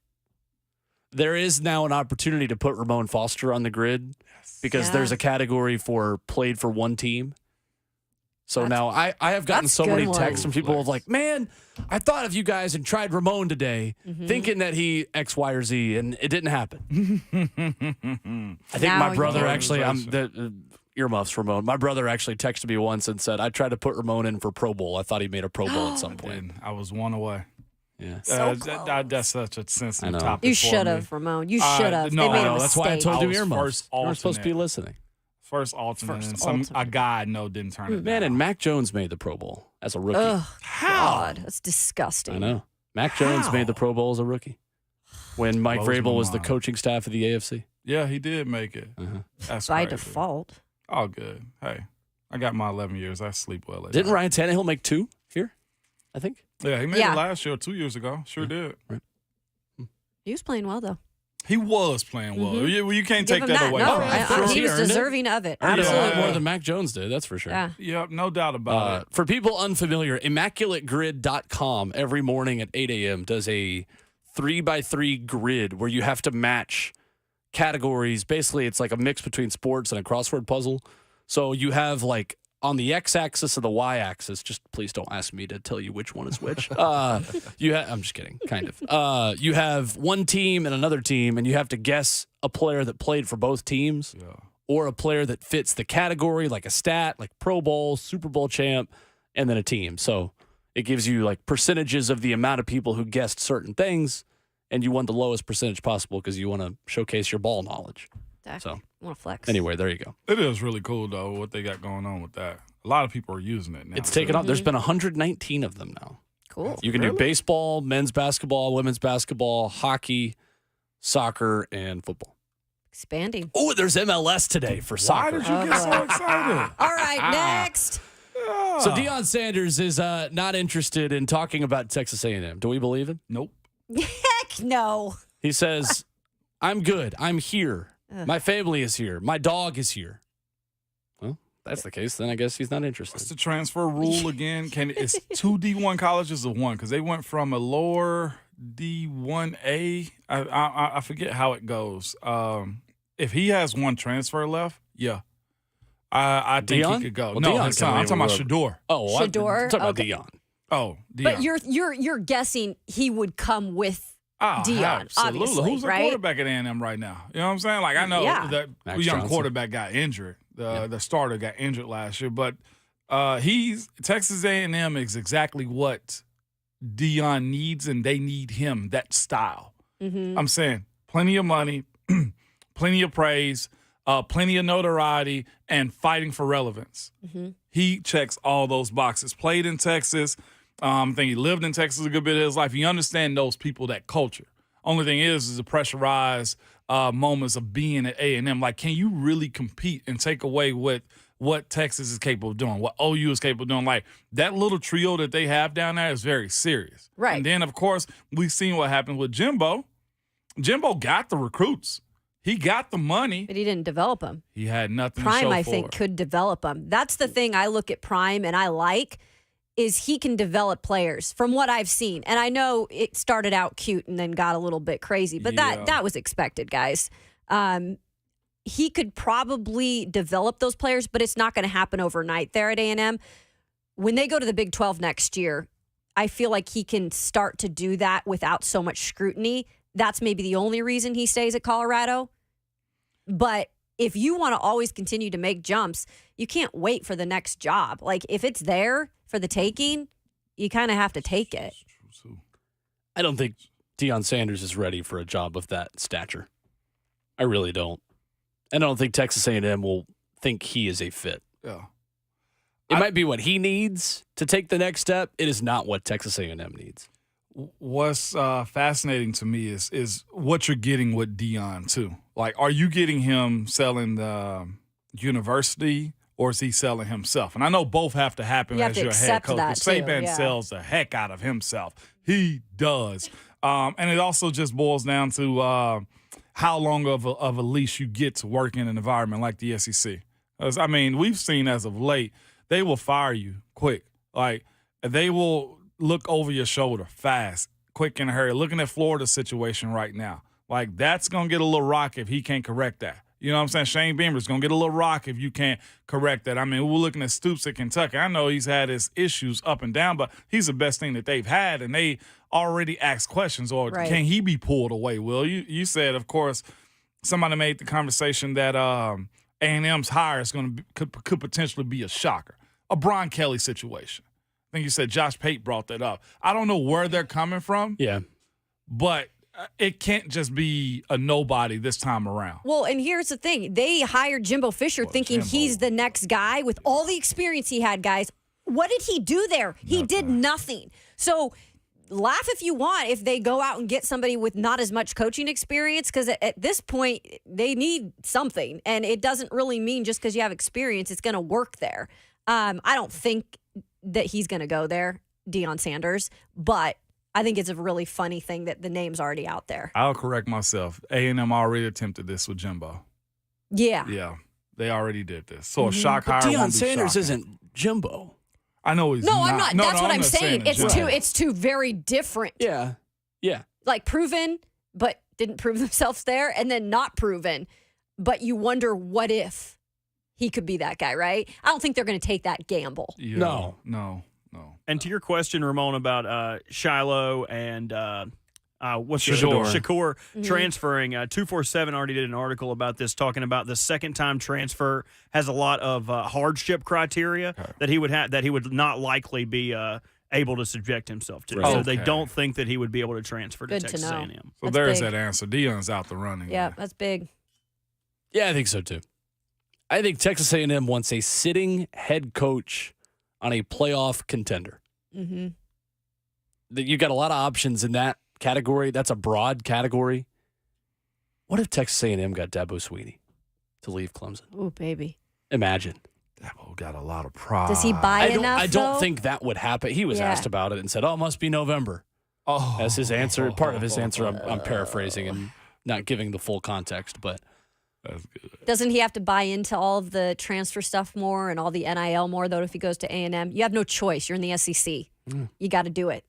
There is now an opportunity to put Ramone Foster on the grid because
Yeah.
there's a category for played for one team. So now I have gotten
that's
so
a good
many
one.
texts from people of like, man, I thought of you guys and tried Ramone today,
Mm-hmm.
thinking that he X, Y, or Z, and it didn't happen. I think
Now
my
you
brother
know.
actually, earmuffs Ramone. My brother actually texted me once and said, I tried to put Ramone in for Pro Bowl. I thought he made a Pro Bowl at some point.
And I was one away.
Yeah.
So
That's such a sensitive
I know.
topic.
You
for
should
me.
have, Ramon. You should have.
no,
they made
I
a
know.
That's why I
mistake.
told you
I was
earmuffs.
first
You were supposed to be
alternate.
listening.
First alternate,
First
and
alternate.
a guy I know didn't turn it
Man,
down.
and Mac Jones made the Pro Bowl as a rookie.
Ugh,
How?
God, that's disgusting.
I know. Mac Jones
How?
made the Pro Bowl as a rookie when Mike
Blows my
Vrabel was the
mind.
coaching staff of the AFC.
Yeah, he did make it. That's
By
crazy.
default.
All good. Hey, I got my 11 years. I sleep well at
Didn't
night.
Ryan Tannehill make 2 here? I think.
Yeah, he made
Yeah.
it last year, 2 years ago. Sure did.
He was playing well, though.
He was playing well.
Mhm.
You can't
Give
take
him
that
that.
away
No,
from him.
of course.
he was
He earned it.
deserving of it.
Earned a lot
Absolutely.
more than Mac Jones did, that's for sure.
Yeah.
Yep, no doubt about it.
For people unfamiliar, ImmaculateGrid.com every morning at 8 a.m. does a 3x3 grid where you have to match categories. Basically, it's like a mix between sports and a crossword puzzle. So you have like on the x-axis and the y-axis, just please don't ask me to tell you which one is which. I'm just kidding, kind of. You have one team and another team, and you have to guess a player that played for both teams or a player that fits the category, like a stat, like Pro Bowl, Super Bowl champ, and then a team. So it gives you like percentages of the amount of people who guessed certain things, and you want the lowest percentage possible because you want to showcase your ball knowledge.
Exactly.
So
Want to flex.
anyway, there you go.
It is really cool, though, what they got going on with that. A lot of people are using it now.
It's taken off. There's been 119 of them now.
Cool.
You can do baseball, men's basketball, women's basketball, hockey, soccer, and football.
Expanding.
Oh, there's MLS today for
Why
soccer.
did you get so excited?
All right, next.
So Deion Sanders is not interested in talking about Texas A&M. Do we believe him?
Nope.
Heck no.
He says, I'm good. I'm here. My family is here. My dog is here. Well, if that's the case, then I guess he's not
What's
interested.
the transfer rule again? It's 2 D1 colleges or 1? Because they went from a lower D1A. I forget how it goes. If he has one transfer left, yeah. I think
Deion?
he could go.
Well,
no,
Deion
his
can
son. I'm
leave
talking about
wherever.
Shador.
Oh, well,
Shador?
I'm talking about
Okay.
Deion.
Oh, Deion.
But you're guessing he would come with Deion,
absolutely.
obviously,
Who's the
right?
quarterback at A&M right now? You know what I'm saying? Like, I know
Yeah.
that
Max
young
Johnson.
quarterback got injured. The starter got injured last year. But Texas A&M is exactly what Deion needs, and they need him, that style.
Mm-hmm.
I'm saying plenty of money, plenty of praise, plenty of notoriety, and fighting for relevance.
Mm-hmm.
He checks all those boxes. Played in Texas. I think he lived in Texas a good bit of his life. He understands those people, that culture. Only thing is the pressurized moments of being at A&M. Like, can you really compete and take away what Texas is capable of doing, what OU is capable of doing? Like, that little trio that they have down there is very serious.
Right.
And then, of course, we've seen what happened with Jimbo. Jimbo got the recruits. He got the money.
But he didn't develop them.
He had nothing to
Prime,
show
I
for
think,
it.
could develop them. That's the thing I look at Prime and I like is he can develop players from what I've seen. And I know it started out cute and then got a little bit crazy, but
Yeah.
that was expected, guys. He could probably develop those players, but it's not going to happen overnight there at A&M. When they go to the Big 12 next year, I feel like he can start to do that without so much scrutiny. That's maybe the only reason he stays at Colorado. But if you want to always continue to make jumps, you can't wait for the next job. Like, if it's there for the taking, you kind of have to take it.
I don't think Deion Sanders is ready for a job of that stature. I really don't. And I don't think Texas A&M will think he is a fit.
Yeah.
It might be what he needs to take the next step. It is not what Texas A&M needs.
What's fascinating to me is what you're getting with Deion, too. Like, are you getting him selling the university, or is he selling himself? And I know both have to happen as your head coach. But Saban sells the heck out of himself. He does. And it also just boils down to how long of a leash you get to work in an environment like the SEC. I mean, we've seen as of late, they will fire you quick. Like, they will look over your shoulder fast, quick in a hurry. Looking at Florida's situation right now. Like, that's going to get a little rock if he can't correct that. You know what I'm saying? Shane Beamer's going to get a little rock if you can't correct that. I mean, we're looking at Stoops at Kentucky. I know he's had his issues up and down, but he's the best thing that they've had, and they already asked questions, or can he be pulled away, Will? You said, of course, somebody made the conversation that A&M's hire is going to could potentially be a shocker. A Brian Kelly situation. I think you said Josh Pate brought that up. I don't know where they're coming from.
Yeah.
But it can't just be a nobody this time around.
Well, and here's the thing. They hired Jimbo Fisher thinking he's the next guy with all the experience he had, guys. What did he do there? He did nothing. So laugh if you want if they go out and get somebody with not as much coaching experience, because at this point they need something. And it doesn't really mean just because you have experience it's going to work there. I don't think that he's going to go there, Deion Sanders, but I think it's a really funny thing that the name's already out there.
I'll correct myself. A&M already attempted this with Jimbo.
Yeah.
Yeah, they already did this. So a shock hire
Deion
won't be
Sanders
shocking.
isn't Jimbo.
I know he's
No,
not.
I'm not.
No,
That's
no,
what I'm
not
saying. It's two very different.
Yeah. Yeah.
Like proven, but didn't prove themselves there, and then not proven. But you wonder what if he could be that guy, right? I don't think they're going to take that gamble.
Yeah, no.
And to your question, Ramone, about Shiloh and what's
Shakur
transferring, 247 already did an article about this, talking about the second-time transfer has a lot of hardship criteria that he would not likely be able to subject himself to.
Right.
So they don't think that he would be able to transfer to
Good
Texas
to know.
A&M.
So
That's
there's
big.
that answer. Deion's out the running.
Yeah, that's big.
Yeah, I think so too. I think Texas A&M wants a sitting head coach on a playoff contender.
Mm-hmm.
You've got a lot of options in that category. That's a broad category. What if Texas A&M got Dabo Sweeney to leave Clemson?
Ooh, baby.
Imagine.
Dabo got a lot of pride.
Does he buy enough?
I don't
though?
think that would happen. He was asked about it and said, "Oh, it must be November."
Oh,
That's his answer. Part of his answer. I'm paraphrasing and not giving the full context, but
that's good.
Doesn't he have to buy into all of the transfer stuff more and all the NIL more, though, if he goes to A&M? You have no choice. You're in the SEC. You got to do it.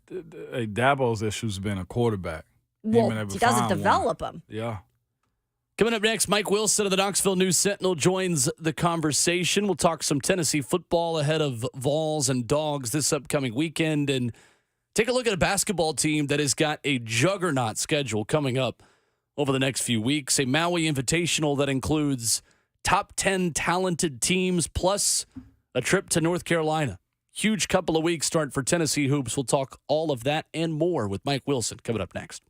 Dabo's issue's been a quarterback.
Well, he doesn't develop them.
Yeah.
coming up next, Mike Wilson of the Knoxville News Sentinel joins the conversation. We'll talk some Tennessee football ahead of Vols and Dogs this upcoming weekend and take a look at a basketball team that has got a juggernaut schedule coming up over the next few weeks. A Maui Invitational that includes top 10 talented teams plus a trip to North Carolina. Huge couple of weeks start for Tennessee hoops. We'll talk all of that and more with Mike Wilson coming up next.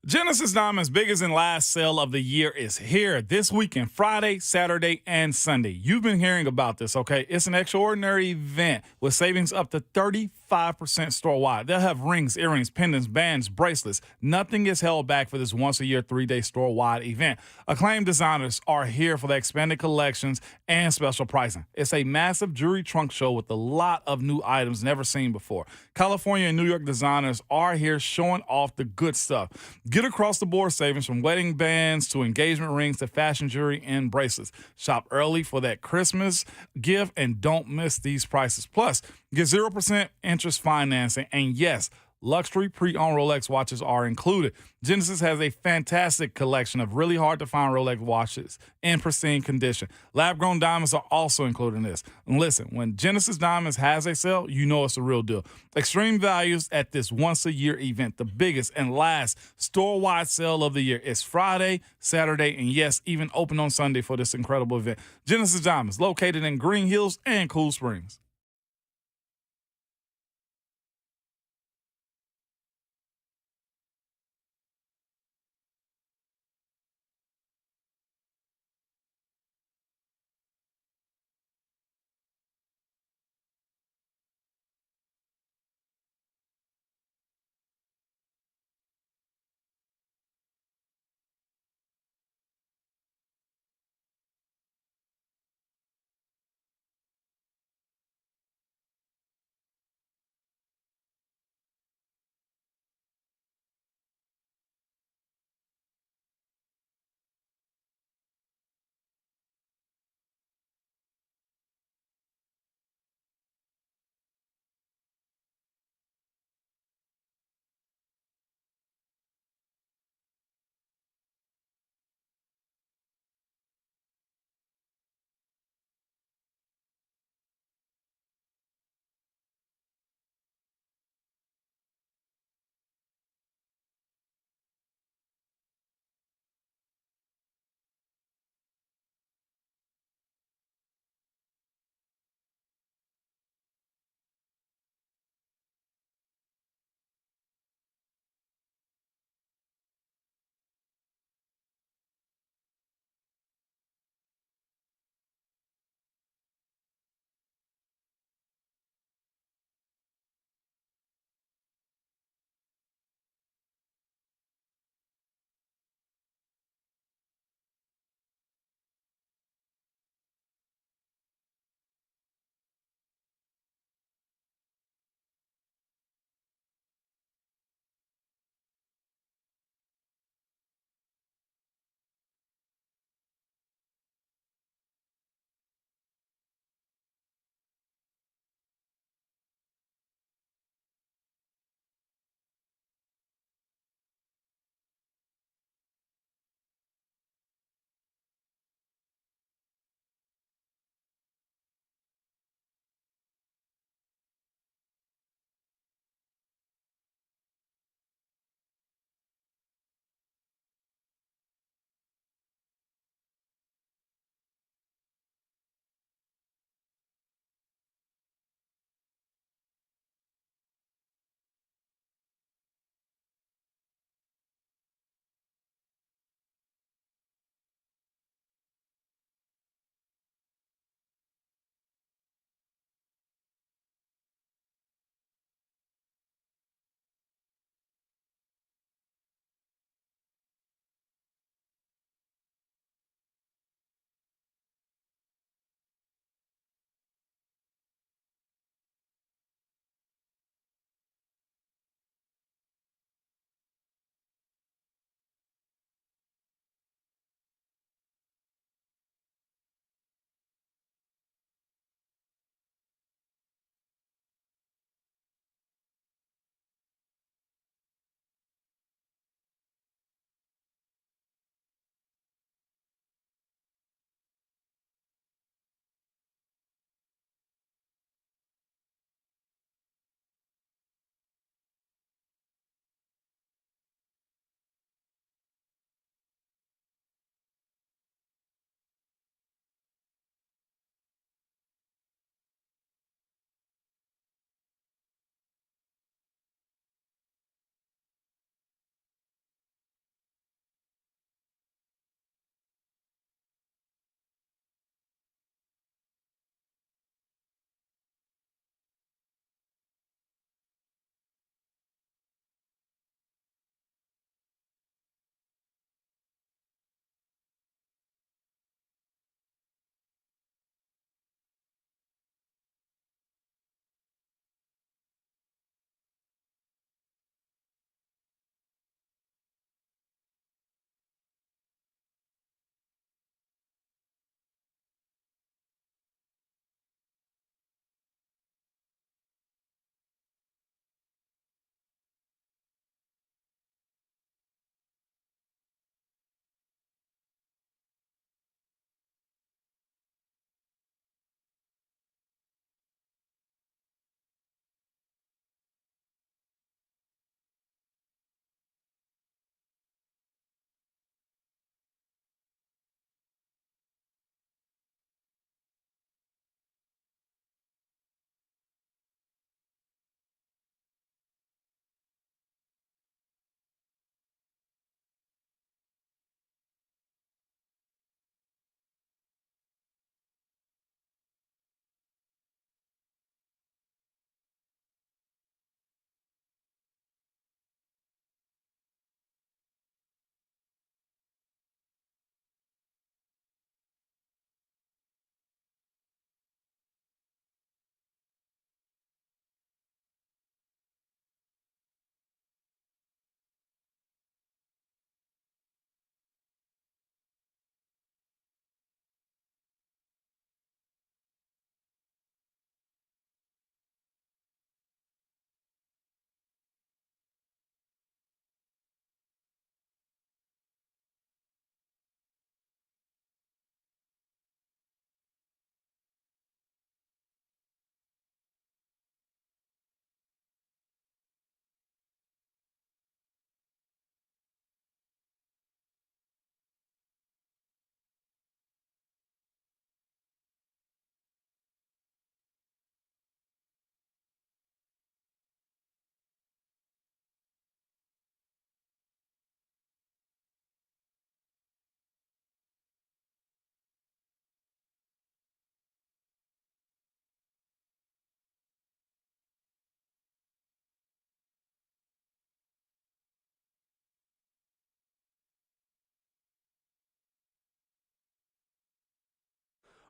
Genesis Diamonds' biggest and last sale of the year is here this weekend, Friday, Saturday, and Sunday. You've been hearing about this, okay? It's an extraordinary event with savings up to 35% store-wide. They'll have rings, earrings, pendants, bands, bracelets. Nothing is held back for this once-a-year, 3-day store-wide event. Acclaimed designers are here for the expanded collections and special pricing. It's a massive jewelry trunk show with a lot of new items never seen before. California and New York designers are here showing off the good stuff. Get across-the-board savings from wedding bands to engagement rings to fashion jewelry and bracelets. Shop early for that Christmas gift and don't miss these prices. Plus, get 0% interest financing. And yes, luxury pre-owned Rolex watches are included. Genesis has a fantastic collection of really hard-to-find Rolex watches in pristine condition. Lab-grown diamonds are also included in this. And listen, when Genesis Diamonds has a sale, you know it's a real deal. Extreme values at this once-a-year event, the biggest and last store-wide sale of the year. It's Friday, Saturday, and yes, even open on Sunday for this incredible event. Genesis Diamonds, located in Green Hills and Cool Springs.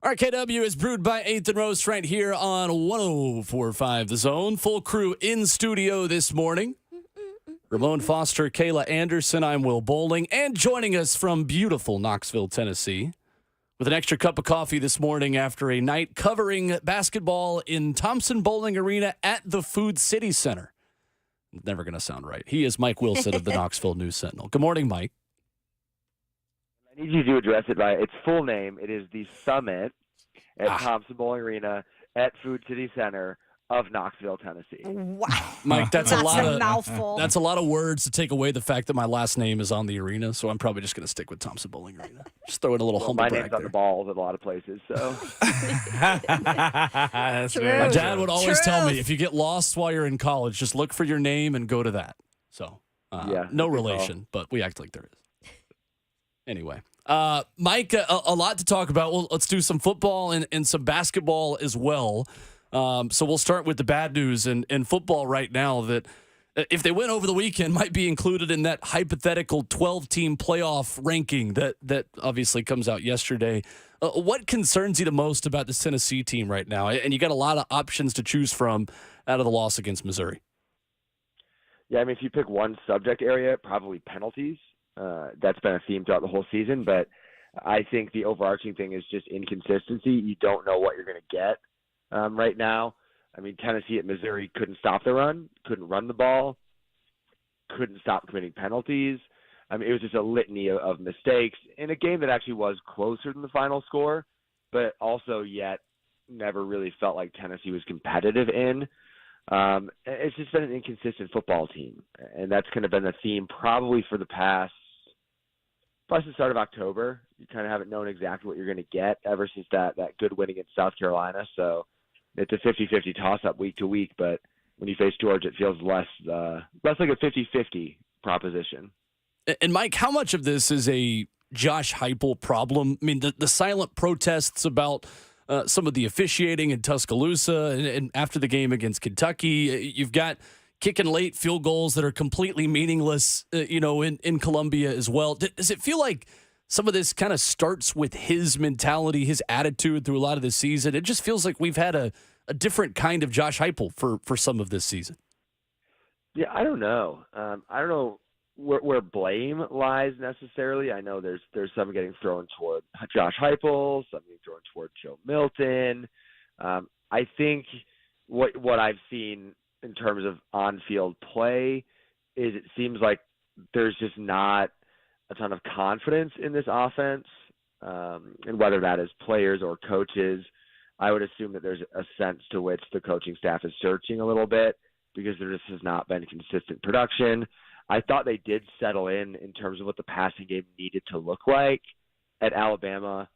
RKW is brewed by Athan Roast right here on 104.5 The Zone. Full crew in studio this morning. Ramone Foster, Kayla Anderson, I'm Will Bowling, and joining us from beautiful Knoxville, Tennessee, with an extra cup of coffee this morning after a night covering basketball in Thompson Bowling Arena at the Food City Center. Never going to sound right. He is Mike Wilson of the Knoxville News Sentinel. Good morning, Mike.
I need you to address it by its full name. It is the Summit at Thompson Bowling Arena at Food City Center of Knoxville, Tennessee.
Wow.
Mike, that's a
mouthful.
That's a lot of words to take away the fact that my last name is on the arena, so I'm probably just going to stick with Thompson Bowling Arena. Just throw in a little humble
my
brag
name's on
there.
the balls at a lot of places, so.
That's
True.
very
My
true.
dad would always tell me,
Truth.
if you get lost while you're in college, just look for your name and go to that. So,
Yeah,
no
good call.
relation, but we act like there is. Anyway, Mike, a lot to talk about. Well, let's do some football and some basketball as well. So we'll start with the bad news in football right now that if they win over the weekend, might be included in that hypothetical 12-team playoff ranking that obviously comes out yesterday. What concerns you the most about this Tennessee team right now? And you got a lot of options to choose from out of the loss against Missouri.
Yeah, I mean, if you pick one subject area, probably penalties. That's been a theme throughout the whole season, but I think the overarching thing is just inconsistency. You don't know what you're going to get right now. I mean, Tennessee at Missouri couldn't stop the run, couldn't run the ball, couldn't stop committing penalties. I mean, it was just a litany of mistakes in a game that actually was closer than the final score, but also yet never really felt like Tennessee was competitive in. It's just been an inconsistent football team, and that's kind of been the theme probably for the past, plus the start of October. You kind of haven't known exactly what you're going to get ever since that good win against South Carolina. So it's a 50-50 toss-up week to week, but when you face Georgia, it feels less like a 50-50 proposition.
And Mike, how much of this is a Josh Heupel problem? I mean, the silent protests about some of the officiating in Tuscaloosa and after the game against Kentucky, you've got kicking late field goals that are completely meaningless, in Columbia as well. Does it feel like some of this kind of starts with his mentality, his attitude through a lot of this season? It just feels like we've had a different kind of Josh Heupel for some of this season.
Yeah, I don't know. I don't know where blame lies necessarily. I know there's some getting thrown toward Josh Heupel, some getting thrown toward Joe Milton. I think what I've seen in terms of on-field play is it seems like there's just not a ton of confidence in this offense, and whether that is players or coaches, I would assume that there's a sense to which the coaching staff is searching a little bit because there just has not been consistent production. I thought they did settle in terms of what the passing game needed to look like at Alabama,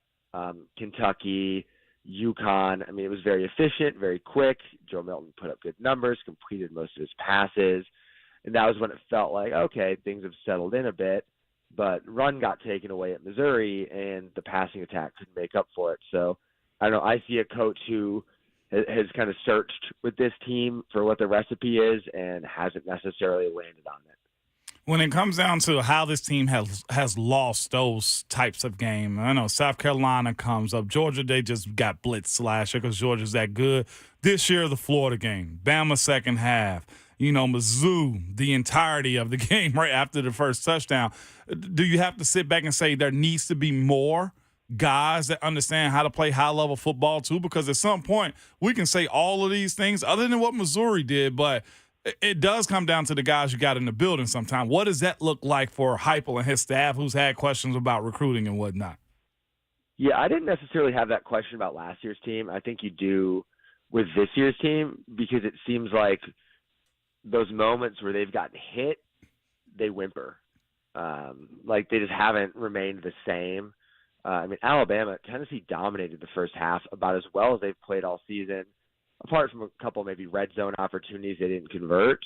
Kentucky, UConn. I mean, it was very efficient, very quick. Joe Milton put up good numbers, completed most of his passes. And that was when it felt like, okay, things have settled in a bit. But run got taken away at Missouri, and the passing attack couldn't make up for it. So, I don't know. I see a coach who has kind of searched with this team for what the recipe is and hasn't necessarily landed on it.
When it comes down to how this team has lost those types of games, I know South Carolina comes up. Georgia, they just got blitz slasher because Georgia's that good. This year, the Florida game, Bama second half. Mizzou, the entirety of the game right after the first touchdown. Do you have to sit back and say there needs to be more guys that understand how to play high-level football too? Because at some point, we can say all of these things other than what Missouri did, but it does come down to the guys you got in the building sometimes. What does that look like for Heupel and his staff who's had questions about recruiting and whatnot?
Yeah, I didn't necessarily have that question about last year's team. I think you do with this year's team because it seems like those moments where they've gotten hit, they whimper. Like they just haven't remained the same. Tennessee dominated the first half about as well as they've played all season. Apart from a couple maybe red zone opportunities they didn't convert,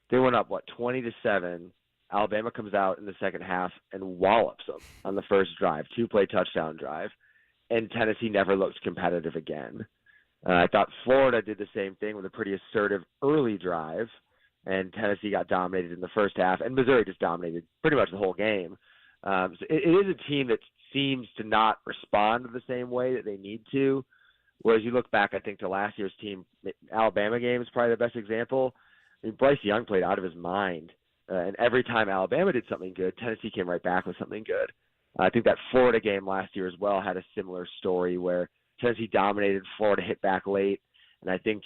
they went up, 20-7. Alabama comes out in the second half and wallops them on the first drive, 2-play touchdown drive, and Tennessee never looked competitive again. I thought Florida did the same thing with a pretty assertive early drive, and Tennessee got dominated in the first half, and Missouri just dominated pretty much the whole game. So it is a team that seems to not respond the same way that they need to. Whereas you look back, I think, to last year's team, Alabama game is probably the best example. I mean, Bryce Young played out of his mind. And every time Alabama did something good, Tennessee came right back with something good. I think that Florida game last year as well had a similar story where Tennessee dominated, Florida hit back late. And I think,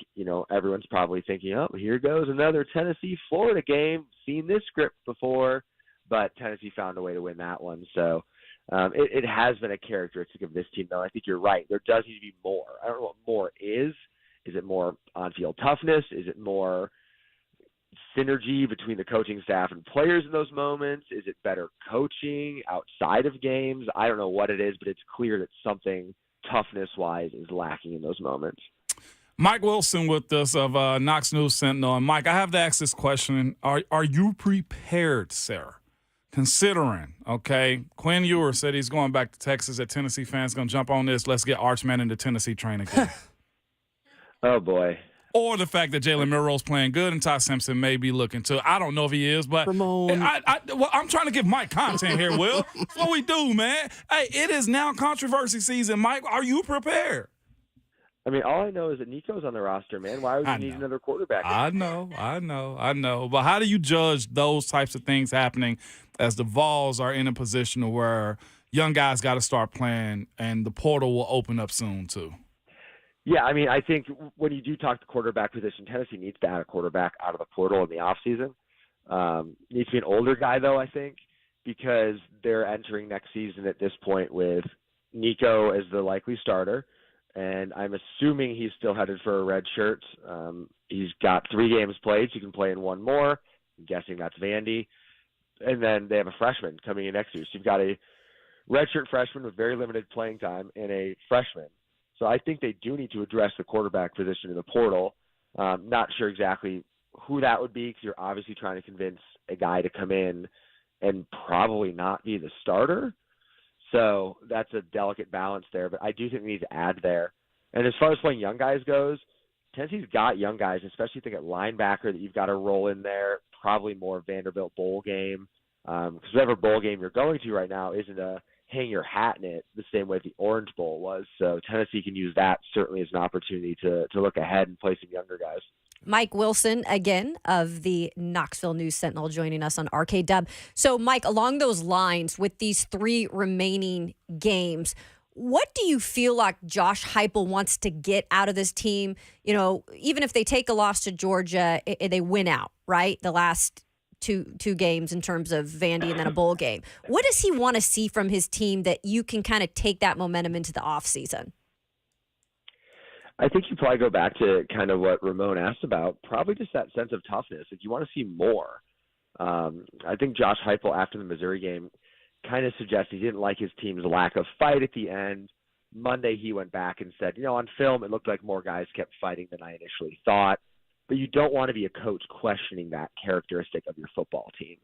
everyone's probably thinking, oh, here goes another Tennessee-Florida game. Seen this script before. But Tennessee found a way to win that one. So it has been a characteristic of this team, though. I think you're right. There does need to be more. I don't know what more is. Is it more on-field toughness? Is it more synergy between the coaching staff and players in those moments? Is it better coaching outside of games? I don't know what it is, but it's clear that something toughness-wise is lacking in those moments.
Mike Wilson with us of Knox News Sentinel. And Mike, I have to ask this question. Are you prepared, sir? Considering, okay, Quinn Ewers said he's going back to Texas, that Tennessee fans going to jump on this, let's get Archman into Tennessee train again.
Oh, boy.
Or the fact that Jalen Milroe's playing good and Ty Simpson may be looking to. I don't know if he is, but
Ramone.
I'm trying to give Mike content here, Will. That's what we do, man. Hey, it is now controversy season, Mike. Are you prepared?
I mean, all I know is that Nico's on the roster, man. Why would you need another quarterback?
I know. But how do you judge those types of things happening as the Vols are in a position where young guys got to start playing and the portal will open up soon, too?
Yeah, I mean, I think when you do talk the quarterback position, Tennessee needs to add a quarterback out of the portal in the offseason. Needs to be an older guy, though, I think, because they're entering next season at this point with Nico as the likely starter, and I'm assuming he's still headed for a red shirt. He's got 3 games played, so he can play in one more. I'm guessing that's Vandy. And then they have a freshman coming in next year. So you've got a redshirt freshman with very limited playing time and a freshman. So I think they do need to address the quarterback position in the portal. Not sure exactly who that would be, because you're obviously trying to convince a guy to come in and probably not be the starter. So that's a delicate balance there. But I do think we need to add there. And as far as playing young guys goes, Tennessee's got young guys, especially think at linebacker that you've got to roll in there. Probably more Vanderbilt bowl game. Because whatever bowl game you're going to right now isn't a hang your hat in it the same way the Orange Bowl was. So Tennessee can use that certainly as an opportunity to look ahead and play some younger guys.
Mike Wilson, again, of the Knoxville News Sentinel, joining us on RK Dub. So, Mike, along those lines, with these 3 remaining games, what do you feel like Josh Heupel wants to get out of this team? Even if they take a loss to Georgia, they win out, right? The last two games in terms of Vandy and then a bowl game. What does he want to see from his team that you can kind of take that momentum into the offseason?
I think you probably go back to kind of what Ramone asked about, probably just that sense of toughness. If you want to see more, I think Josh Heupel after the Missouri game kind of suggested he didn't like his team's lack of fight at the end. Monday he went back and said, on film it looked like more guys kept fighting than I initially thought. But you don't want to be a coach questioning that characteristic of your football team.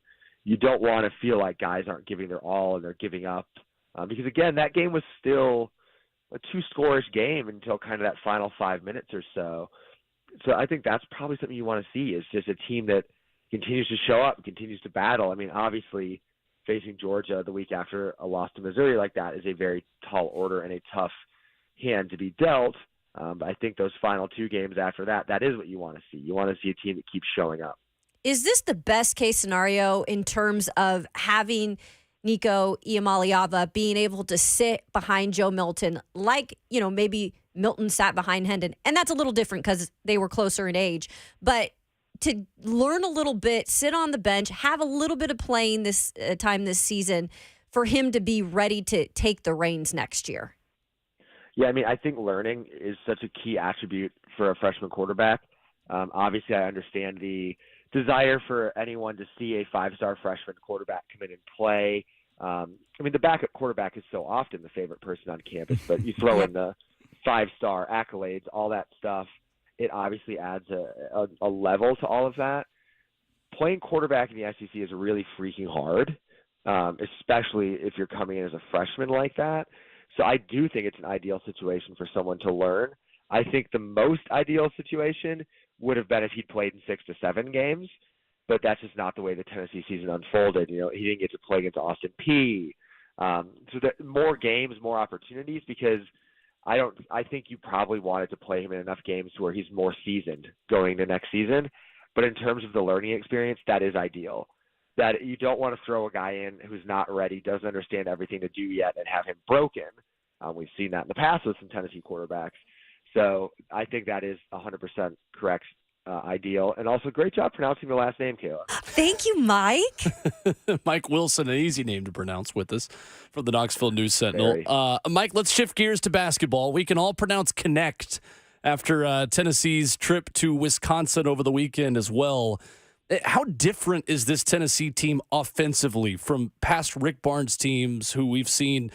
You don't want to feel like guys aren't giving their all and they're giving up. Because, again, that game was still a 2-score-ish game until kind of that final 5 minutes or so. So I think that's probably something you want to see is just a team that continues to show up, continues to battle. I mean, obviously, facing Georgia the week after a loss to Missouri like that is a very tall order and a tough hand to be dealt. But I think those final 2 games after that is what you want to see. You want to see a team that keeps showing up.
Is this the best case scenario in terms of having Nico Iamaleava being able to sit behind Joe Milton like, maybe Milton sat behind Herndon? And that's a little different because they were closer in age. But to learn a little bit, sit on the bench, have a little bit of playing this time this season for him to be ready to take the reins next year.
Yeah, I mean, I think learning is such a key attribute for a freshman quarterback. Obviously, I understand the desire for anyone to see a 5-star freshman quarterback come in and play. I mean, the backup quarterback is so often the favorite person on campus, but you throw in the 5-star accolades, all that stuff, it obviously adds a level to all of that. Playing quarterback in the SEC is really freaking hard, especially if you're coming in as a freshman like that. So I do think it's an ideal situation for someone to learn. I think the most ideal situation would have been if he'd played in 6 to 7 games, but that's just not the way the Tennessee season unfolded. He didn't get to play against Austin Peay. So that more games, more opportunities, because I think you probably wanted to play him in enough games to where he's more seasoned going to next season. But in terms of the learning experience, that is ideal. That you don't want to throw a guy in who's not ready, doesn't understand everything to do yet, and have him broken. We've seen that in the past with some Tennessee quarterbacks. So I think that is 100% correct, ideal. And also, great job pronouncing your last name, Kayla.
Thank you, Mike.
Mike Wilson, an easy name to pronounce, with us from the Knoxville News Sentinel. Mike, let's shift gears to basketball. We can all pronounce connect after Tennessee's trip to Wisconsin over the weekend as well. How different is this Tennessee team offensively from past Rick Barnes teams who we've seen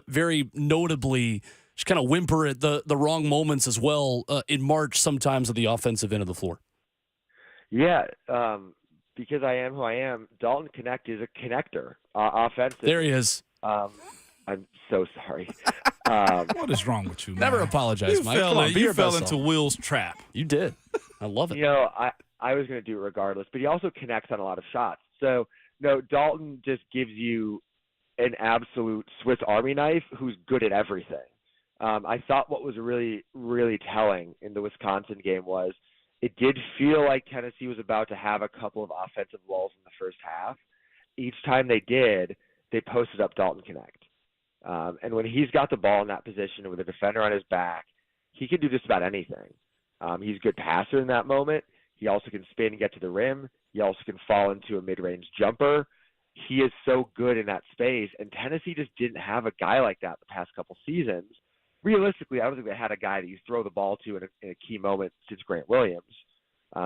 very notably just kind of whimper at the wrong moments as well in March sometimes at the offensive end of the floor?
Yeah, because I am who I am, Dalton Connect is a connector offensive.
There he is.
I'm so sorry.
What is wrong with you, man?
Never apologize, Mike. Come on, be
you
your
fell
best
into
self.
Will's trap.
You did. I love it.
You know, I was going to do it regardless, but he also connects on a lot of shots. So, no, Dalton just gives you an absolute Swiss Army knife who's good at everything. I thought what was really, really telling in the Wisconsin game was it did feel like Tennessee was about to have a couple of offensive lulls in the first half. Each time they did, they posted up Dalton Connect. And when he's got the ball in that position with a defender on his back, he can do just about anything. He's a good passer in that moment. He also can spin and get to the rim. He also can fall into a mid-range jumper. He is so good in that space, and Tennessee just didn't have a guy like that the past couple seasons. Realistically, I don't think they had a guy that you throw the ball to in a key moment since Grant Williams.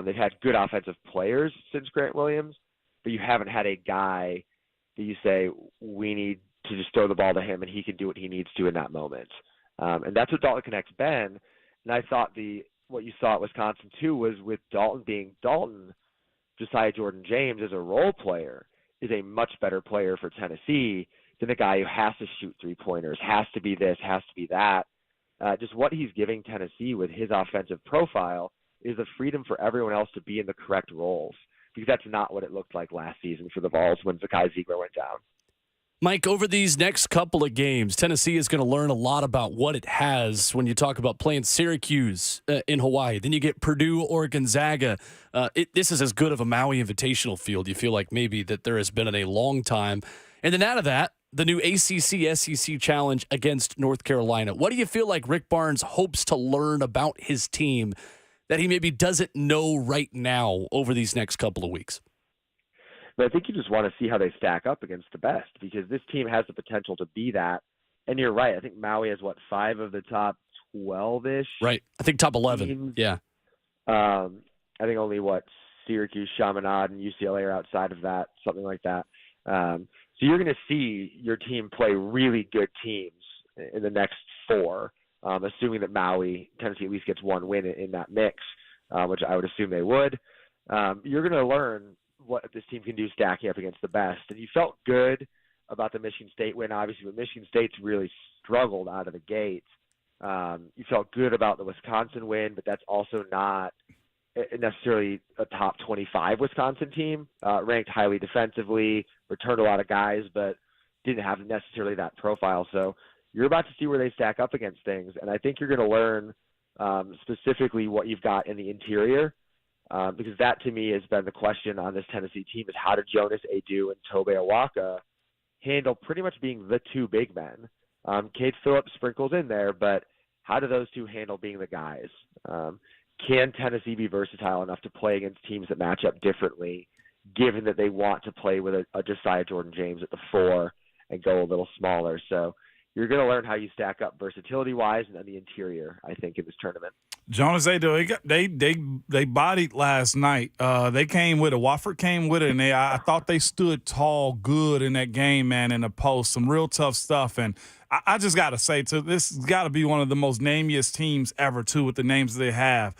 They've had good offensive players since Grant Williams, but you haven't had a guy that you say, we need to just throw the ball to him and he can do what he needs to in that moment. And that's what Dalton Connect's been. And I thought what you saw at Wisconsin too was with Dalton being Dalton, Josiah Jordan-James as a role player is a much better player for Tennessee than a guy who has to shoot three-pointers, has to be this, has to be that. Just what he's giving Tennessee with his offensive profile is the freedom for everyone else to be in the correct roles, because that's not what it looked like last season for the Vols when Zakai Ziegler went down.
Mike, over these next couple of games, Tennessee is going to learn a lot about what it has when you talk about playing Syracuse in Hawaii. Then you get Purdue or Gonzaga. This is as good of a Maui Invitational field, you feel like maybe, that there has been in a long time. And then out of that, the new ACC-SEC challenge against North Carolina. What do you feel like Rick Barnes hopes to learn about his team that he maybe doesn't know right now over these next couple of weeks?
But I think you just want to see how they stack up against the best, because this team has the potential to be that. And you're right. I think Maui has, 5 of the top 12-ish?
Right. I think top 11.
Teams.
Yeah.
I think only, Syracuse, Chaminade, and UCLA are outside of that, something like that. So you're going to see your team play really good teams in the next 4, assuming that Tennessee at least gets one win in that mix, which I would assume they would. You're going to learn what this team can do stacking up against the best. And you felt good about the Michigan State win, obviously, but Michigan State's really struggled out of the gate. You felt good about the Wisconsin win, but that's also not necessarily a top 25 Wisconsin team, ranked highly defensively, returned a lot of guys, but didn't have necessarily that profile. So you're about to see where they stack up against things. And I think you're going to learn specifically what you've got in the interior. Because that, to me, has been the question on this Tennessee team, is how did Jonas Adu and Tobe Awaka handle pretty much being the 2 big men? Cade Phillips sprinkles in there, but how do those 2 handle being the guys? Can Tennessee be versatile enough to play against teams that match up differently, given that they want to play with a Josiah Jordan-James at the 4 and go a little smaller? So you're going to learn how you stack up versatility-wise and then the interior, I think, in this tournament.
Jonas Adu, they bodied last night. They came with it. Wofford came with it, and I thought they stood tall, good in that game, man, in the post. Some real tough stuff. And I just got to say, this has got to be one of the most namiest teams ever, too, with the names they have.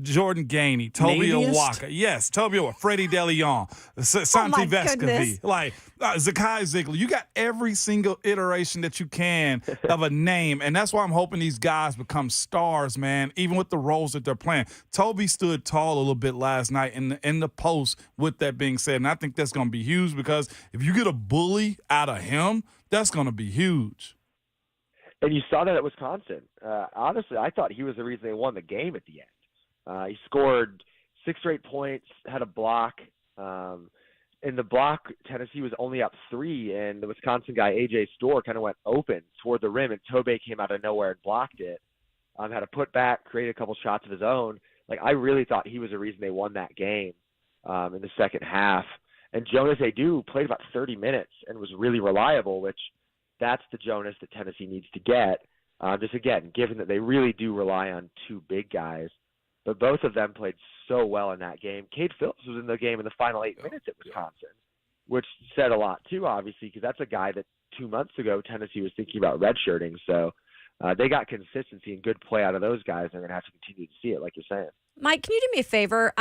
Jordan Gainey, Tobe Awaka. Yes, Tobe Awaka, Freddie DeLeon, Santi Vescovi. Zakai Ziegler. You got every single iteration that you can of a name, and that's why I'm hoping these guys become stars, man, even with the roles that they're playing. Toby stood tall a little bit last night in the post, with that being said, and I think that's going to be huge, because if you get a bully out of him, That's going to be huge.
And you saw that at Wisconsin. Honestly, I thought he was the reason they won the game at the end. He scored 6 straight points, had a block. In the block, Tennessee was only up 3, and the Wisconsin guy, A.J. Storr, kind of went open toward the rim, and Tobey came out of nowhere and blocked it. Had a putback, created a couple shots of his own. Like, I really thought he was the reason they won that game in the second half. And Jonas Adu played about 30 minutes and was really reliable, which that's the Jonas that Tennessee needs to get. Just, again, given that they really do rely on 2 big guys. But both of them played so well in that game. Cade Phillips was in the game in the final 8 minutes at Wisconsin, which said a lot too, obviously, because that's a guy that 2 months ago Tennessee was thinking about redshirting. So they got consistency and good play out of those guys. They're going to have to continue to see it, like you're saying.
Mike, can you do me a favor?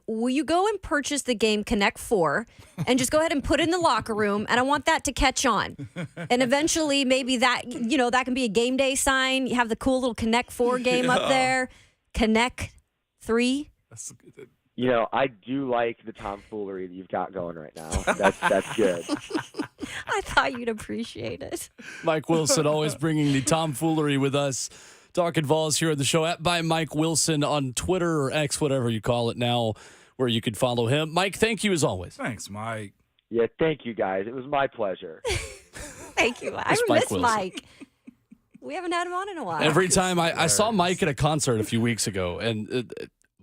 Will you go and purchase the game Connect 4 and just go ahead and put it in the locker room? And I want that to catch on. And eventually maybe that, that can be a game day sign. You have the cool little Connect 4 game up there. Connect 3.
I do like the tomfoolery that you've got going right now. That's good.
I thought you'd appreciate it.
Mike Wilson always bringing the tomfoolery with us. Talking Vols here at the show at by Mike Wilson on Twitter or X, whatever you call it now, where you can follow him. Mike, thank you as always.
Thanks, Mike.
Yeah, thank you guys. It was my pleasure.
Thank you. I miss Mike. We haven't had him on in a while.
Every time I saw Mike at a concert a few weeks ago, and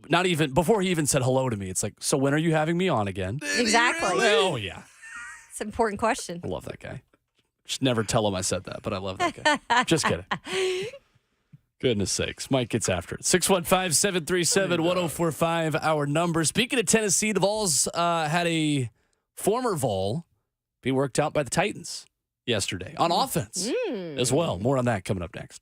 not even before he even said hello to me, it's like, so when are you having me on again?
Exactly.
Oh, yeah.
It's an important question.
I love that guy. Just never tell him I said that, but I love that guy. Just kidding. Goodness sakes. Mike gets after it. 615-737-1045, our number. Speaking of Tennessee, the Vols had a former Vol be worked out by the Titans yesterday on offense as well. More on that coming up next.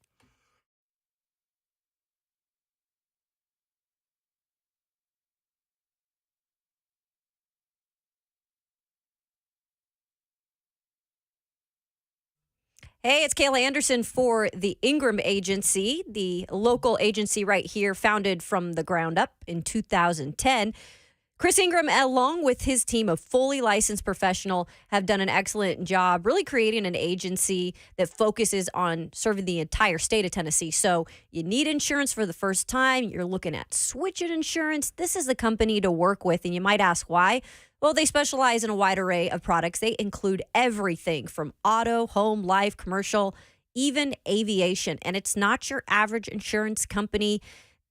Hey, it's Kayla Anderson for the Ingram Agency, the local agency right here, founded from the ground up in 2010. Chris Ingram, along with his team of fully licensed professionals, have done an excellent job really creating an agency that focuses on serving the entire state of Tennessee. So you need insurance for the first time, you're looking at switching insurance, this is the company to work with. And you might ask why. Well, they specialize in a wide array of products. They include everything from auto, home, life, commercial, even aviation. And it's not your average insurance company.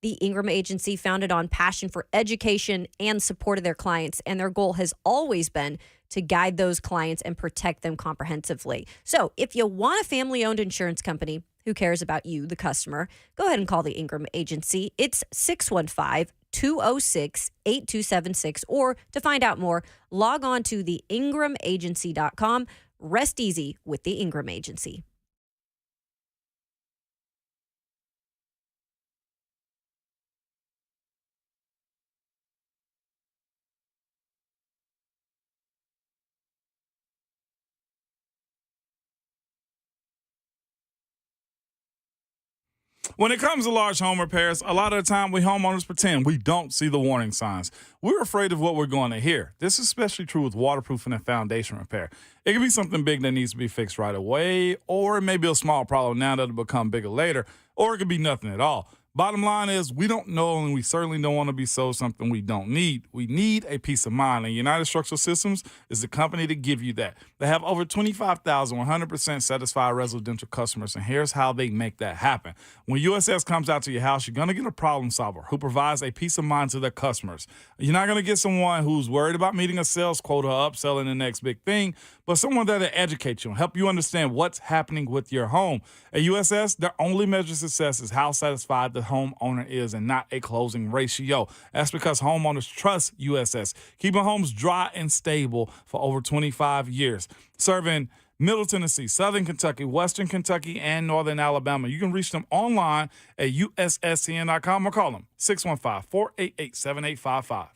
The Ingram Agency, founded on passion for education and support of their clients. And their goal has always been to guide those clients and protect them comprehensively. So if you want a family-owned insurance company who cares about you, the customer, go ahead and call the Ingram Agency. It's 615-206-8276. Or to find out more, log on to theingramagency.com. Rest easy with the Ingram Agency.
When it comes to large home repairs, a lot of the time we homeowners pretend we don't see the warning signs. We're afraid of what we're going to hear. This is especially true with waterproofing and foundation repair. It can be something big that needs to be fixed right away, or it may be a small problem now that'll become bigger later, or it could be nothing at all. Bottom line is, we don't know, and we certainly don't want to be sold something we don't need. We need a peace of mind, and United Structural Systems is the company to give you that. They have over 25,000 100% satisfied residential customers, and here's how they make that happen. When USS comes out to your house, you're going to get a problem solver who provides a peace of mind to their customers. You're not going to get someone who's worried about meeting a sales quota or upselling the next big thing, but someone that'll educate you and help you understand what's happening with your home. At USS, their only measure of success is how satisfied the homeowner is and not a closing ratio. That's because homeowners trust USS, keeping homes dry and stable for over 25 years, serving Middle Tennessee, Southern Kentucky, Western Kentucky, and Northern Alabama. You can reach them online at USSTN.com or call them 615-488-7855.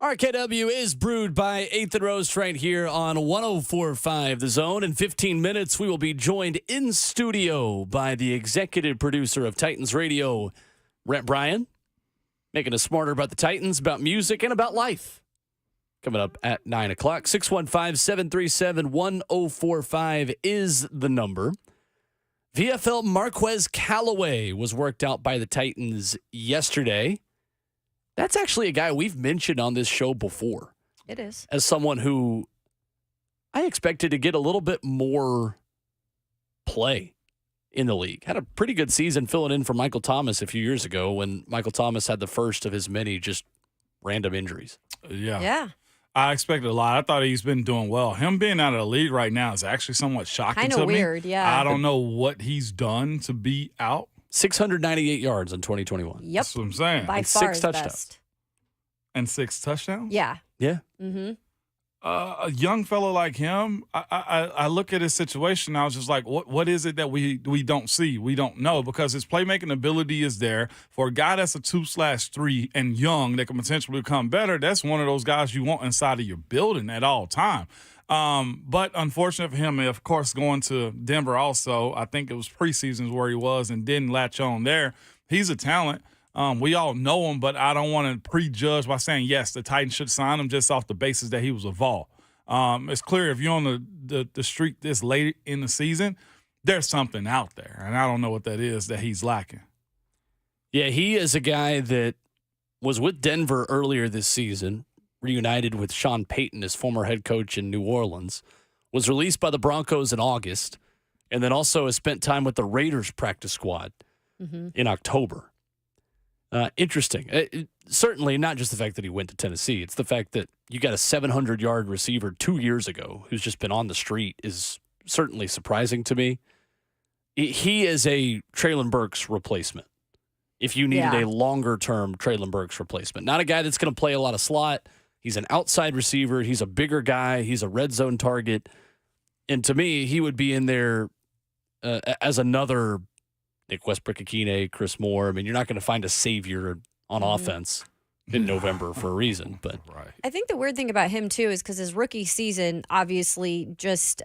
RKW is brewed by Athan Roast right here on 104.5 The Zone. In 15 minutes, we will be joined in studio by the executive producer of Titans Radio, Brent Bryan, making us smarter about the Titans, about music, and about life. Coming up at 9 o'clock. 615-737-1045 is the number. VFL Marquez Callaway was worked out by the Titans yesterday. That's actually a guy we've mentioned on this show before.
It is.
As someone who I expected to get a little bit more play in the league. Had a pretty good season filling in for Michael Thomas a few years ago when Michael Thomas had the first of his many just random injuries.
Yeah.
I expected a lot. I thought he's been doing well. Him being out of the league right now is actually somewhat shocking to me.
Kind of weird, yeah.
I don't know what he's done to be out.
698 yards in 2021.
Yep.
That's what I'm saying.
By
And
far
6
his
touchdowns.
best.
And 6 touchdowns?
Yeah.
Yeah.
Mm-hmm.
A young fellow like him, I look at his situation, I was just like, what is it that we don't see? We don't know, because his playmaking ability is there. For a guy that's a 2/3 and young that can potentially become better, that's one of those guys you want inside of your building at all time. But unfortunate for him, of course, going to Denver also, I think it was preseasons where he was and didn't latch on there. He's a talent. We all know him, but I don't want to prejudge by saying, yes, the Titans should sign him just off the basis that he was a Vol. It's clear if you're on the streak this late in the season, there's something out there, and I don't know what that is that he's lacking.
Yeah, he is a guy that was with Denver earlier this season, reunited with Sean Payton, his former head coach in New Orleans, was released by the Broncos in August, and then also has spent time with the Raiders practice squad in October. Interesting. Certainly not just the fact that he went to Tennessee. It's the fact that you got a 700-yard receiver 2 years ago who's just been on the street is certainly surprising to me. He is a Traylon Burks replacement. If you needed a longer-term Traylon Burks replacement. Not a guy that's going to play a lot of slot. He's an outside receiver. He's a bigger guy. He's a red zone target. And to me, he would be in there as another Nick Westbrook-Akine, Chris Moore. I mean, you're not going to find a savior on offense in November for a reason. But
I think the weird thing about him, too, is because his rookie season, obviously just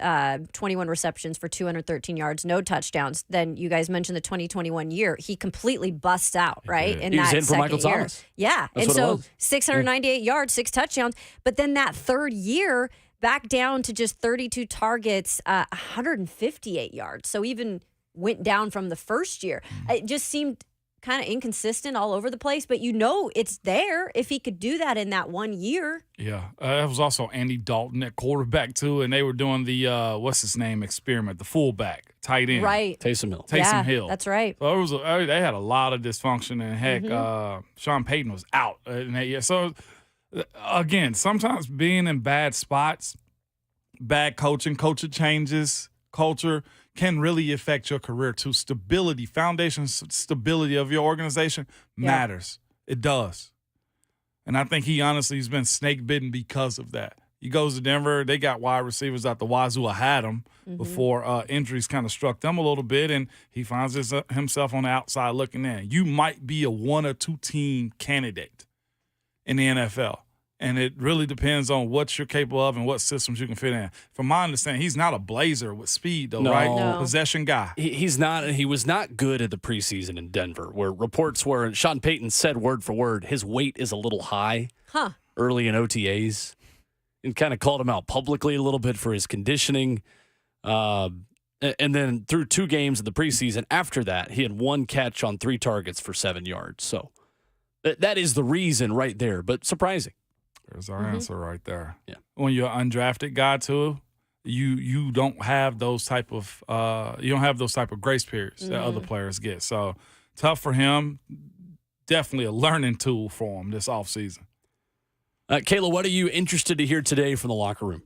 21 receptions for 213 yards, no touchdowns. Then you guys mentioned the 2021 year. He completely busts out, right?
He was in for Michael Thomas.
Yeah.
That's
and
what it
so
was.
698 yards, 6 touchdowns. But then that third year, back down to just 32 targets, 158 yards. So even went down from the first year. It just seemed kind of inconsistent all over the place, but you know it's there if he could do that in that 1 year.
Yeah. That was also Andy Dalton at quarterback, too, and they were doing the, experiment, the fullback, tight end.
Right.
Taysom Hill.
Taysom Hill.
That's right.
So they had a lot of dysfunction, and heck, Sean Payton was out in that year. So, again, sometimes being in bad spots, bad coaching, culture changes, culture can really affect your career too. Stability, foundation stability of your organization matters. It does. And I think he honestly has been snake bitten because of that. He goes to Denver. They got wide receivers out the wazoo. Had him before injuries kind of struck them a little bit, and he finds himself on the outside looking in. You might be a 1 or 2 team candidate in the NFL. And it really depends on what you're capable of and what systems you can fit in. From my understanding, he's not a blazer with speed, though, right?
No.
Possession guy.
He's not, and he was not good at the preseason in Denver, where reports were, and Sean Payton said word for word, his weight is a little high early in OTAs, and kind of called him out publicly a little bit for his conditioning. And then through 2 games in the preseason after that, he had 1 catch on 3 targets for 7 yards. So that is the reason right there, but surprising.
There's our answer right there.
Yeah.
When you're an undrafted guy too, you don't have those type of grace periods that other players get. So tough for him. Definitely a learning tool for him this offseason.
Kayla, what are you interested to hear today from the locker room?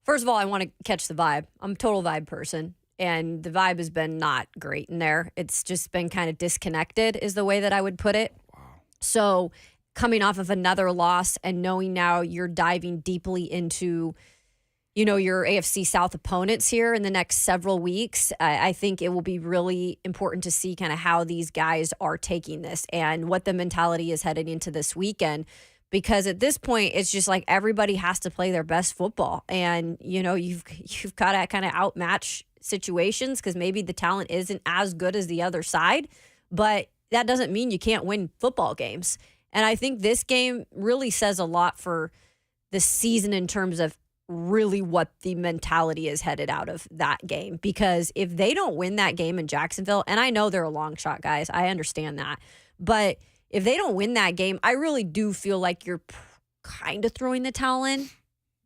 First of all, I want to catch the vibe. I'm a total vibe person, and the vibe has been not great in there. It's just been kind of disconnected is the way that I would put it. Wow. So coming off of another loss and knowing now you're diving deeply into, your AFC South opponents here in the next several weeks, I think it will be really important to see kind of how these guys are taking this and what the mentality is heading into this weekend. because at this point it's just like everybody has to play their best football, and you've got to kind of outmatch situations because maybe the talent isn't as good as the other side, but that doesn't mean you can't win football games. And I think this game really says a lot for the season in terms of really what the mentality is headed out of that game, because if they don't win that game in Jacksonville, and I know they're a long shot, guys, I understand that, but if they don't win that game, I really do feel like you're kind of throwing the towel in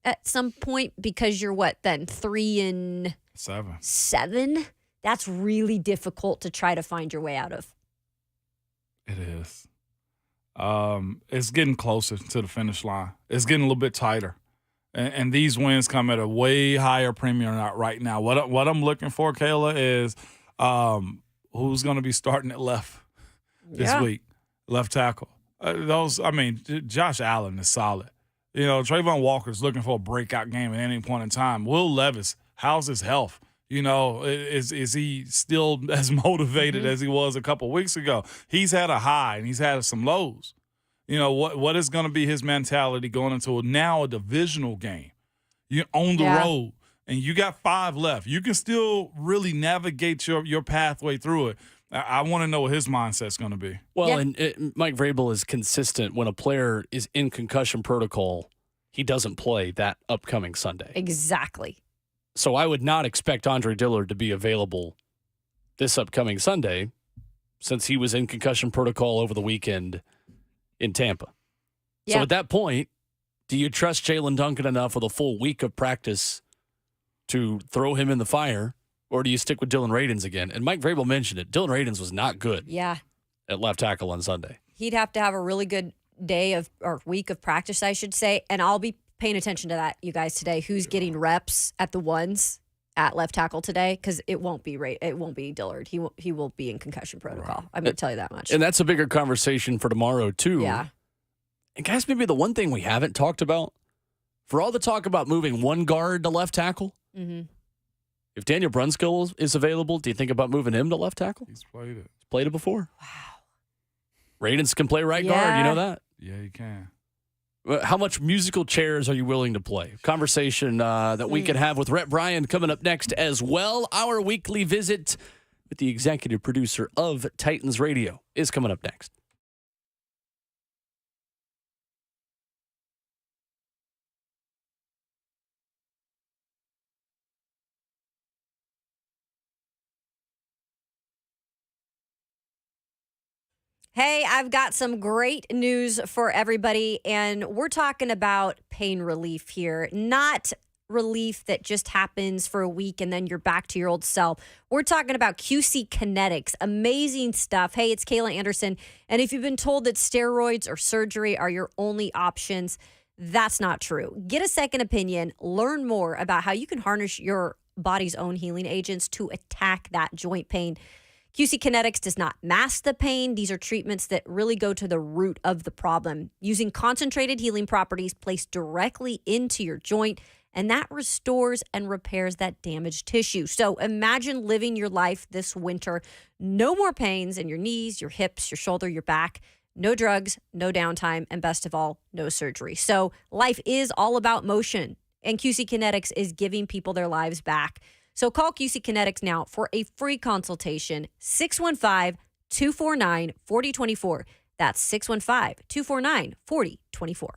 at some point, because you're what then 3-7. That's really difficult to try to find your way out of.
It is. It's getting closer to the finish line. It's getting a little bit tighter. And these wins come at a way higher premium right now. What I'm looking for, Kayla, is who's going to be starting at left this week, left tackle. Josh Allen is solid. Trayvon Walker's looking for a breakout game at any point in time. Will Levis, how's his health? Is he still as motivated as he was a couple of weeks ago? He's had a high and he's had some lows. What is going to be his mentality going into a divisional game? You're on the road, and you got 5 left. You can still really navigate your pathway through it. I want to know what his mindset's going to be.
Well, and Mike Vrabel is consistent. When a player is in concussion protocol, he doesn't play that upcoming Sunday.
Exactly.
So I would not expect Andre Dillard to be available this upcoming Sunday, since he was in concussion protocol over the weekend in Tampa.
Yeah.
So at that point, do you trust Jalen Duncan enough with a full week of practice to throw him in the fire, or do you stick with Dylan Radins again? And Mike Vrabel mentioned it. Dylan Radins was not good at left tackle on Sunday.
He'd have to have a really good or week of practice, I should say, and I'll be paying attention to that, you guys, today. Who's getting reps at the ones at left tackle today? Because it won't be Dillard. He will be in concussion protocol.
Right.
I'm going to tell you that much.
And that's a bigger conversation for tomorrow, too.
Yeah.
And guys, maybe the one thing we haven't talked about, for all the talk about moving one guard to left tackle, if Daniel Brunskill is available, do you think about moving him to left tackle?
He's played it.
He's played it before. Wow. Radins can play right guard. You know that?
Yeah, he can.
How much musical chairs are you willing to play? Conversation that we can have with Rhett Bryan coming up next as well. Our weekly visit with the executive producer of Titans Radio is coming up next.
Hey, I've got some great news for everybody, and we're talking about pain relief here, not relief that just happens for a week and then you're back to your old self. We're talking about QC Kinetics. Amazing stuff. Hey, it's Kayla Anderson, and if you've been told that steroids or surgery are your only options, that's not true. Get a second opinion. Learn more about how you can harness your body's own healing agents to attack that joint pain. QC Kinetics does not mask the pain. These are treatments that really go to the root of the problem, using concentrated healing properties placed directly into your joint, and that restores and repairs that damaged tissue. So imagine living your life this winter. No more pains in your knees, your hips, your shoulder, your back. No drugs, no downtime, and best of all, no surgery. So life is all about motion, and QC Kinetics is giving people their lives back. So call QC Kinetics now for a free consultation, 615-249-4024. That's 615-249-4024.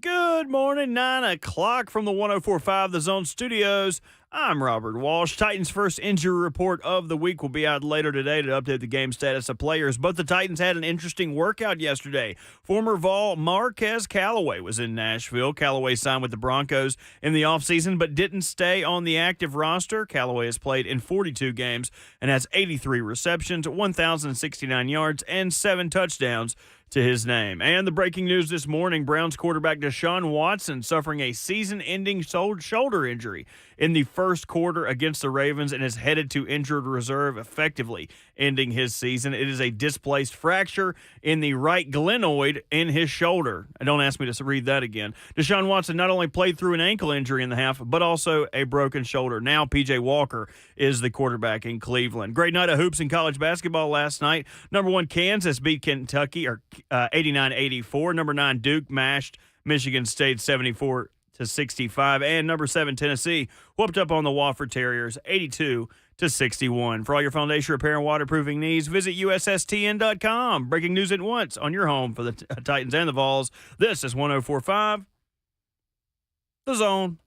Good morning, 9 o'clock from the 104.5 The Zone Studios. I'm Robert Walsh. Titans' first injury report of the week will be out later today to update the game status of players. But the Titans had an interesting workout yesterday. Former Vol Marquez Callaway was in Nashville. Callaway signed with the Broncos in the offseason but didn't stay on the active roster. Callaway has played in 42 games and has 83 receptions, 1,069 yards, and 7 touchdowns to his name. And the breaking news this morning, Browns quarterback Deshaun Watson suffering a season-ending shoulder injury in the first quarter against the Ravens and is headed to injured reserve, effectively ending his season. It is a displaced fracture in the right glenoid in his shoulder. Don't ask me to read that again. Deshaun Watson not only played through an ankle injury in the half, but also a broken shoulder. Now P.J. Walker is the quarterback in Cleveland. Great night of hoops in college basketball last night. Number 1 Kansas beat Kentucky 89-84. Number 9 Duke mashed Michigan State 74-65. And number 7 Tennessee whooped up on the Wofford Terriers 82-61. For all your foundation repair and waterproofing needs, visit USSTN.com. Breaking news at once on your home for the Titans and the Vols. This is 104.5 The Zone.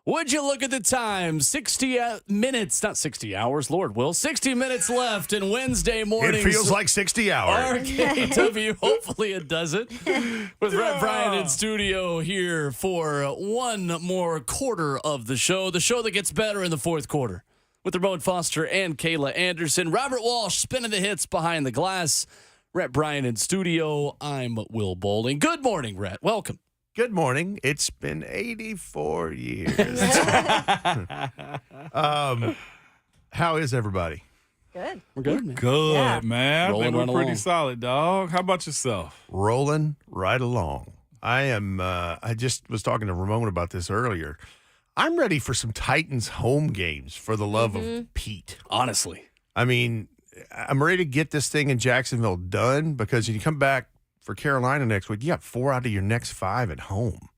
Would you look at the time? 60 minutes, not 60 hours, Lord will. 60 minutes left in Wednesday morning.
It feels like 60 hours.
RKW, hopefully it doesn't. With Rhett Bryant in studio here for one more quarter of the show that gets better in the fourth quarter. With Ramone Foster and Kayla Anderson. Robert Walsh spinning the hits behind the glass. Rhett Bryant in studio. I'm Will Bowling. Good morning, Rhett. Welcome.
Good morning. It's been 84 years. How is everybody?
Good.
We're good, man.
Good,
Yeah.
man.
Rolling
I think
right
we're pretty
along.
solid, dog. How about yourself?
Rolling right along. I just was talking to Ramone about this earlier. I'm ready for some Titans home games for the love of Pete.
Honestly.
I mean, I'm ready to get this thing in Jacksonville done because when you come back for Carolina next week, you got 4 out of your next 5 at home.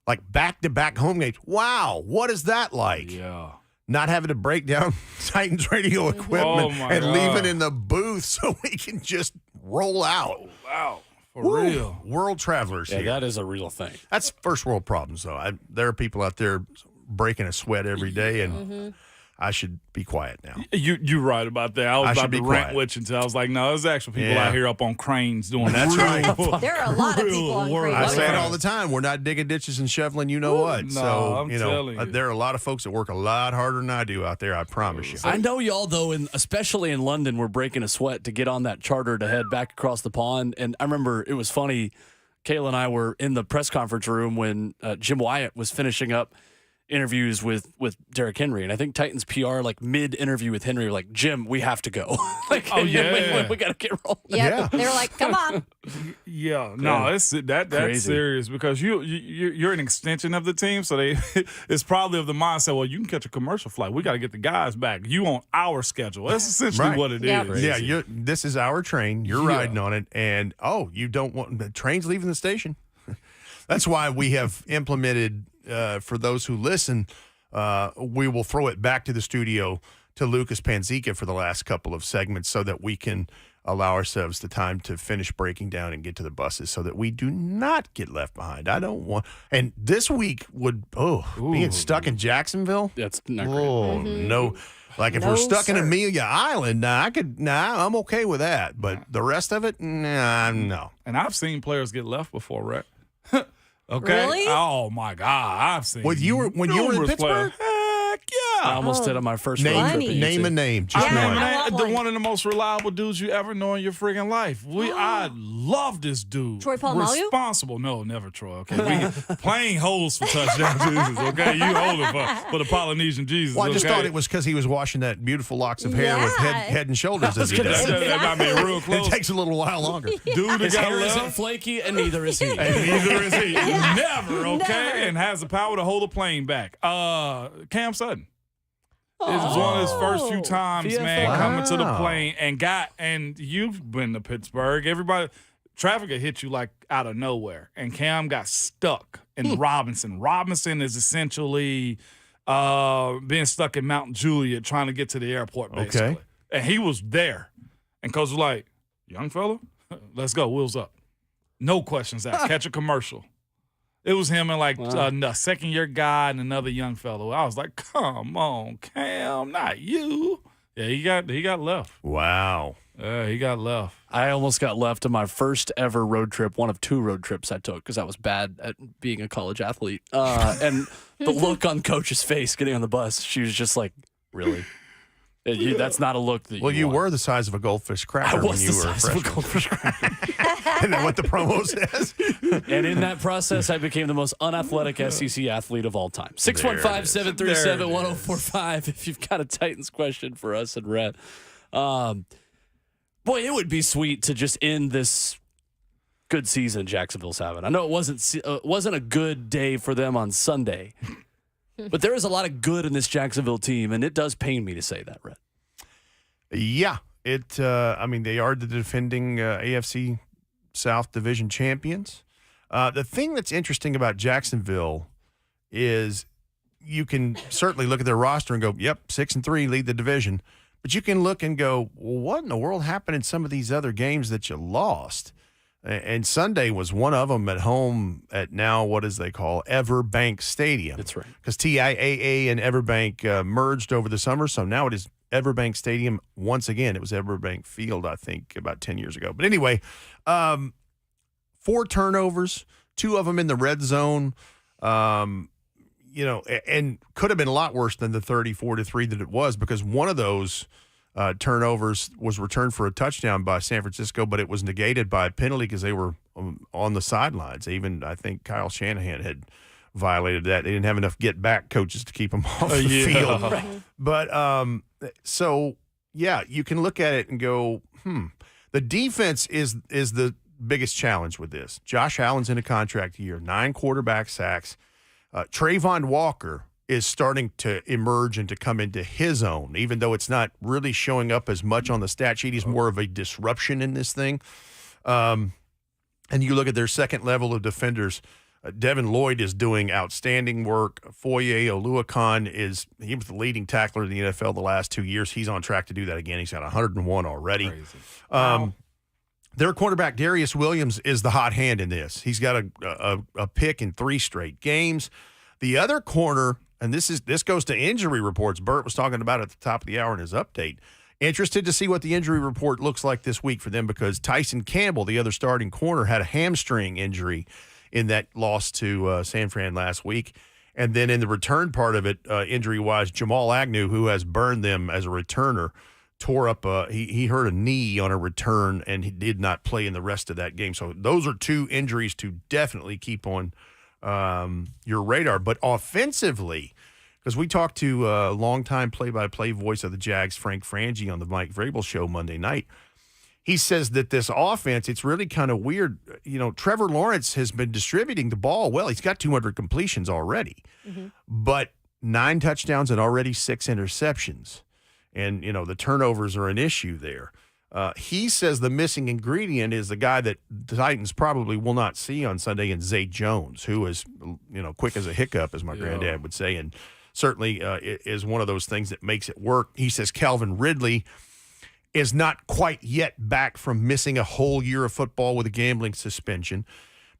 Like back-to-back home games. Wow, what is that like?
Yeah.
Not having to break down Titans radio equipment
Oh, my
and
God.
leave it in the booth so we can just roll out.
Wow. For
Woo.
real.
World travelers
Yeah,
here.
that is a real thing.
That's first world problems, though. There are people out there breaking a sweat every day, and I should be quiet now.
You're right about that. I was
I should
about to
be
rant
quiet.
with you until I was like, no, there's actual people
Yeah.
out here up on cranes doing
That's
real,
right.
There are a lot of people on
real work.
cranes.
I say it all the time. We're not digging ditches and shoveling you know what.
No,
So,
I'm telling you.
there are a lot of folks that work a lot harder than I do out there, I promise you.
I know y'all, though, especially in London, were breaking a sweat to get on that charter to head back across the pond. And I remember it was funny. Kayla and I were in the press conference room when Jim Wyatt was finishing up interviews with Derrick Henry. And I think Titans PR, like mid-interview with Henry, were like, Jim, we have to go. Like,
Oh, yeah.
we got to get rolling.
Yep. They were like, come on.
Yeah, no, it's that's
Crazy.
serious because you're an extension of the team, so it's probably of the mindset. Well, you can catch a commercial flight. We got to get the guys back. You on our schedule. That's essentially
Right.
what it is.
Yep.
Yeah, this is our train. You're
Yeah.
riding on it, and you don't want the train's leaving the station. That's why we have implemented. For those who listen, we will throw it back to the studio to Lucas Panzica for the last couple of segments, so that we can allow ourselves the time to finish breaking down and get to the buses, so that we do not get left behind. I don't want. And this week would being stuck in Jacksonville.
That's not great.
Oh no. Like if
No,
we're stuck in
sir.
Amelia Island, I'm okay with that. But the rest of it, no.
And I've seen players get left before, right? Okay.
Really?
Oh my God, I've seen.
When you were in
numerous
Pittsburgh?
players. Heck
I almost did on my first road trip.
Name a name. Just
Yeah,
one.
I want one.
One of the most reliable dudes you ever know in your friggin' life. I love this dude.
Troy Polamalu?
Responsible. No, never Troy. Okay, playing holes for touchdown Jesus. Okay, you hold it for the Polynesian Jesus.
Well, I just
okay?
thought it was because he was washing that beautiful locks of hair with head and shoulders as he does.
That might be real close.
It takes a little while longer.
Dude,
His
got
hair isn't
love.
flaky, and neither is he.
And neither is he. Never, okay?
Never.
And has the power to hold a plane back. Cam Sutton. It was one of his first few times,
VFL.
man, coming to the
Wow.
plane and you've been to Pittsburgh. Everybody, traffic will hit you like out of nowhere. And Cam got stuck in Robinson. Robinson is essentially being stuck in Mount Juliet trying to get to the airport, basically.
Okay.
And he was there. And Coach was like, young fella, let's go, wheels up. No questions asked. Catch a commercial. It was him and a second-year guy and another young fellow. I was like, come on, Cam, not you. Yeah, he got left.
Wow.
He got left.
I almost got left on my first ever road trip, one of 2 road trips I took because I was bad at being a college athlete. And the look on Coach's face getting on the bus, she was just like, really? That's not a look that
You
want.
were the size of a goldfish
I
cracker when
was
you
the
were a
size of a
freshman.
goldfish cracker.
Isn't that what the promo says?
And in that process, I became the most unathletic SEC athlete of all time. 615-737-1045 if you've got a Titans question for us and Rhett. Boy, it would be sweet to just end this good season Jacksonville's having. I know it wasn't a good day for them on Sunday, but there is a lot of good in this Jacksonville team, and it does pain me to say that, Rhett.
Yeah. They are the defending AFC South Division champions. The thing that's interesting about Jacksonville is you can certainly look at their roster and go, yep, 6-3, lead the division. But you can look and go, well, what in the world happened in some of these other games that you lost? And Sunday was one of them at home at now what is they call Everbank Stadium.
That's right.
Because TIAA and Everbank merged over the summer, so now it is Everbank Stadium once again. It was Everbank Field, I think, about 10 years ago. But anyway, 4 turnovers, 2 of them in the red zone, and could have been a lot worse than the 34-3 that it was because one of those turnovers was returned for a touchdown by San Francisco, but it was negated by a penalty because they were on the sidelines. Even I think Kyle Shanahan had violated that. They didn't have enough get-back coaches to keep them off the field. Right. But you can look at it and go, The defense is the biggest challenge with this. Josh Allen's in a contract year, 9 quarterback sacks. Trayvon Walker is starting to emerge and to come into his own, even though it's not really showing up as much on the stat sheet. He's more of a disruption in this thing. And you look at their second level of defenders. Devin Lloyd is doing outstanding work. Foye Oluokun he was the leading tackler in the NFL the last 2 years. He's on track to do that again. He's got 101 already. Their quarterback, Darius Williams, is the hot hand in this. He's got a pick in 3 straight games. The other corner, and this goes to injury reports. Bert was talking about it at the top of the hour in his update. Interested to see what the injury report looks like this week for them because Tyson Campbell, the other starting corner, had a hamstring injury in that loss to San Fran last week. And then in the return part of it, injury-wise, Jamal Agnew, who has burned them as a returner, tore up he hurt a knee on a return, and he did not play in the rest of that game. So those are 2 injuries to definitely keep on your radar. But offensively, because we talked to a longtime play-by-play voice of the Jags, Frank Frangie, on the Mike Vrabel show Monday night. He says that this offense, it's really kind of weird. Trevor Lawrence has been distributing the ball well. He's got 200 completions already, but 9 touchdowns and already 6 interceptions. And, the turnovers are an issue there. He says the missing ingredient is the guy that the Titans probably will not see on Sunday in Zay Jones, who is, quick as a hiccup, as my granddad would say, and certainly is one of those things that makes it work. He says Calvin Ridley is not quite yet back from missing a whole year of football with a gambling suspension,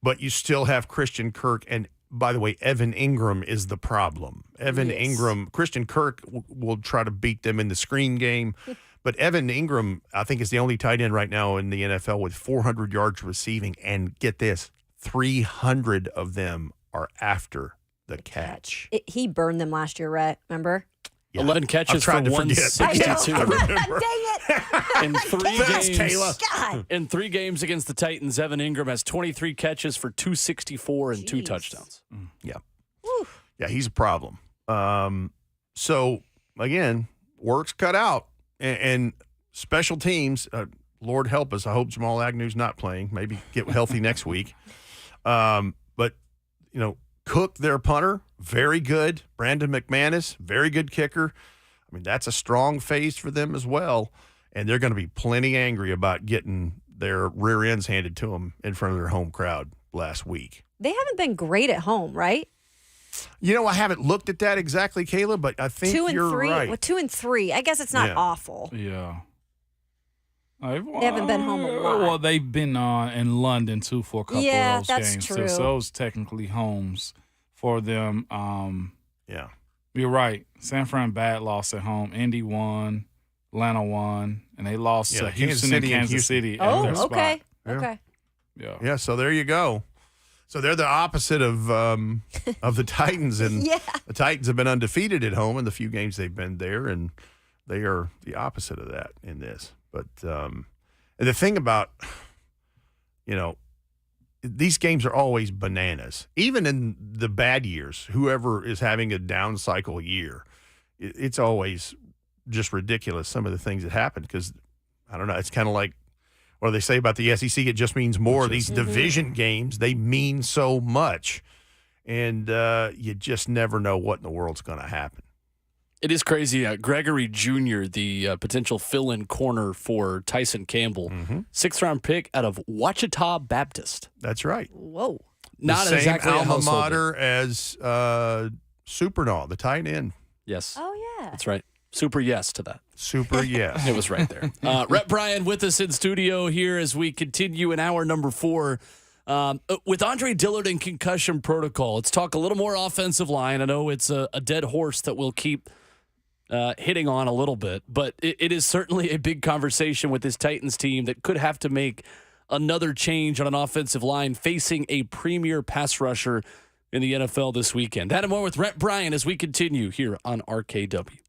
but you still have Christian Kirk. And by the way, Evan Ingram is the problem. Ingram, Christian Kirk will try to beat them in the screen game, but Evan Ingram, I think, is the only tight end right now in the NFL with 400 yards receiving. And get this, 300 of them are after the catch.
He burned them last year, Rhett, remember?
Yeah.
11 catches for
tried to forget.
162.
I know. Dang it.
In three
Thanks,
games,
Kayla.
God.
in 3 games against the Titans, Evan Ingram has 23 catches for 264 and 2
Jeez.
touchdowns.
Yeah.
Whew.
Yeah, he's a problem. So, again, work's cut out. And special teams, Lord help us. I hope Jamal Agnew's not playing. Maybe get healthy next week. But, Cook, their punter, very good. Brandon McManus, very good kicker. I mean, that's a strong phase for them as well. And they're going to be plenty angry about getting their rear ends handed to them in front of their home crowd last week.
They haven't been great at home, right?
I haven't looked at that exactly, Kayla, but I think
2 and
you're
3.
right.
Well, 2 and 3. I guess it's not
Yeah.
awful.
Yeah.
They haven't been home a lot.
Well, they've been in London, too, for a couple
Yeah,
of those
that's
games.
true.
So those technically homes for them.
Yeah.
You're right. San Fran bad loss at home. Indy won. Atlanta won. And they lost
Yeah,
to
Kansas
Houston
City
and
and
Kansas
Houston.
City at their
Oh,
spot.
okay.
Yeah.
Okay.
Yeah.
Yeah, so there you go. So they're the opposite of the Titans, and
Yeah.
the Titans have been undefeated at home in the few games they've been there, and they are the opposite of that in this. But the thing about, these games are always bananas. Even in the bad years, whoever is having a down cycle year, it's always just ridiculous, some of the things that happen, because, I don't know, it's kind of like what they say about the SEC, it just means more. These division games, they mean so much. And you just never know what in the world's going to happen.
It is crazy. Gregory Jr., the potential fill-in corner for Tyson Campbell, 6th-round pick out of Ouachita Baptist.
That's right.
Whoa.
Not
the same
exactly a
alma
household
mater as Supernaw, the tight end.
Yes.
Oh, yeah.
That's right. Super yes to that.
Super, yes.
It was right there. Rep Brian with us in studio here as we continue in hour number 4. With Andre Dillard in concussion protocol, let's talk a little more offensive line. I know it's a dead horse that we'll keep hitting on a little bit, but it is certainly a big conversation with this Titans team that could have to make another change on an offensive line facing a premier pass rusher in the NFL this weekend. That and more with Rep Brian as we continue here on RKW.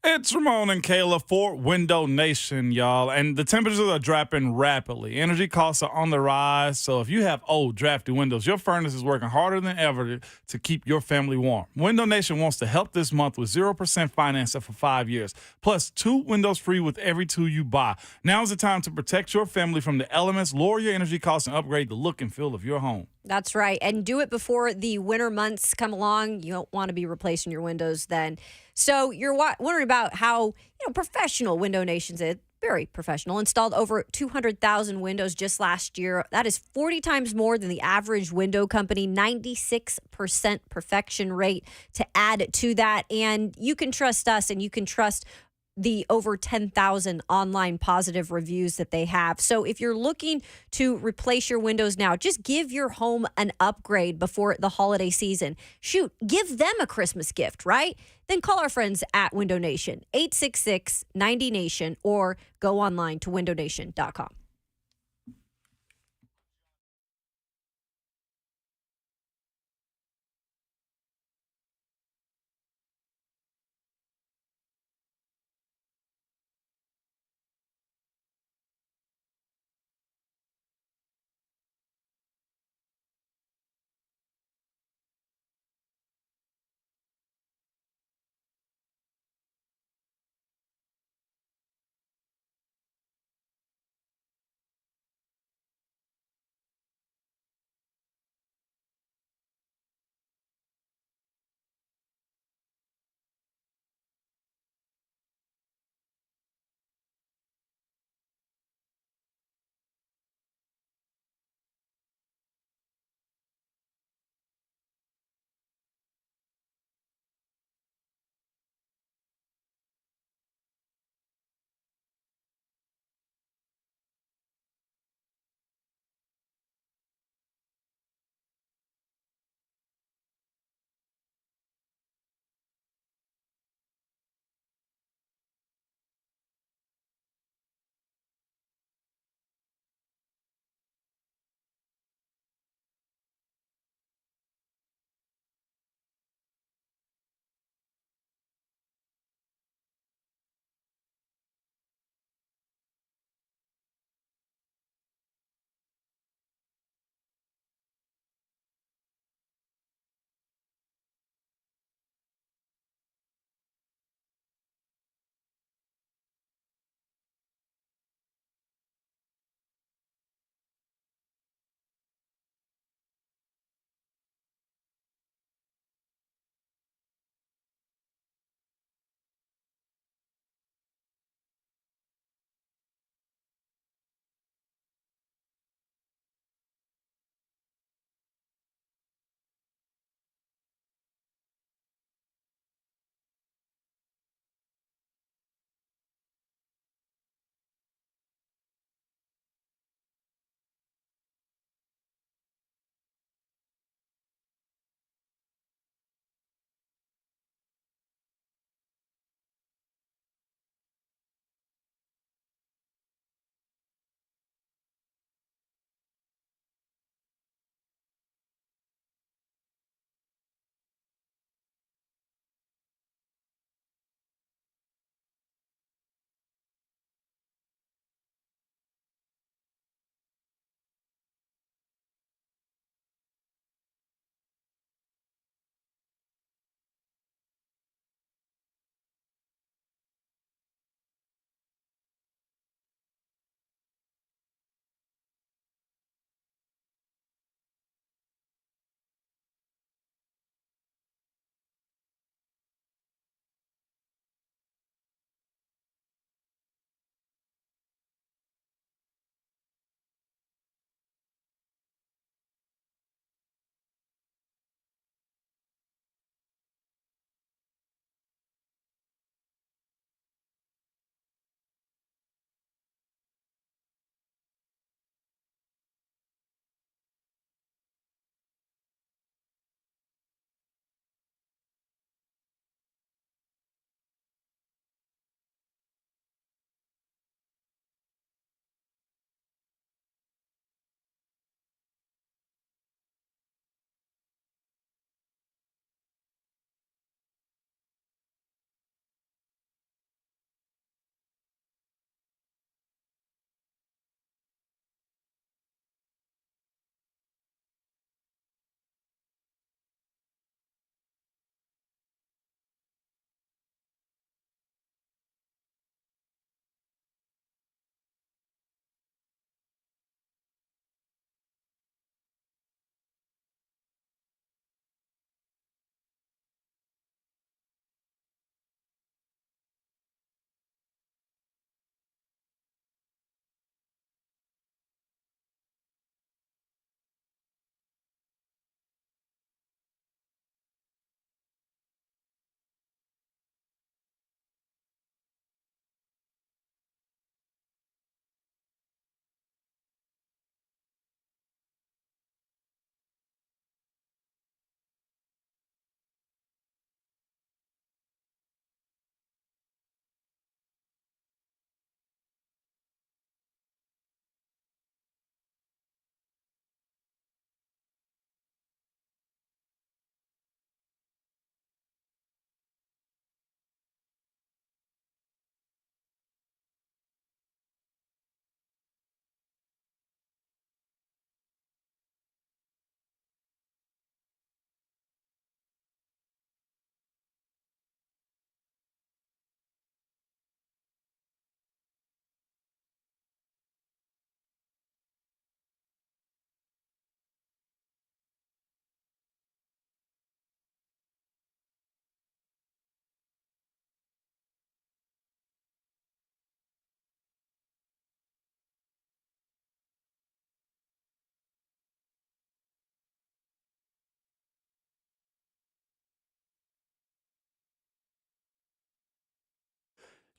It's Ramone and Kayla for Window Nation, y'all. And the temperatures are dropping rapidly. Energy costs are on the rise. So if you have old, drafty windows, your furnace is working harder than ever to keep your family warm. Window Nation wants to help this month with 0% financing for 5 years, plus 2 windows free with every 2 you buy. Now is the time to protect your family from the elements, lower your energy costs, and upgrade the look and feel of your home.
That's right. And do it before the winter months come along. You don't want to be replacing your windows then. So you're wondering about how professional Window Nation's is. Very professional. Installed over 200,000 windows just last year. That is 40 times more than the average window company. 96% perfection rate to add to that. And you can trust us, and you can trust the over 10,000 online positive reviews that they have. So if you're looking to replace your windows now, just give your home an upgrade before the holiday season. Shoot, give them a Christmas gift, right? Then call our friends at Window Nation, 866-90NATION, or go online to windownation.com.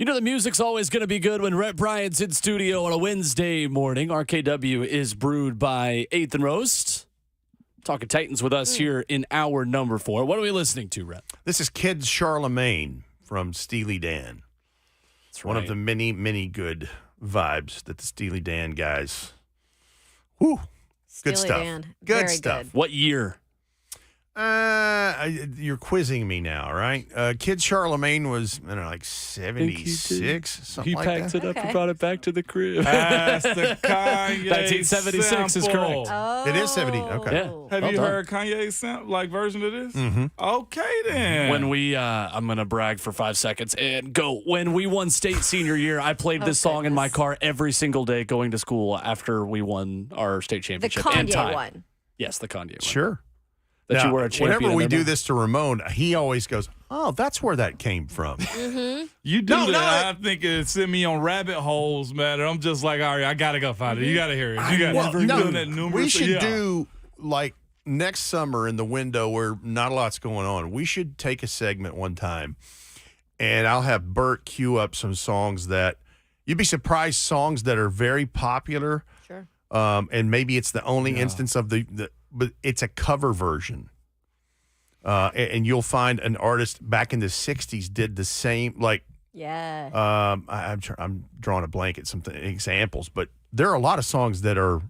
You know the music's always going to be good when Rhett Bryant's in studio on a Wednesday morning. RKW is brewed by Athan Roast. Talking Titans with us here in hour number 4. What are we listening to, Rhett?
This is Kid Charlemagne from Steely Dan.
That's
One of the many, many good vibes that the Steely Dan guys. Whew. Good
Steely
stuff.
Dan.
Good
Very
stuff.
good.
What year?
You're quizzing me now, right? Kid Charlemagne was, I don't know, like 76, something like that.
it up
Okay.
and brought it back to the crib.
That's the Kanye
1976 is
sample.
correct.
Oh.
It is 70. Okay.
Yeah.
Have
Well
you
done.
heard Kanye's version of this?
Mm-hmm.
Okay, then.
When we, I'm going to brag for 5 seconds and go. When we won state senior year, I played this song in my
goodness.
car every single day going to school after we won our state
The
championship. and
Kanye
time.
one.
Yes, the Kanye one.
Sure.
That
Now,
you were a champion.
whenever we
in
do
that
this to Ramone, he always goes, "Oh, that's where that came from."
you do
No,
that,
no,
I think it sent me on rabbit holes, man. I'm just like, all right, I got to go find it. You got to hear it. You got to doing that numerous.
we should
yeah.
do like next summer in the window where not a lot's going on. We should take a segment one time, and I'll have Bert cue up some songs that you'd be surprised. Songs that are very popular.
Sure.
And maybe it's the only instance of but it's a cover version. And you'll find an artist back in the 60s did the same, like,
Yeah.
I'm drawing a blank at some examples, but there are a lot of songs that are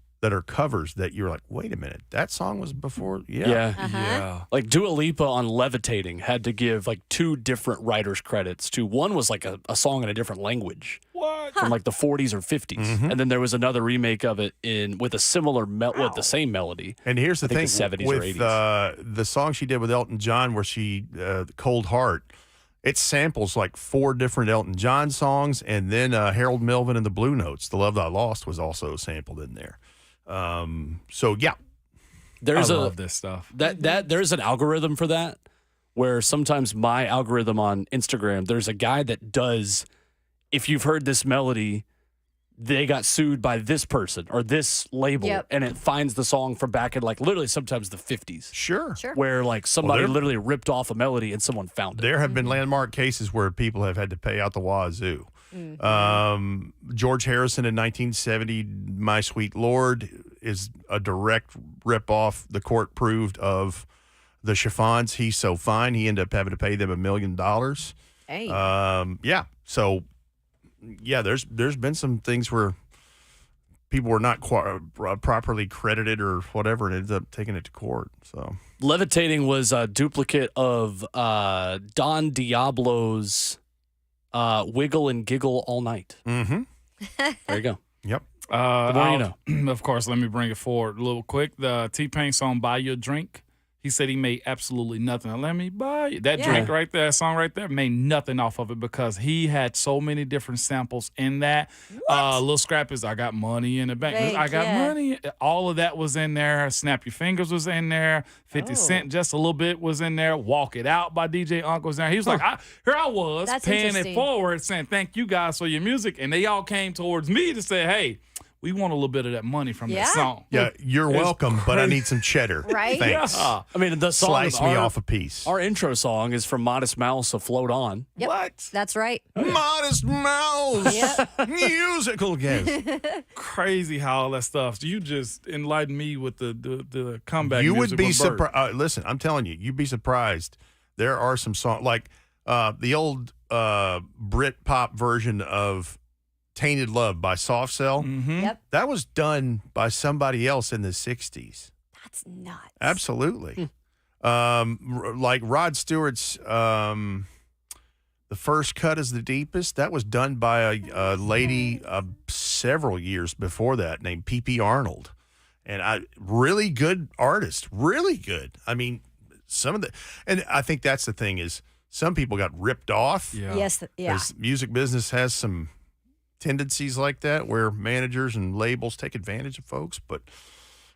covers that you're like, wait a minute, that song was before?
Yeah.
Yeah.
Like Dua Lipa on Levitating had to give like 2 different writers credits to. One was like a song in a different language.
What?
From like the 40s or 50s, and then there was another remake of it with a similar with the same melody.
And here's the
I
thing
think the 70s or
with
80s.
The song she did with Elton John, where she Cold Heart, it samples like 4 different Elton John songs, and then Harold Melvin and the Blue Notes, "The Love That I Lost," was also sampled in there. So yeah,
There's
I love this stuff.
that there's an algorithm for that, where sometimes my algorithm on Instagram, there's a guy that does. If you've heard this melody, they got sued by this person or this label,
Yep.
and it finds the song from back in like literally sometimes the 50s,
sure.
Sure.
where like somebody
there-
literally ripped off a melody and someone found it.
There have been landmark cases where people have had to pay out the wazoo. George Harrison in 1970, "My Sweet Lord," is a direct ripoff. The court proved of the Chiffons. "He's So Fine." He ended up having to pay them $1 million.
Hey.
Yeah. So, yeah, there's been some things where people were not properly credited or whatever, and ended up taking it to court. So
Levitating was a duplicate of Don Diablo's Wiggle and Giggle All Night.
mm-hmm.
There you go.
Yep.
The more you know.
Of course, let me bring it forward a little quick. The T-Pain song, "Buy You a Drink." He said he made absolutely nothing. "Let me buy you." That drink right there, that song right there, made nothing off of it because he had so many different samples in that. Lil Scrap is "I Got Money in the Bank."
Right,
I got
yeah.
money. All of that was in there. "Snap Your Fingers" was in there. 50 Cent, just a little bit, was in there. "Walk It Out" by DJ Uncle was in there. He was like, here I was,
That's
paying it
interesting.
forward, saying, "Thank you guys for your music." And they all came towards me to say, hey, we want a little bit of that money from
Yeah.
that song.
Yeah, you're
It's
welcome, but I need some cheddar.
Right?
Thanks.
Yeah.
I mean, the song
Slice me off a piece.
Our intro song is from Modest Mouse, so "Float On."
Yep.
What?
That's right.
Modest Mouse. Musical guest.
Crazy how all that stuff. You just enlightened me with the comeback.
You would
music
be
with Bert.
surprised. Listen, I'm telling you, you'd be surprised. There are some songs like the old Brit pop version of "Tainted Love" by Soft Cell.
Mhm.
Yep.
That was done by somebody else in the 60s.
That's nuts.
Absolutely. Like Rod Stewart's "The First Cut Is the Deepest." That was done by a lady several years before that named P.P. Arnold. And really good artist, really good. I mean, and I think that's the thing is some people got ripped off.
Yeah.
Yes. Yeah.
Because music business has some tendencies like that where managers and labels take advantage of folks. But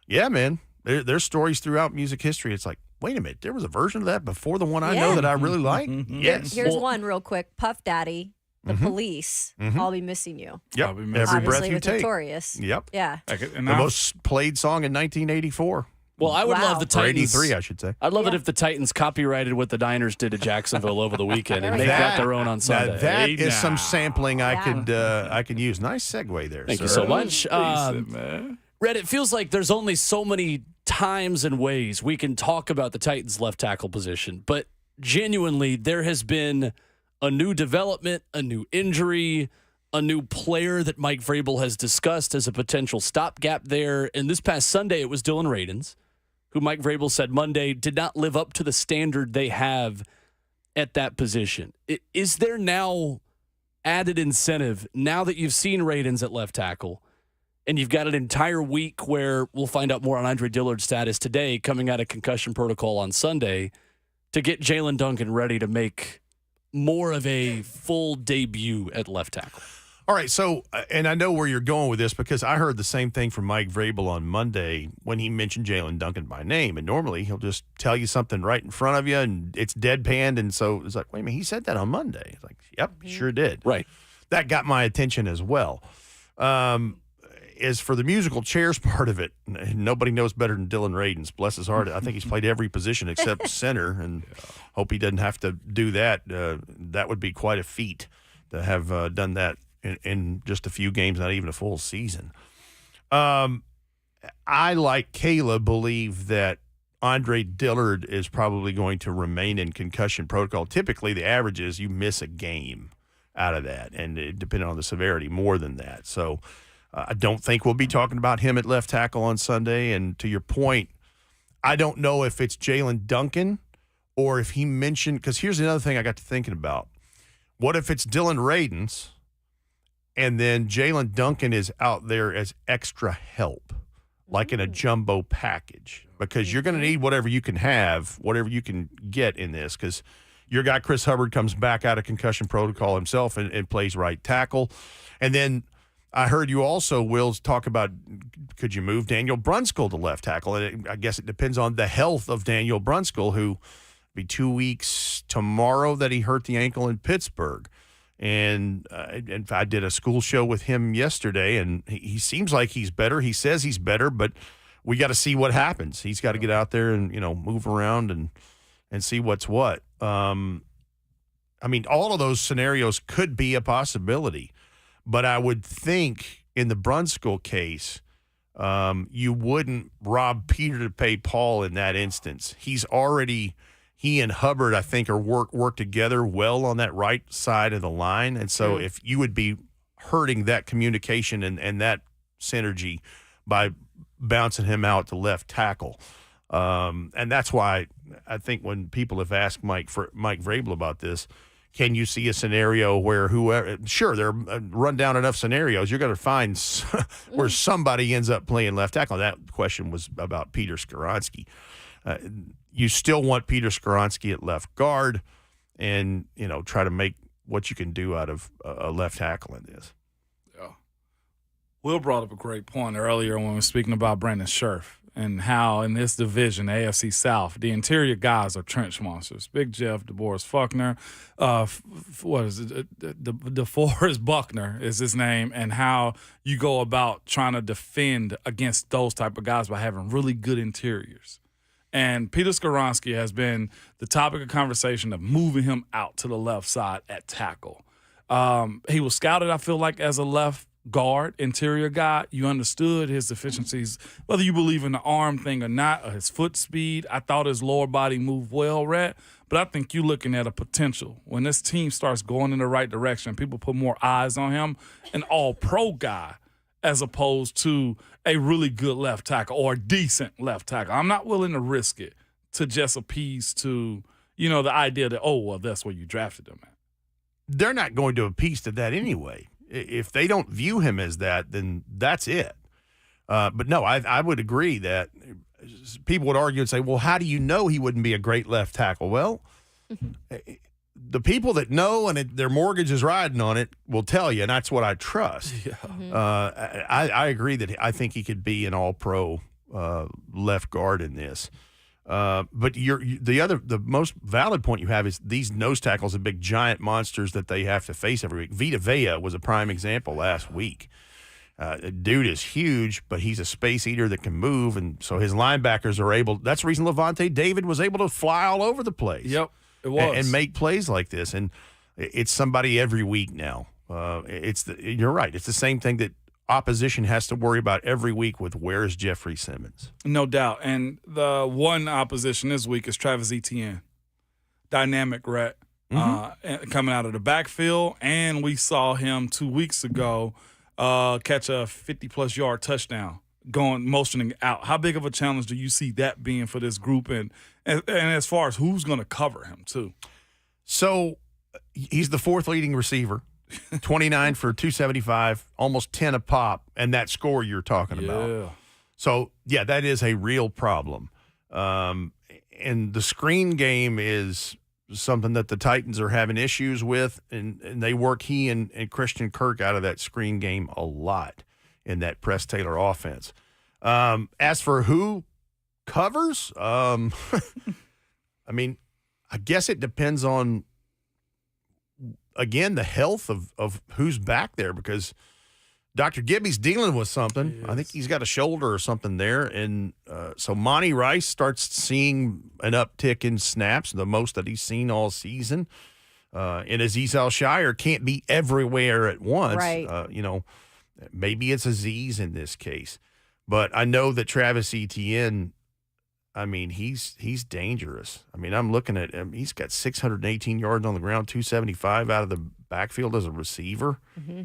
yeah, man, there's stories throughout music history. It's like, wait a minute, there was a version of that before the one I know
Yeah.
that I really like. Yes.
Here's one real quick. Puff Daddy, The
Mhm.
Police,
Mhm.
"I'll Be Missing You."
Yep.
I'll be
Every
missing
breath
Obviously
you
with
take.
Notorious.
Yep.
Yeah.
And
The most played song in 1984.
Well, I would love the
Or
Titans.
83, I should say.
I'd love it if the Titans copyrighted what the Niners did to Jacksonville over the weekend, and they got their own on Sunday.
Now, that is some sampling I could use. Nice segue there.
Thank
sir.
you so much.
Decent, man.
Red, it feels like there's only so many times and ways we can talk about the Titans' left tackle position, but genuinely, there has been a new development, a new injury, a new player that Mike Vrabel has discussed as a potential stopgap there. And this past Sunday, it was Dylan Radins, who Mike Vrabel said Monday did not live up to the standard they have at that position. Is there now added incentive, now that you've seen Radins at left tackle, and you've got an entire week where we'll find out more on Andre Dillard's status today, coming out of concussion protocol on Sunday, to get Jalen Duncan ready to make more of a full debut at left tackle?
All right, so, and I know where you're going with this because I heard the same thing from Mike Vrabel on Monday when he mentioned Jalen Duncan by name. And normally he'll just tell you something right in front of you and it's deadpanned. And so it's like, wait a minute, he said that on Monday. It's like, yep, he sure did.
Right.
That got my attention as well. As for the musical chairs part of it, nobody knows better than Dylan Radins. Bless his heart. I think he's played every position except center, and hope he doesn't have to do that. That would be quite a feat to have done that in just a few games, not even a full season. I, like Kayla, believe that Andre Dillard is probably going to remain in concussion protocol. Typically, the average is you miss a game out of that, and depending on the severity, more than that. So I don't think we'll be talking about him at left tackle on Sunday. And to your point, I don't know if it's Jalen Duncan or if he mentioned – because here's another thing I got to thinking about. What if it's Dylan Radins and then Jalen Duncan is out there as extra help, like in a jumbo package? Because you're going to need whatever you can have, whatever you can get in this, because your guy Chris Hubbard comes back out of concussion protocol himself and plays right tackle. And then – I heard you also, Wills, talk about could you move Daniel Brunskill to left tackle? And I guess it depends on the health of Daniel Brunskill, who be 2 weeks tomorrow that he hurt the ankle in Pittsburgh. And I did a school show with him yesterday, and he seems like he's better. He says he's better, but we got to see what happens. He's got to get out there and, move around and see what's what. I mean, all of those scenarios could be a possibility. But I would think in the Brunskill case, you wouldn't rob Peter to pay Paul in that instance. He and Hubbard, I think, are work together well on that right side of the line. And so if you would be hurting that communication and that synergy by bouncing him out to left tackle. And that's why I think when people have asked Mike Vrabel about this, can you see a scenario where sure, there are run down enough scenarios, you're going to find where somebody ends up playing left tackle. That question was about Peter Skoronski. You still want Peter Skoronski at left guard and, try to make what you can do out of a left tackle in this.
Yeah. Will brought up a great point earlier when we were speaking about Brandon Scherf and how in this division, AFC South, the interior guys are trench monsters. Big Jeff, DeBoris Faulkner, what is it? DeForest Buckner is his name, and how you go about trying to defend against those type of guys by having really good interiors. And Peter Skoronski has been the topic of conversation of moving him out to the left side at tackle. He was scouted, I feel like, as a left guard, interior guy. You understood his deficiencies, whether you believe in the arm thing or not, or his foot speed. I thought his lower body moved well, Red. But I think you're looking at a potential. When this team starts going in the right direction, people put more eyes on him, an all-pro guy, as opposed to a really good left tackle or a decent left tackle. I'm not willing to risk it to just appease to, the idea that, that's where you drafted him at.
They're not going to appease to that anyway. If they don't view him as that, then that's it. But no, I would agree that people would argue and say, well, how do you know he wouldn't be a great left tackle? Well, the people that know and their mortgage is riding on it will tell you, and that's what I trust. Yeah. I agree that I think he could be an all-pro left guard in this. But the most valid point you have is these nose tackles are big, giant monsters that they have to face every week. Vita Vea was a prime example last week. Dude is huge, but he's a space eater that can move, and so his linebackers are able. That's the reason Levante David was able to fly all over the place.
Yep, it was.
And make plays like this, and it's somebody every week now. You're right. It's the same thing that opposition has to worry about every week with where's Jeffrey Simmons.
No doubt. And the one opposition this week is Travis Etienne. Dynamic rat coming out of the backfield. And we saw him 2 weeks ago catch a 50-plus yard touchdown motioning out. How big of a challenge do you see that being for this group? And as far as who's going to cover him, too?
So he's the fourth leading receiver. 29 for 275, almost 10 a pop, and that score you're talking about. So, yeah, that is a real problem. And the screen game is something that the Titans are having issues with, and they work he and Christian Kirk out of that screen game a lot in that Press Taylor offense. As for who covers, I mean, I guess it depends on, again, the health of who's back there, because Dr. Gibby's dealing with something. I think he's got a shoulder or something there. And so Monty Rice starts seeing an uptick in snaps, the most that he's seen all season. And Azeez Al-Shire can't be everywhere at once.
Right.
Maybe it's Azeez in this case. But I know that Travis Etienne, I mean, he's dangerous. I mean, I'm looking at him. He's got 618 yards on the ground, 275 out of the backfield as a receiver. Mm-hmm.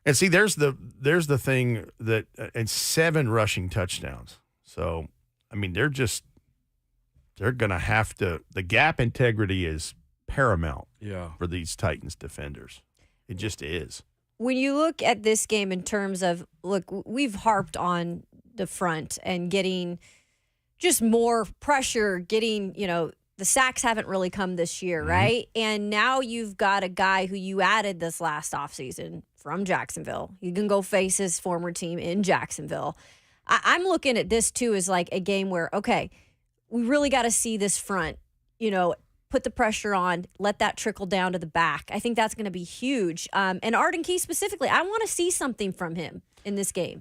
And see, there's the thing that and 7 rushing touchdowns. So, I mean, they're going to have to – the gap integrity is paramount for these Titans defenders. It just is.
When you look at this game in terms of – look, we've harped on the front and getting – just more pressure, getting, the sacks haven't really come this year, right? And now you've got a guy who you added this last offseason from Jacksonville. You can go face his former team in Jacksonville. I'm looking at this, too, as like a game where, okay, we really got to see this front, put the pressure on, let that trickle down to the back. I think that's going to be huge. And Arden Key specifically, I want to see something from him in this game.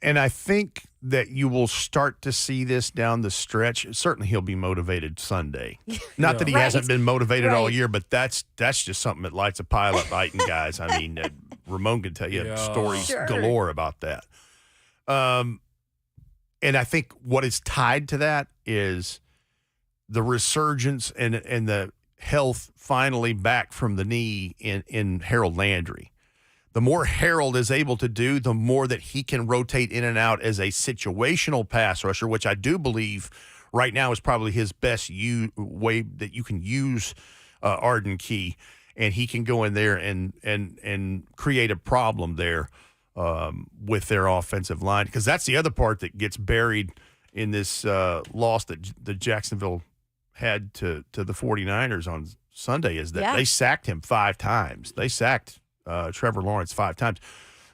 And I think that you will start to see this down the stretch. Certainly he'll be motivated Sunday. Not that he hasn't been motivated all year, but that's just something that lights a pile up biting guys. I mean, Ramone can tell you stories galore about that. And I think what is tied to that is the resurgence and the health finally back from the knee in Harold Landry. The more Harold is able to do, the more that he can rotate in and out as a situational pass rusher, which I do believe right now is probably his best way that you can use Arden Key, and he can go in there and create a problem there with their offensive line, because that's the other part that gets buried in this loss that the Jacksonville had to the 49ers on Sunday is that they sacked him 5 times. They sacked Trevor Lawrence 5 times.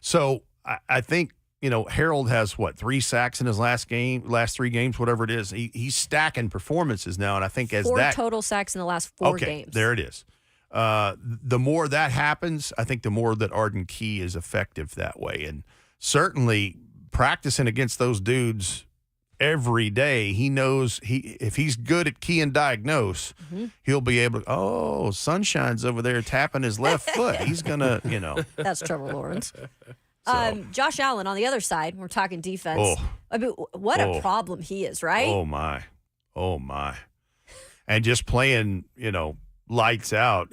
So I think, Harold has 3 sacks in his last 3 games, whatever it is. He's stacking performances now, and I think
4 total sacks in the last 4 games.
There it is. The more that happens, I think the more that Arden Key is effective that way. And certainly practicing against those dudes every day, he knows if he's good at key and diagnose, he'll be able to, Sunshine's over there tapping his left foot. He's going to,
That's Trevor Lawrence. Josh Allen on the other side, we're talking defense. I mean, what a problem he is, right?
Oh, my. And just playing, lights out.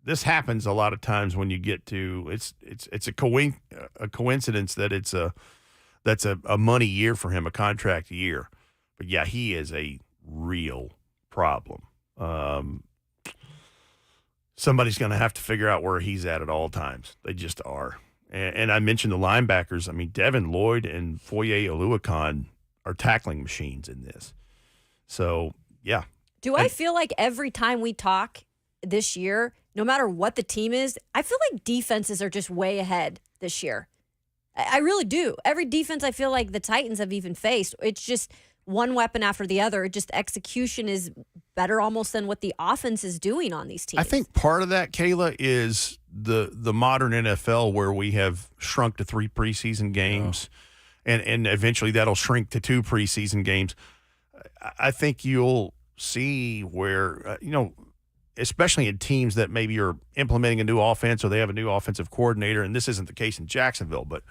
This happens a lot of times when you get to, it's a coincidence that that's a money year for him, a contract year. But, yeah, he is a real problem. Somebody's going to have to figure out where he's at all times. They just are. And I mentioned the linebackers. I mean, Devin Lloyd and Foye Oluokun are tackling machines in this. So, yeah.
Do I feel like every time we talk this year, no matter what the team is, I feel like defenses are just way ahead this year. I really do. Every defense I feel like the Titans have even faced, it's just one weapon after the other. Just execution is better almost than what the offense is doing on these teams.
I think part of that, Kayla, is the modern NFL where we have shrunk to 3 preseason games, and eventually that'll shrink to 2 preseason games. I think you'll see where, especially in teams that maybe are implementing a new offense or they have a new offensive coordinator, and this isn't the case in Jacksonville, but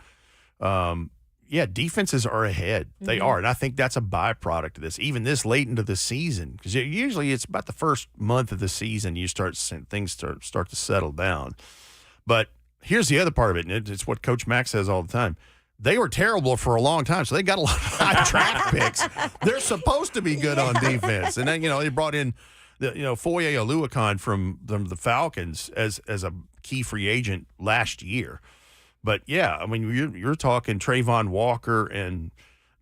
defenses are ahead. They are, and I think that's a byproduct of this, even this late into the season, because usually it's about the first month of the season you start things start to settle down. But here's the other part of it, and it's what Coach Mack says all the time. They were terrible for a long time, so they got a lot of high draft picks. They're supposed to be good on defense, and then they brought in Foye Oluokun from the Falcons as a key free agent last year. But yeah, I mean you're talking Trayvon Walker and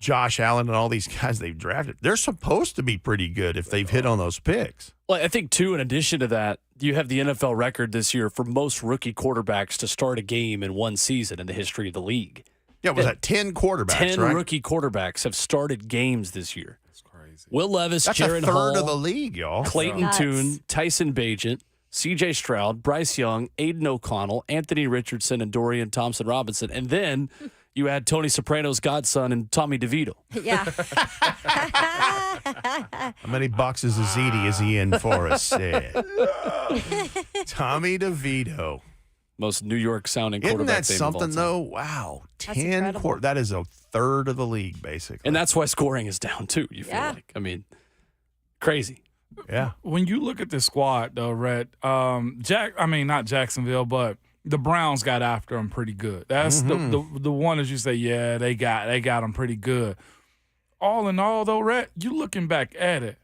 Josh Allen and all these guys they've drafted. They're supposed to be pretty good if they've hit on those picks.
Well, I think, too, in addition to that, you have the NFL record this year for most rookie quarterbacks to start a game in one season in the history of the league.
Yeah, was that 10 quarterbacks,
10
right?
rookie quarterbacks have started games this year.
That's crazy.
Will Levis,
That's
Jaron
a third
Hall,
of the league, y'all.
Clayton
Nuts.
Tune, Tyson Bagent, C.J. Stroud, Bryce Young, Aiden O'Connell, Anthony Richardson, and Dorian Thompson-Robinson. And then you add Tony Soprano's godson and Tommy DeVito.
Yeah.
How many boxes of ziti is he in for us? Tommy DeVito.
Most New York-sounding
Isn't
quarterback
that
name of all
something,
time.
though? Wow.
That's
10
incredible.
That is a third of the league, basically.
And that's why scoring is down, too, you feel
Yeah.
like. I mean, crazy.
Yeah.
When you look at the squad, though, Rhett, not Jacksonville, but the Browns got after them pretty good. That's the one that you say, yeah, they got them pretty good. All in all, though, Rhett, you looking back at it,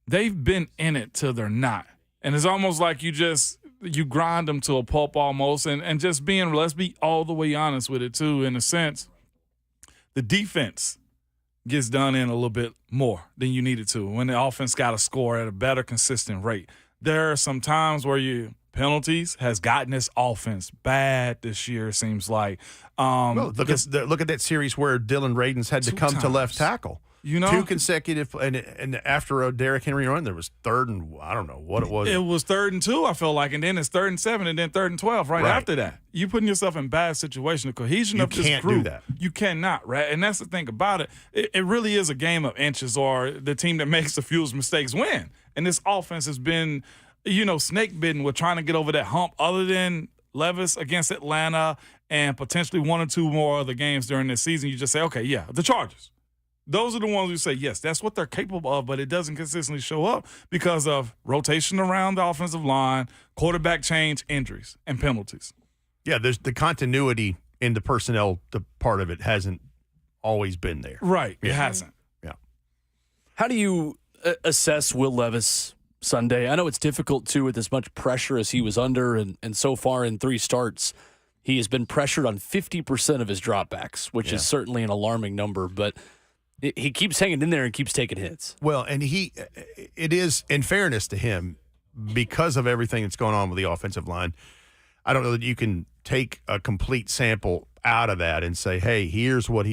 they've been in it till they're not. And it's almost like you grind them to a pulp almost. And just let's be all the way honest with it, too, in a sense, the defense gets done in a little bit more than you needed to when the offense got to score at a better, consistent rate. There are some times where penalties has gotten this offense bad this year, it seems like.
Look at that series where Dylan Radins had to come to left tackle. 2 consecutive, and after a Derrick Henry run, there was third and I don't know what it was.
It was 3rd and 2, I feel like, and then it's 3rd and 7, and then 3rd and 12 right after that. You're putting yourself in bad situation. The cohesion of this
can't
group,
do that.
You cannot, right? And that's the thing about it. It really is a game of inches, or the team that makes the fewest mistakes win. And this offense has been, snake bitten with trying to get over that hump. Other than Levis against Atlanta and potentially 1 or 2 more other games during this season, you just say, okay, yeah, the Chargers. Those are the ones who say, yes, that's what they're capable of, but it doesn't consistently show up because of rotation around the offensive line, quarterback change, injuries, and penalties.
Yeah, there's the continuity in the personnel, the part of it hasn't always been there.
Right, it hasn't.
Yeah.
How do you assess Will Levis Sunday? I know it's difficult, too, with as much pressure as he was under, and so far in 3 starts, he has been pressured on 50% of his dropbacks, which is certainly an alarming number, but he keeps hanging in there and keeps taking hits.
Well, and it is, in fairness to him, because of everything that's going on with the offensive line, I don't know that you can take a complete sample out of that and say, hey, here's what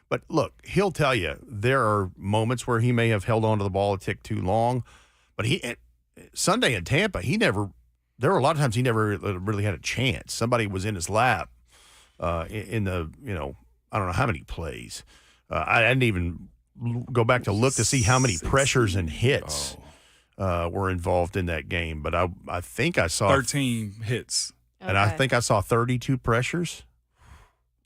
but look, he'll tell you there are moments where he may have held on to the ball a tick too long, but Sunday in Tampa, there were a lot of times he never really had a chance. Somebody was in his lap in the, I don't know how many plays. I didn't even go back to look to see how many pressures and hits were involved in that game. But I think I saw
13 hits.
And I think I saw 32 pressures.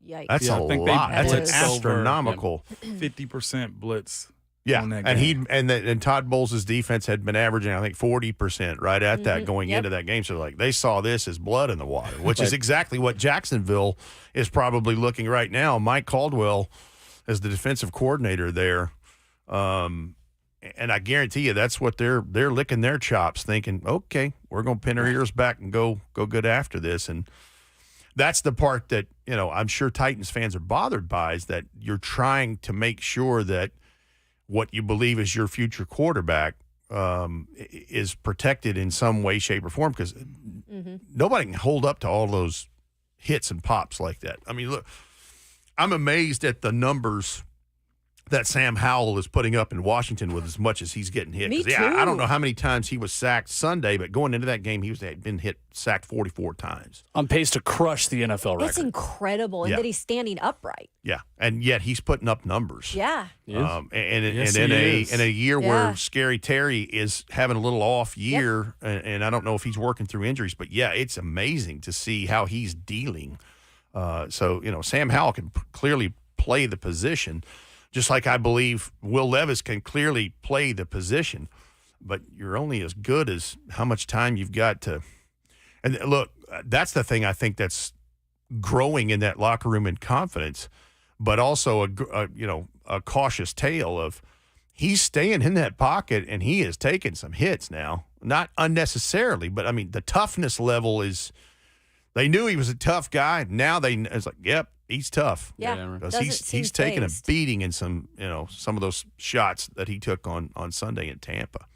Yikes.
That's a lot. That's an astronomical
50% blitz.
Yeah,
on that
and
game.
and Todd Bowles' defense had been averaging, I think, 40% right at that going into that game. So they saw this as blood in the water, which is exactly what Jacksonville is probably looking right now. Mike Caldwell as the defensive coordinator there, and I guarantee you that's what they're licking their chops, thinking, okay, we're going to pin our ears back and go good after this. And that's the part that I'm sure Titans fans are bothered by, is that you're trying to make sure that what you believe is your future quarterback is protected in some way, shape, or form, because nobody can hold up to all those hits and pops like that. I mean, look, I'm amazed at the numbers that Sam Howell is putting up in Washington with as much as he's getting hit.
Me
'Cause, yeah, I don't
too.
know how many times he was sacked Sunday, but going into that game, had been sacked 44 times.
On pace to crush the NFL record.
It's incredible, and
Yeah.
that he's standing upright.
Yeah, and yet he's putting up numbers.
Yeah.
Yes,
And
he is.
in a year
Yeah.
where Scary Terry is having a little off year, and I don't know if he's working through injuries, but yeah, it's amazing to see how he's dealing. So Sam Howell can clearly play the position, just like I believe Will Levis can clearly play the position. But you're only as good as how much time you've got to. And look, that's the thing I think that's growing in that locker room in confidence, but also a cautious tale of he's staying in that pocket and he is taking some hits now, not unnecessarily, but I mean the toughness level is. They knew he was a tough guy. Now it's like, yep, he's tough.
Yeah.
Because
Doesn't seem
he's taking a
phased.
beating in some of those shots that he took on Sunday in Tampa.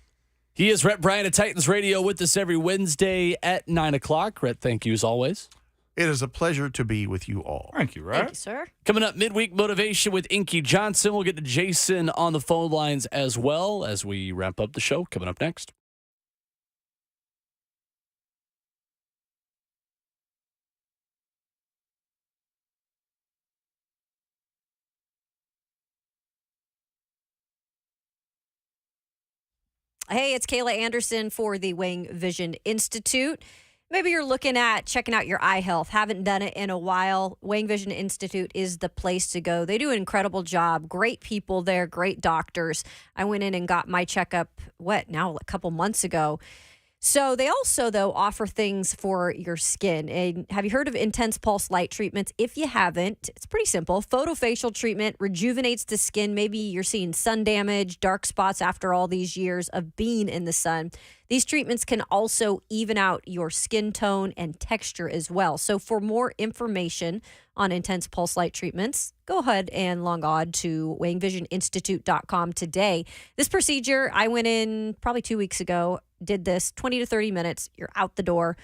He is Rhett Bryant of Titans Radio with us every Wednesday at 9 o'clock. Rhett, thank you as always.
It is a pleasure to be with you all.
Thank you, right?
Thank you, sir.
Coming up, midweek motivation with Inky Johnson. We'll get to Jason on the phone lines as well as we wrap up the show. Coming up next.
Hey, it's Kayla Anderson for the Wang Vision Institute. Maybe you're looking at checking out your eye health. Haven't done it in a while. Wang Vision Institute is the place to go. They do an incredible job. Great people there, great doctors. I went in and got my checkup, a couple months ago. So they also, though, offer things for your skin. And have you heard of intense pulse light treatments? If you haven't, it's pretty simple. Photofacial treatment rejuvenates the skin. Maybe you're seeing sun damage, dark spots after all these years of being in the sun. These treatments can also even out your skin tone and texture as well. So for more information on intense pulse light treatments, go ahead and log on to wangvisioninstitute.com today. This procedure, I went in probably 2 weeks ago, did this 20 to 30 minutes. You're out the door.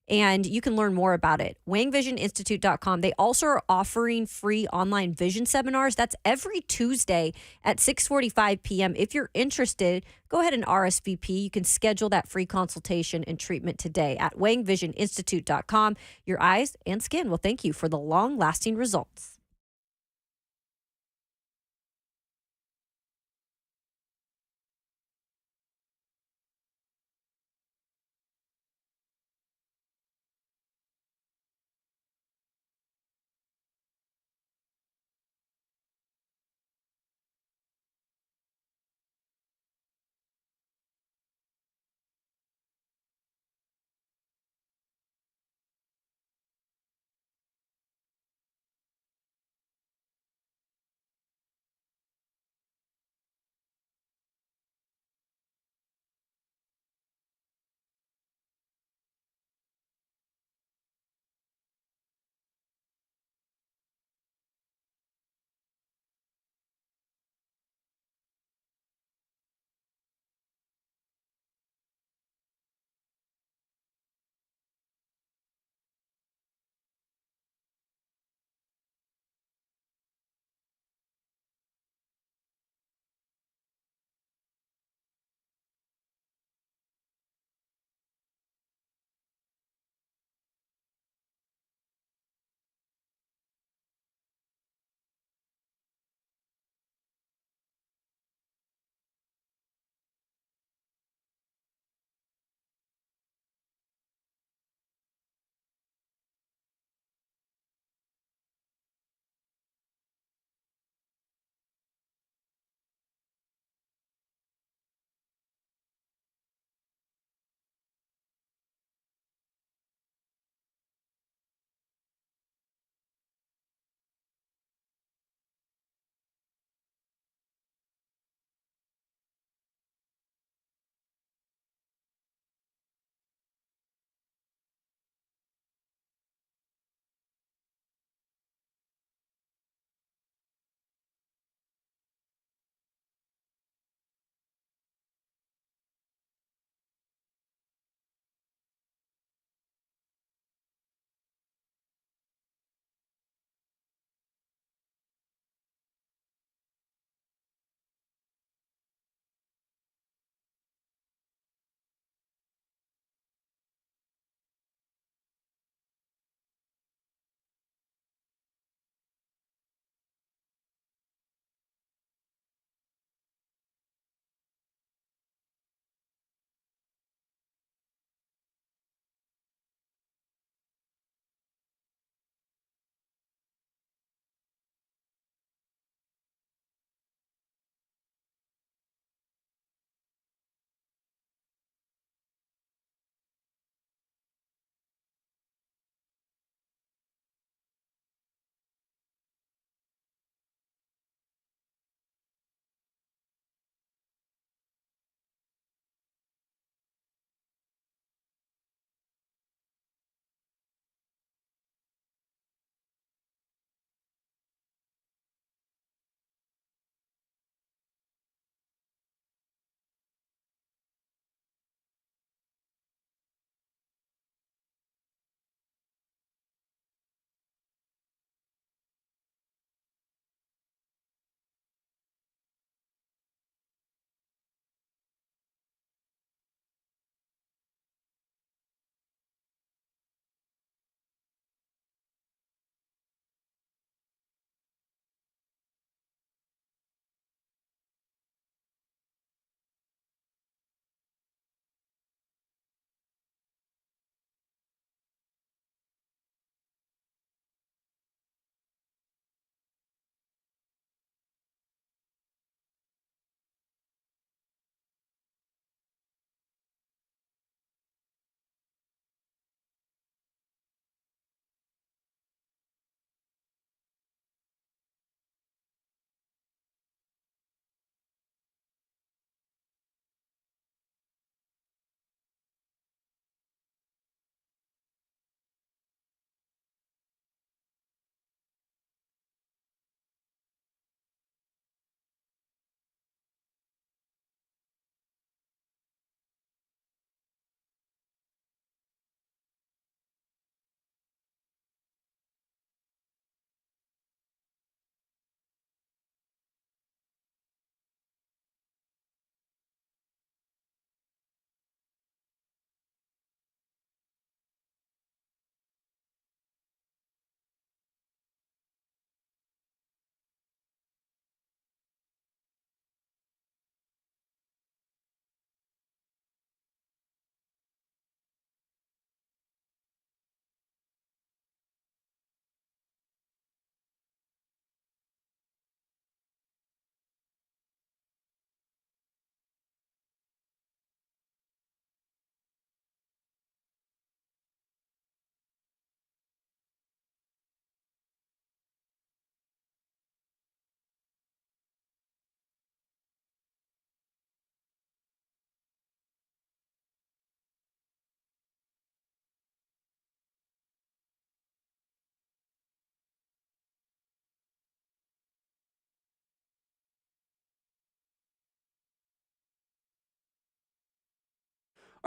And you can learn more about it. wangvisioninstitute.com. They also are offering free online vision seminars. That's every Tuesday at 6:45 p.m. If you're interested, go ahead and RSVP. You can schedule that free consultation and treatment today at wangvisioninstitute.com. Your eyes and skin will thank you for the long-lasting results.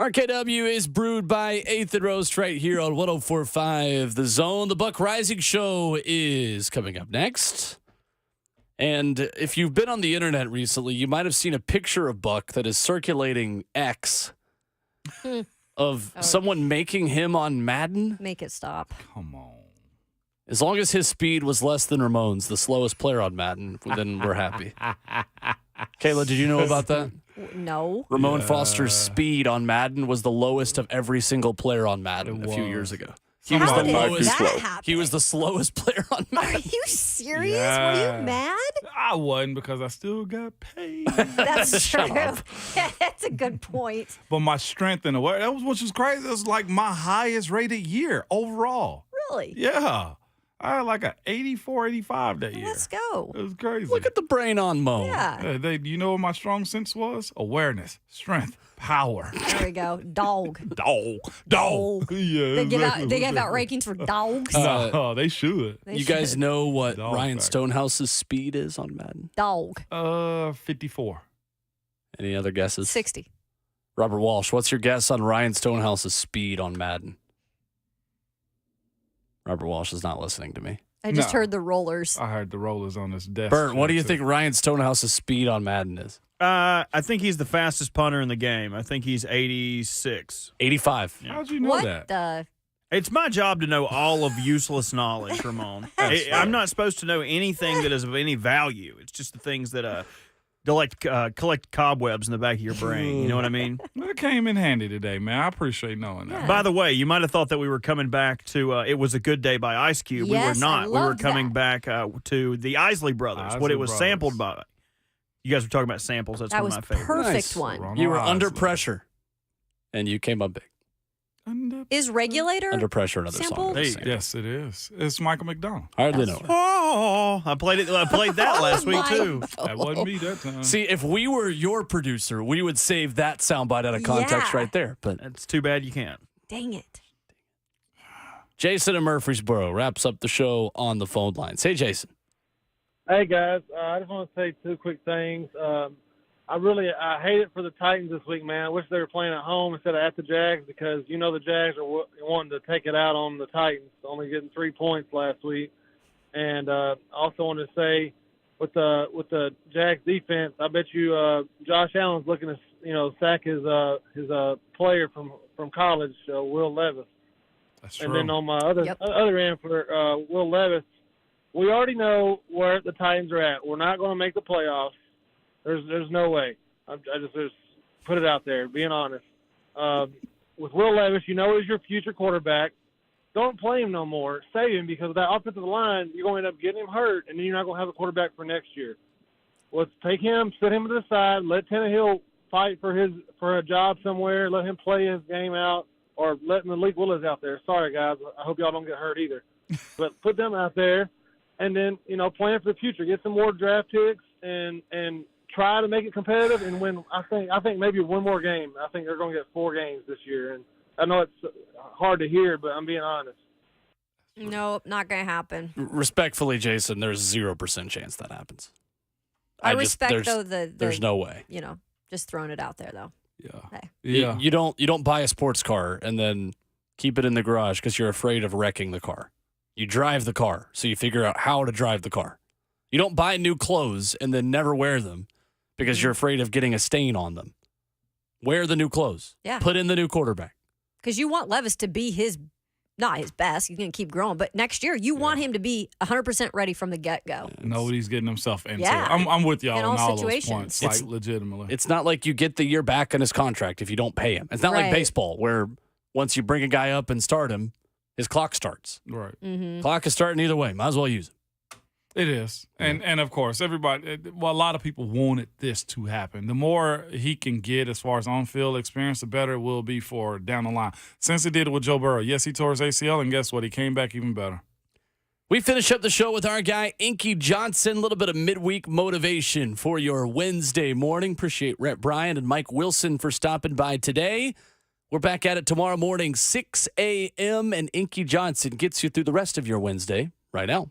RKW is brewed by Athan Roast right here on 104.5 The Zone. The Buck Rising Show is coming up next. And if you've been on the internet recently, you might have seen a picture of Buck that is circulating X of someone making him on Madden.
Make it stop.
Come on.
As long as his speed was less than Ramone's, the slowest player on Madden, then we're happy. Kayla, did you know about that?
No.
Ramone Foster's speed on Madden was the lowest of every single player on Madden a few years ago. He was
How
the
did
lowest.
that happen?
He was the slowest player on
Are
Madden.
you serious? Were
Yeah.
you mad?
I wasn't because I still got paid.
That's
Shut
true.
up.
That's a good point.
But my strength in the way, that was which was crazy. It was like my highest rated year overall.
Really?
Yeah. I had like an 84, 85 that year.
Let's go.
It was crazy.
Look at the brain on Mo.
Yeah.
You know what my strong sense was? Awareness, strength, power.
There we go. Dog.
Dog. Yeah.
They give
exactly.
out rankings for dogs.
No, they should.
They
You guys
should.
know what
Dog
Ryan
factor.
Stonehouse's speed is on Madden?
Dog.
54.
Any other guesses?
60.
Robert Walsh, what's your guess on Ryan Stonehouse's speed on Madden? Robert Walsh is not listening to me.
I just
No.
heard the rollers.
I heard the rollers on this desk.
Bert, what do you think Ryan Stonehouse's speed on Madden is?
I think he's the fastest punter in the game. I think he's 86.
85.
How'd you know
What
that?
the?
It's my job to know all of useless knowledge, Ramon. I'm not supposed to know anything that is of any value. It's just the things that collect cobwebs in the back of your brain. You know what I mean?
Well, it came in handy today, man. I appreciate knowing that.
By the way, you might have thought that we were coming back to It Was a Good Day by Ice Cube.
Yes,
we were
I
not. We were
love
coming
that.
back to the Isley Brothers, what
Isley
it was
Brothers.
sampled by. You guys were talking about samples. That's
That
one
was
of my favorites.
perfect
Nice.
one.
Ronald
You were under
Isley.
pressure, and you came up big.
Is Regulator?
Under pressure, another
Sample?
song.
Hey,
Yes, it is. It's Michael McDonald.
Hardly know her.
Oh, I played that last week too.
That wasn't me that time.
See, if we were your producer, we would save that soundbite out of context
Yeah.
right there. But
That's too bad you can't.
Dang it.
Jason in Murfreesboro wraps up the show on the phone lines. Hey, Jason.
Hey guys, I just want to say two quick things. I hate it for the Titans this week, man. I wish they were playing at home instead of at the Jags because you know the Jags are wanting to take it out on the Titans, only getting 3 points last week. And also want to say with the Jags defense, I bet you Josh Allen's looking to sack his player from college, Will Levis.
That's true.
And then on my other
Yep.
other end for Will Levis, we already know where the Titans are at. We're not going to make the playoffs. There's no way. I just put it out there, being honest. With Will Levis, you know he's your future quarterback. Don't play him no more. Save him because of that offensive line, you're going to end up getting him hurt, and then you're not going to have a quarterback for next year. Let's take him, sit him to the side, let Tannehill fight for a job somewhere, let him play his game out, or let Malik Willis out there. Sorry, guys. I hope y'all don't get hurt either. But put them out there, and then, plan for the future. Get some more draft picks and try to make it competitive and win. I think maybe one more game. I think they're going to get 4 games this year. And I know it's hard to hear, but I'm being honest.
Nope, not going to happen.
Respectfully, Jason, there's 0% chance that happens.
I
just-
respect,
there's-
though, the
There's no way.
just throwing it out there, though.
Yeah.
Hey.
Yeah.
You don't buy a sports car and then keep it in the garage because you're afraid of wrecking the car. You drive the car, so you figure out how to drive the car. You don't buy new clothes and then never wear them because you're afraid of getting a stain on them. Wear the new clothes.
Yeah.
Put in the new quarterback.
Because you want Levis to be not his best. He's going to keep growing. But next year, you want him to be 100% ready from the get-go.
Know what he's getting himself into.
Yeah.
I'm with y'all
In
on
all
all those
situations.
points. Like, legitimately.
It's not like you get the year back on his contract if you don't pay him. It's not like
Right.
baseball where once you bring a guy up and start him, his clock starts.
Right.
Mm-hmm.
Clock is starting either way. Might as well use it.
It is. And of course, everybody, a lot of people wanted this to happen. The more he can get as far as on-field experience, the better it will be for down the line. Since he did it with Joe Burrow, yes, he tore his ACL, and guess what? He came back even better.
We finish up the show with our guy, Inky Johnson. A little bit of midweek motivation for your Wednesday morning. Appreciate Rhett Bryan and Mike Wilson for stopping by today. We're back at it tomorrow morning, 6 a.m., and Inky Johnson gets you through the rest of your Wednesday right now.